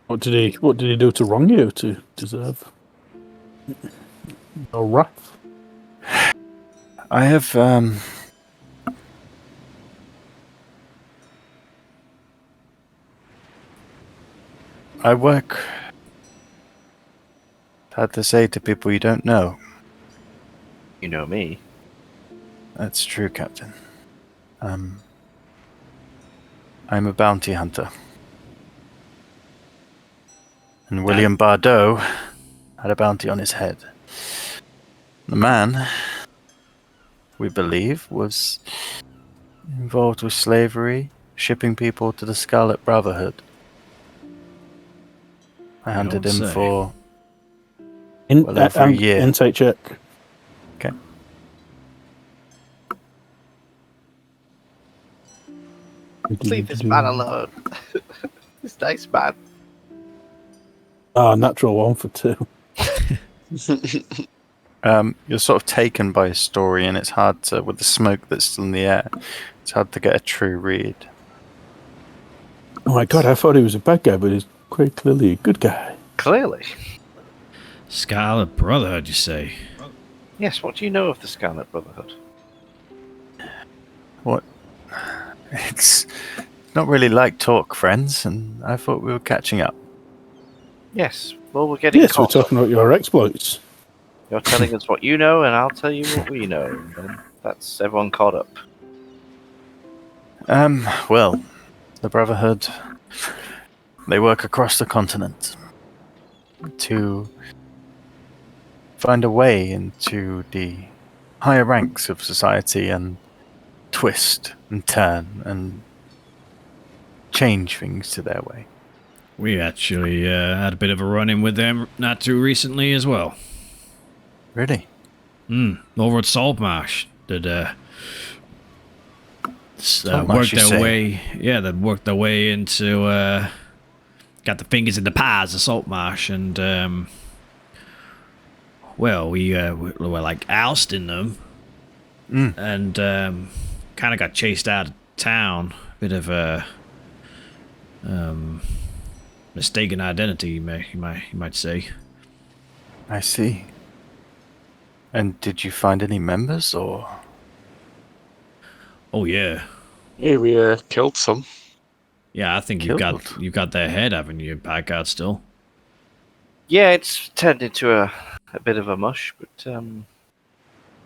What did he do to wrong you to deserve your wrath? I have I work. Hard to say to people you don't know. You know me. That's true, Captain. I'm a bounty hunter. And William Bardot had a bounty on his head. The man, we believe, was involved with slavery, shipping people to the Scarlet Brotherhood. I hunted don't him say. for for a year. Insight check. Okay. Leave this man alone. This nice man. Natural 1 for 2. You're sort of taken by his story, and it's hard to, with the smoke that's still in the air, it's hard to get a true read. Oh my god, I thought he was a bad guy, but he's quite clearly a good guy. Clearly. Scarlet Brotherhood, you say? Yes, what do you know of the Scarlet Brotherhood? What? It's not really like talk, friends, and I thought we were catching up. Yes, well, we're getting Yes, we're caught up. talking about your exploits. You're telling us what you know, and I'll tell you what we know. And then that's everyone caught up. Well, the Brotherhood, they work across the continent to find a way into the higher ranks of society and twist and turn and change things to their way. We actually had a bit of a run-in with them not too recently as well. Really? Over at Saltmarsh. That worked you their say? way. Yeah, that worked their way into. Got the fingers in the pies of Saltmarsh, and well, we were like ousting them, and kind of got chased out of town. Bit of a mistaken identity, you might say. I see. And did you find any members, or? Oh yeah, Yeah, we killed some. yeah. I think you got their head, haven't you, Packard? Still. Yeah, it's turned into a bit of a mush, but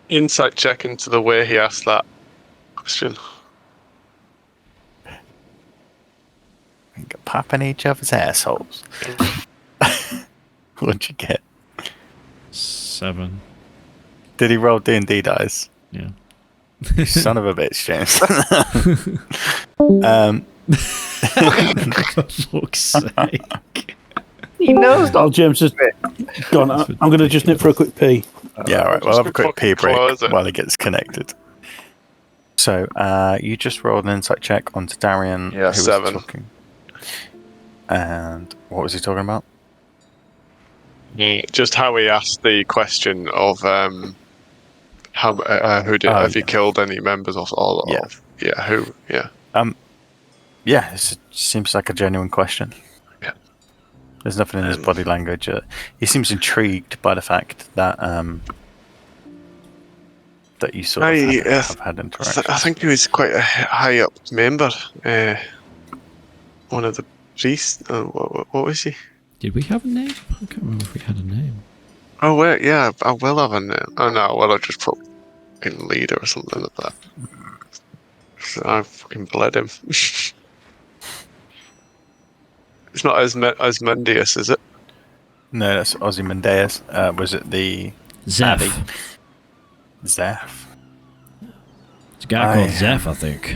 Insight check into the way he asked that question. Popping each other's assholes. What'd you get? 7. Did he roll D&D dice? Yeah. Son of a bitch, James. For fuck's sake. he knows Oh, not. James has gone. I'm going to just nip for a quick pee. Yeah, all right. We'll have a quick pee break Closet. while he gets connected. So, you just rolled an insight check onto Darian. Yeah, who 7. Was talking. And what was he talking about? Just how he asked the question of how have you killed any members of all Yeah. of who Yeah, it seems like a genuine question. Yeah. There's nothing in his body language. He seems intrigued by the fact that that you sort of have had interactions. I think he was quite a high up member. One of the priests. What was he? Did we have a name? I can't remember if we had a name. Oh wait, yeah, I will have a name. Oh no, well I just put fucking leader or something like that. So I fucking bled him. It's not Asmodeus, is it? No, that's Ozymandias. Was it the Zeph. Abbey? Zeph? It's a guy called Zeph, I think.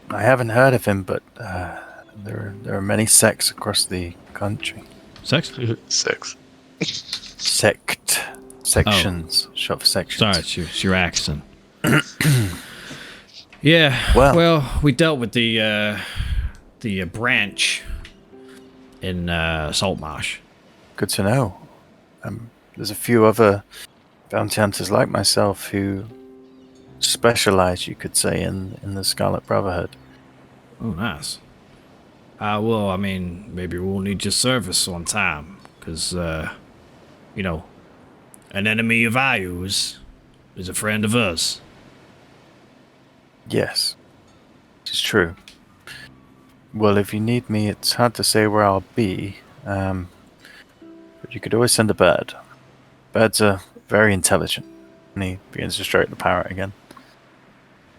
I haven't heard of him, but there are many sects across the country. Sex? 6. Sections. Short for sections. Sorry, it's your accent. Yeah. Well, we dealt with the branch in Saltmarsh. good to know. There's a few other bounty hunters like myself who specialize, you could say, in the Scarlet Brotherhood. Oh, nice. Well, I mean, maybe we'll need your service on time, because, you know, an enemy of ours is a friend of us. Yes, it's true. Well, if you need me, it's hard to say where I'll be, but you could always send a bird. Birds are very intelligent. And he begins to stroke the parrot again.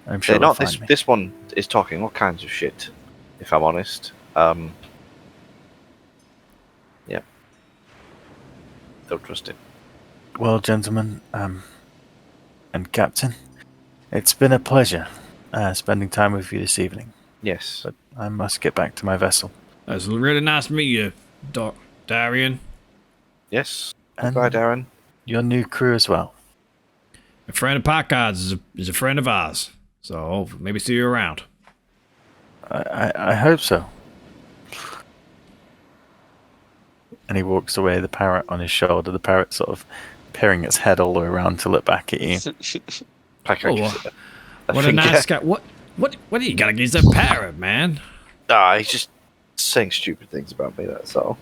I'm sure They're not they'll this. find me. This one is talking all kinds of shit. If I'm honest. Yeah. Don't trust it. Well, gentlemen, and Captain, it's been a pleasure spending time with you this evening. Yes. But I must get back to my vessel. It was really nice to meet you, Darian. Yes. And Bye, Darren. your new crew as well. A friend of Packard's is a friend of ours, so maybe see you around. I hope so. And he walks away, the parrot on his shoulder, the parrot sort of peering its head all the way around to look back at you. Packer Oh, gives it what a finger. nice guy. What do you got against that parrot, man? Nah, he's just saying stupid things about me, that's all.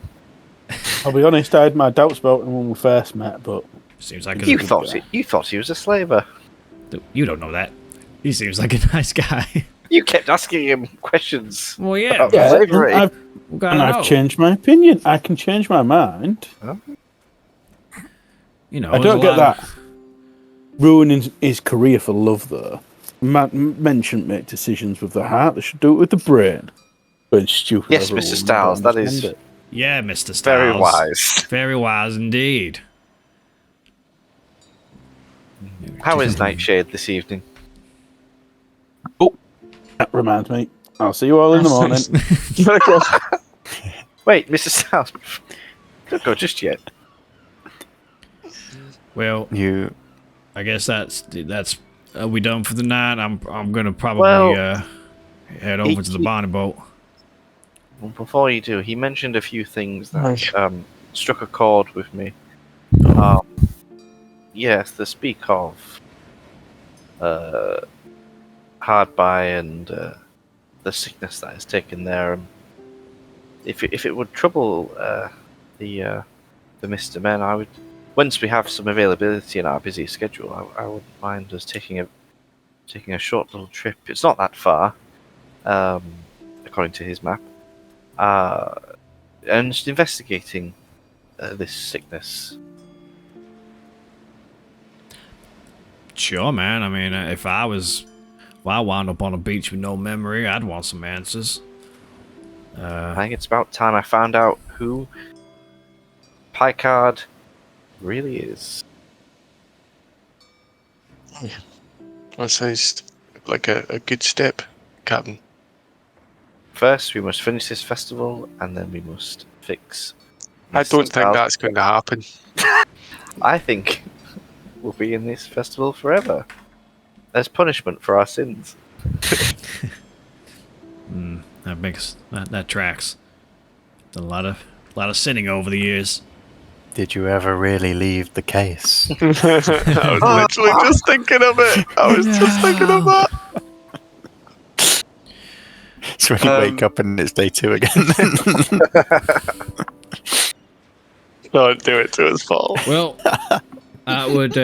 I'll be honest, I had my doubts about him when we first met, but Seems like You a, thought he was a slaver. you don't know that. He seems like a nice guy. You kept asking him questions. Well, yeah. About yeah, slavery. and I've changed my opinion. I can change my mind. You know, I don't get that. Ruining his career for love, though. Men shouldn't make decisions with the heart. They should do it with the brain. But stupid. Yes, over a Mr. woman, Styles, don't that is understand it. Yeah, Mr. Styles. very wise. Very wise indeed. How is Nightshade this evening? That reminds me. I'll see you all in the morning. Wait, Mr. Styles, don't go just yet. Well, You I guess that's. Are we done for the night? I'm gonna probably head over to the Bonnie boat. Well, before you do, he mentioned a few things that struck a chord with me. Yes, they speak of hard by and the sickness that is taken there. If it would trouble the Mr. Men, I would. Once we have some availability in our busy schedule, I wouldn't mind us taking a short little trip. It's not that far, according to his map, and just investigating this sickness. Sure, man. I mean, if I wound up on a beach with no memory, I'd want some answers. I think it's about time I found out who Picard really is. That sounds like a good step, Captain. First, we must finish this festival, and then we must fix. I Mr. don't think Styles. that's going to happen. I think we'll be in this festival forever as punishment for our sins. That tracks. A lot of sinning over the years. did you ever really leave the case? I was literally just thinking of it. I was just thinking of that. So when you wake up and it's day 2 again. Don't do it to his fault. Well, I would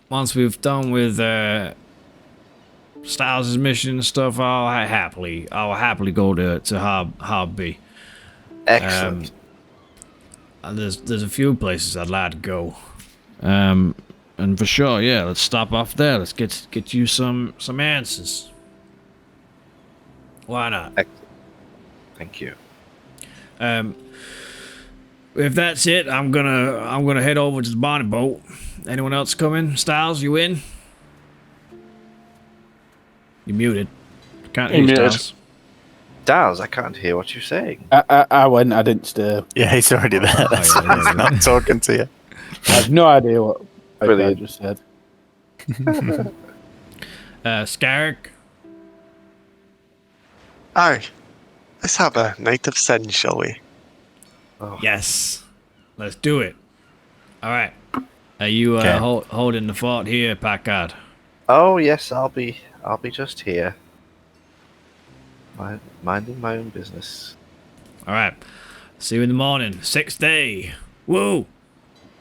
once we've done with Styles' mission and stuff, I'll happily go to Hob B. Excellent. There's a few places I'd like to go. And for sure, yeah, let's stop off there. Let's get you some answers. Why not? Thank you. If that's it, I'm gonna head over to the Bonnie boat. Anyone else coming? Styles, you in? You muted. Can't hear you, Muted. Styles. Daz, I can't hear what you're saying. I went, I didn't stay. Yeah, he's already there. That's yeah, why he's yeah. not talking to you. I have no idea what I Brilliant. just said. Scarrick? Aye. Let's have a night of sin, shall we? Yes. Let's do it. All right. Are you Okay. holding the fort here, Packard? Oh yes, I'll be just here, minding my own business. All right. See you in the morning. 6th day. Woo!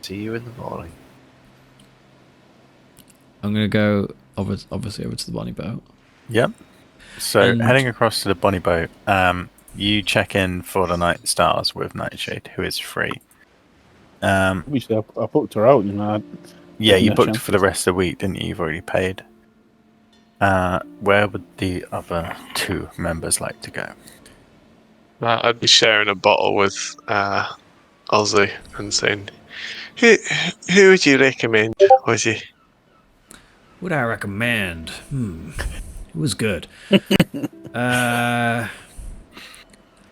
See you in the morning. I'm gonna go obviously over to the Bonnie boat. Yep. So And- heading across to the Bonnie boat, you check in for the night stars with Nightshade, who is free. Obviously, I booked her out, and I. Yeah, you No booked chance. for the rest of the week, didn't you? You've already paid. Where would the other 2 members like to go? I'd be sharing a bottle with Ozzy and saying, who would you recommend, Ozzy? Would I recommend? It was good. I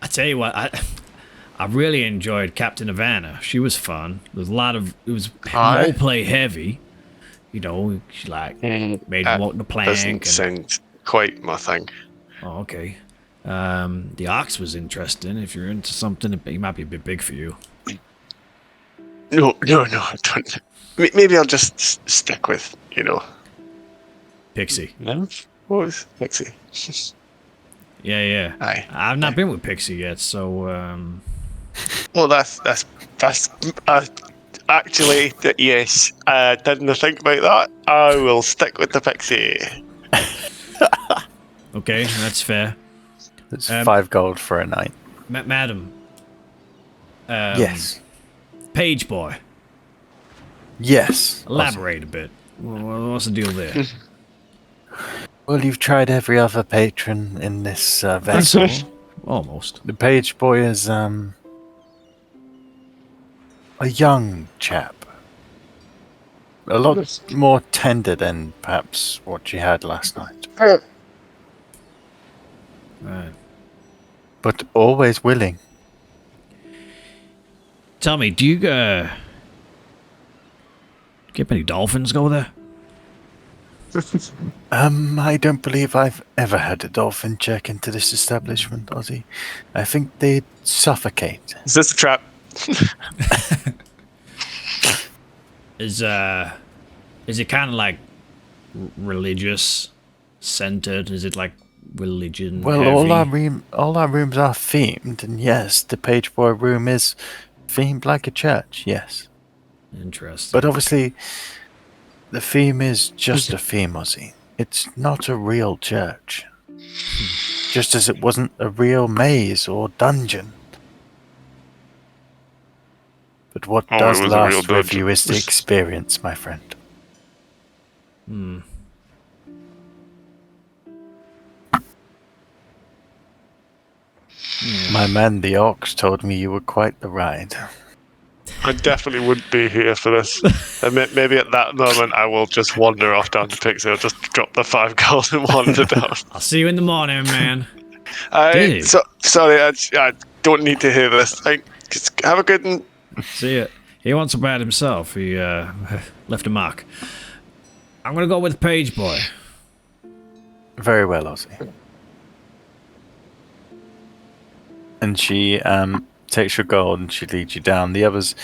tell you what, I really enjoyed Captain Havana. She was fun. There was a lot of it was Aye. role play heavy. You know, she made him walk the plank. Doesn't And, sound quite my thing. oh, okay. The ox was interesting. If you're into something, he might be a bit big for you. No, I don't. Maybe I'll just stick with, Pixie. No? What was Pixie? Yeah. Aye. I've not been with Pixie yet, so Well, that's actually yes. Didn't think about that. I will stick with the pixie. okay, that's fair. It's 5 gold for a night. Madam. Yes. Page boy. Yes. Elaborate a bit. What's the deal there? Well, you've tried every other patron in this vessel. Almost. The page boy is a young chap. A lot more tender than perhaps what you had last night. Right. But always willing. Tell me, do you get many dolphins go there? I don't believe I've ever had a dolphin check into this establishment, Ozzy. I think they'd suffocate. Is this a trap? Is it kind of like religious centered? Is it like religion? Well, heavy? all our rooms are themed, and yes, the page boy room is themed like a church. Yes, Interesting. but obviously, the theme is just a theme, Ozzy. It's not a real church. Just as it wasn't a real maze or dungeon. But what Oh, does it was a real last with dungeon. you is the experience, my friend. Hmm. My man, the ox, told me you were quite the ride. I definitely wouldn't be here for this. And maybe at that moment I will just wander off down to Pixie. I'll just drop the 5 gold and wander down. I'll see you in the morning, man. Sorry, I don't need to hear this. Just have a good one. See ya. He wants a bad himself. He left a mark. I'm gonna go with Page Boy. Very well, Ozzy. And she takes your gold and she leads you down. The others,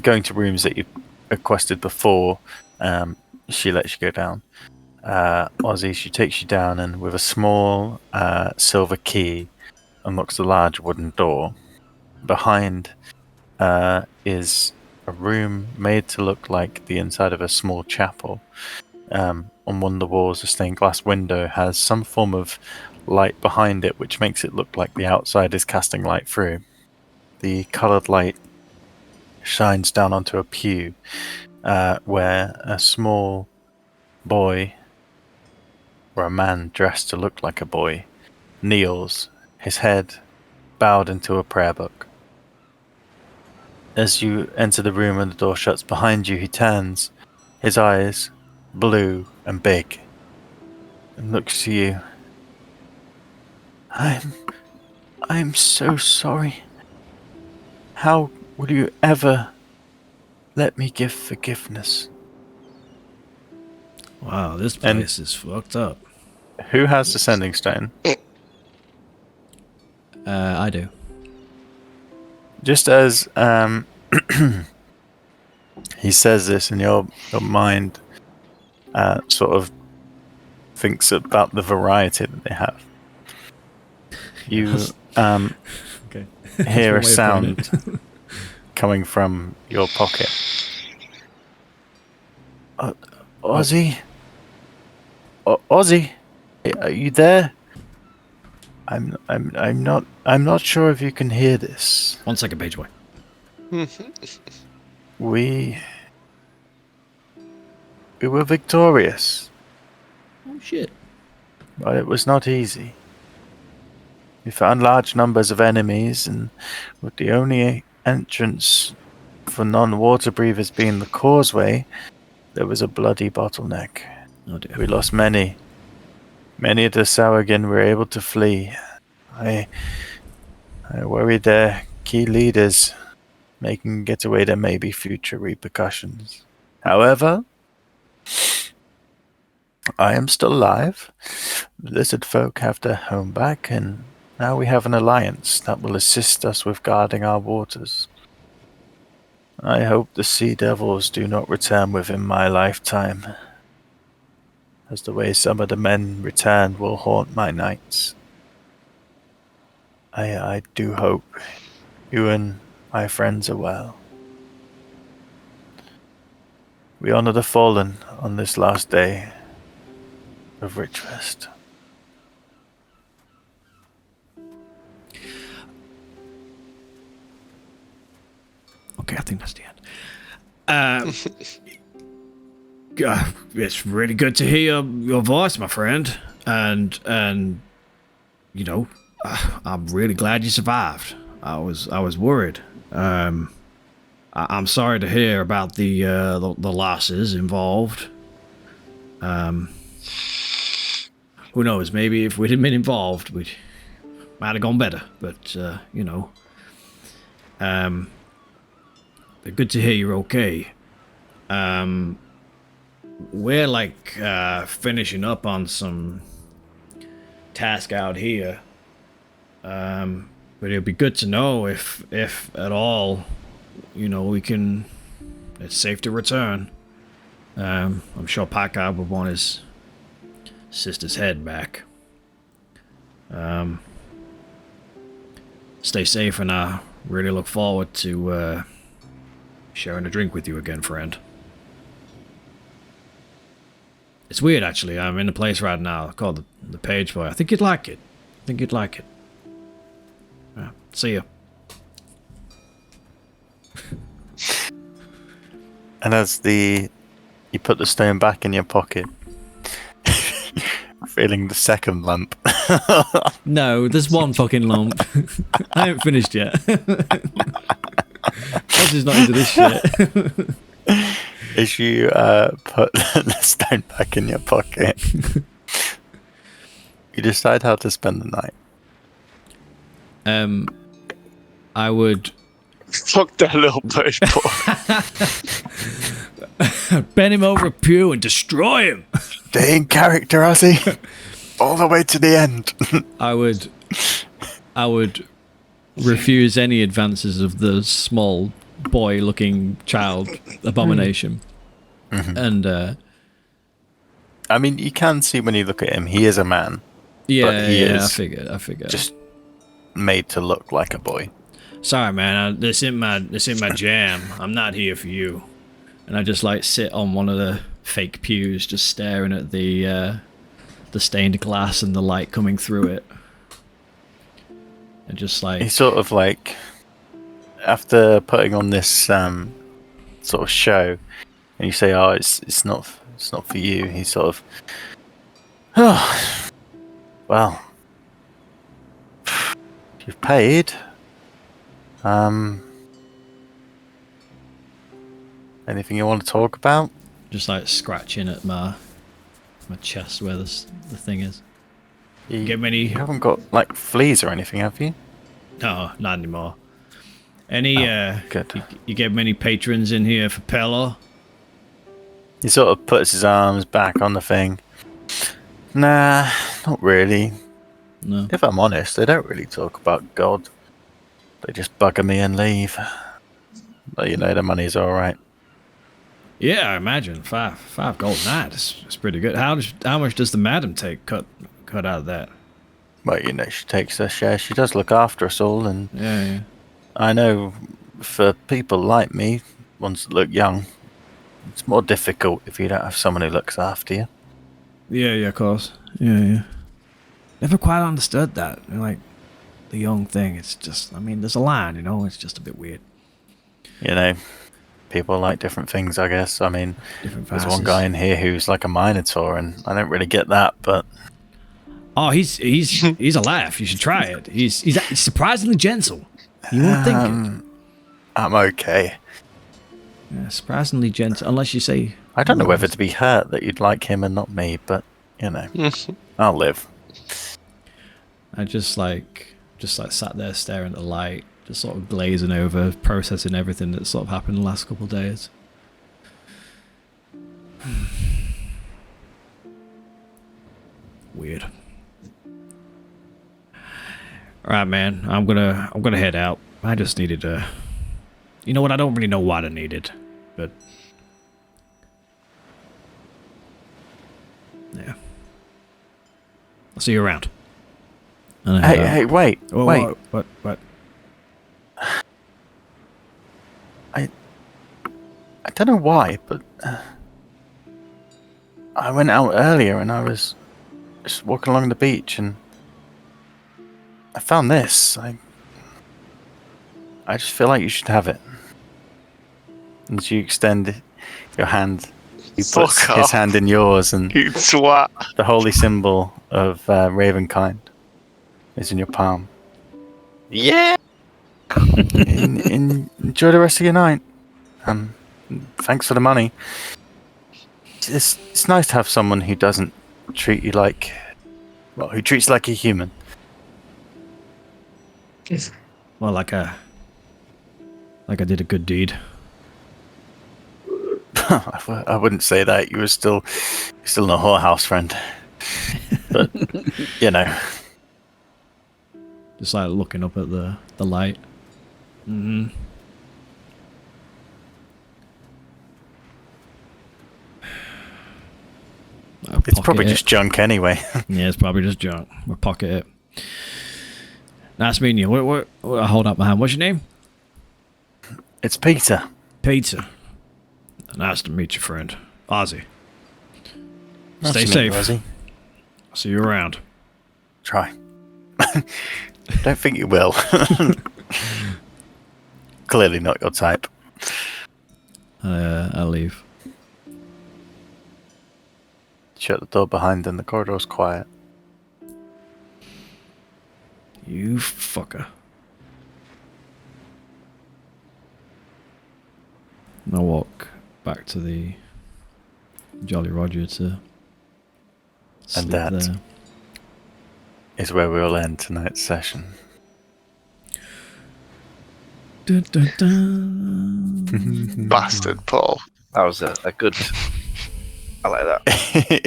going to rooms that you requested before, she lets you go down. Ozzy, she takes you down and with a small silver key unlocks a large wooden door. Behind is a room made to look like the inside of a small chapel. On one of the walls, a stained glass window has some form of light behind it, which makes it look like the outside is casting light through. The coloured light shines down onto a pew where a small boy, or a man dressed to look like a boy, kneels, his head bowed into a prayer book. As you enter the room and the door shuts behind you, he turns, his eyes blue and big, and looks to you. I'm so sorry. How will you ever let me give forgiveness? Wow, this place is fucked up. Who has the sending stone? I do. Just as he says this, and your mind sort of thinks about the variety that they have. You Okay. hear a That's one way of putting sound coming from your pocket. Ozzy? Ozzy? Are you there? I'm not sure if you can hear this. 1 second, Page Boy. We were victorious, Oh shit. but it was not easy. We found large numbers of enemies, and with the only entrance for non-water breathers being the causeway, there was a bloody bottleneck. Oh dear. We lost many. Many of the Sawagan were able to flee. I worry their key leaders making getaway there may be future repercussions. However, I am still alive. The lizard folk have their home back, and now we have an alliance that will assist us with guarding our waters. I hope the sea devils do not return within my lifetime, as the way some of the men returned will haunt my nights. I do hope you and my friends are well. We honor the fallen on this last day of Richfest. Okay, I think that's the end. It's really good to hear your voice, my friend, and you know, I'm really glad you survived. I was worried. I'm sorry to hear about the losses involved. Who knows? Maybe if we'd have been involved, we might have gone better. But you know, good to hear you're okay. We're like finishing up on some task out here. But it'd be good to know if at all, you know, it's safe to return. I'm sure Packard would want his sister's head back. Stay safe, and I really look forward to sharing a drink with you again, friend. It's weird, actually. I'm in a place right now called the Page Boy. I think you'd like it. See ya. And as you put the stone back in your pocket, feeling the second lump. No, there's one fucking lump. I haven't finished yet. I'm just not into this shit. As you put the stone back in your pocket, you decide how to spend the night. I would Fuck that little push boy. bend him over a pew and destroy him. Stay in character, Ozzy. All the way to the end. I would refuse any advances of the small boy-looking child abomination. Mm-hmm. And I mean, you can see when you look at him, he is a man. yeah, he I is figured. Just made to look like a boy. Sorry, man. This ain't my jam. I'm not here for you. And I just like sit on one of the fake pews, just staring at the stained glass and the light coming through it. And just like He's sort of like, after putting on this sort of show, and you say, "Oh, it's not for you." He's sort of, "Oh, well, you've paid. Anything you want to talk about?" just like scratching at my chest where the thing is. You You haven't got like fleas or anything, have you? No, not anymore. Any Good. you get many patrons in here for Pello? He sort of puts his arms back on the thing. Nah, not really. No. If I'm honest, they don't really talk about God. They just bugger me and leave. But you know, the money's alright. Yeah, I imagine five gold a night. It's pretty good. How much does the madam take cut out of that? Well, you know, she takes her share. She does look after us all, and Yeah. I know for people like me, ones that look young, it's more difficult if you don't have someone who looks after you. Yeah, of course. Yeah. Never quite understood that. Like the young thing. It's just, I mean, there's a line, you know. It's just a bit weird. You know, people like different things, I guess. I mean, Different there's vices. one guy in here who's like a Minotaur, and I don't really get that, but Oh, he's a laugh. You should try it. He's surprisingly gentle. You won't think it. I'm okay. Yeah, surprisingly gentle, unless you say. I don't know whether to be hurt that you'd like him and not me, but you know, I'll live. I just sat there staring at the light, just sort of glazing over, processing everything that sort of happened the last couple of days. Weird. All right, man. I'm gonna head out. I just needed you know what? I don't really know what I needed, but yeah. I'll see you around. And I head out. Hey, wait, Oh, wait. What? I don't know why, but I went out earlier and I was just walking along the beach and I found this. I just feel like you should have it. And as you extend your hand, he Fuck puts his off. hand in yours, and You twat. the holy symbol of Ravenkind is in your palm. Yeah. Enjoy the rest of your night. Thanks for the money. It's nice to have someone who doesn't treat you like, well, who treats you like a human. Well, like I did a good deed. I wouldn't say that. You're still in a whorehouse, friend. But you know, Just like looking up at the light. Mm-hmm. it's probably just junk anyway. Yeah, it's probably just junk. We'll pocket it. Nice meeting you. What, I hold up my hand. What's your name? It's Peter. Peter. Nice to meet you, friend. Ozzy. Nice Stay to meet safe. you, Ozzy. I'll see you around. Try. Don't think you will. Clearly not your type. I'll leave. Shut the door behind them. The corridor's quiet. You fucker. And I'll walk back to the Jolly Roger to sleep that there. Is where we'll end tonight's session. Dun, dun, dun. Bastard, Paul. That was a good. I like that.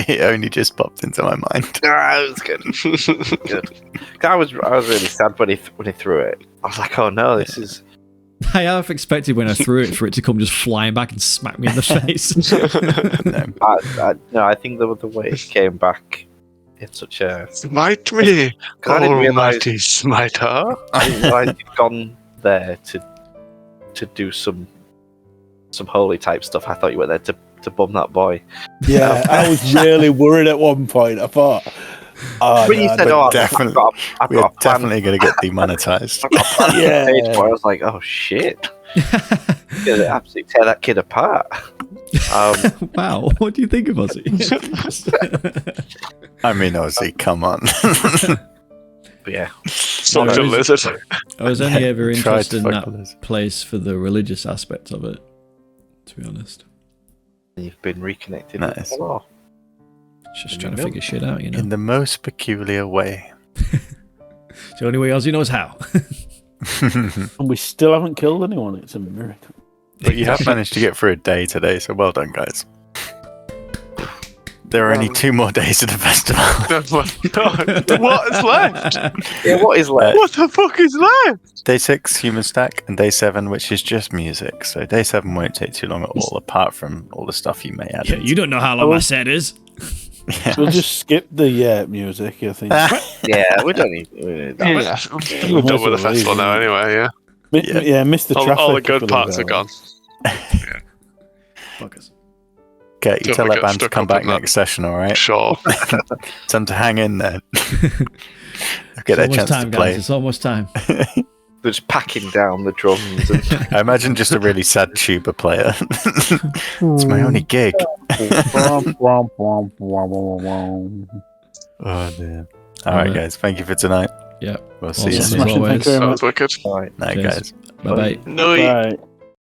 It only just popped into my mind. Ah, it was good. Good. I was really sad when he threw it. I was like, oh no, this is. I half expected when I threw it for it to come just flying back and smack me in the face. No. I think the way it came back in such a. Smite me, 'Cause I didn't realise. almighty smiter. I didn't realise he'd gone there to do some holy type stuff. I thought you went there to bum that boy. Yeah, I was really worried at one point. I thought, When you said, "Oh, definitely- I've We're got a plan," definitely going to get demonetized. I've got a plan for the Yeah. stage boy, I was like, "Oh shit, you're gonna absolutely tear that kid apart." Wow, what do you think of Ozzy? I mean, Ozzy, come on. But yeah, Such a No, lizard. I was only ever Tried interested in to that fuck with us. place for the religious aspect of it, to be honest. you've been reconnected. Nice. With the law. Just trying to figure shit out, you know. In the most peculiar way. It's the only way Ozzy knows how. and we still haven't killed anyone. It's a miracle. But you have managed to get through a day today, so well done, guys. There are only 2 more days of the festival. What is left? Yeah, what is left? What the fuck is left? Day 6, human stack, and day 7, which is just music. So day 7 won't take too long at all, apart from all the stuff you may add. Yeah, you don't know how long my set is. Yeah. We'll just skip the music, I think. Yeah, we don't need that. Yeah, we're done with the festival now anyway, yeah. Yeah, missed the traffic. All the a good couple of parts are gone. Fuckers. Okay, you tell Don't that band to stuck come up back in that. next session, alright? Sure. Time to hang in there. Get their It's almost chance time, to play. guys. It's almost time. They're just packing down the drums. And... I imagine just a really sad tuba player. It's my only gig. Oh dear. Alright, guys, thank you for tonight. Yeah. We'll see you Awesome. soon. Smashing, thank you very That much. was wicked. All right. Night, Cheers. guys. Bye bye. No, Right.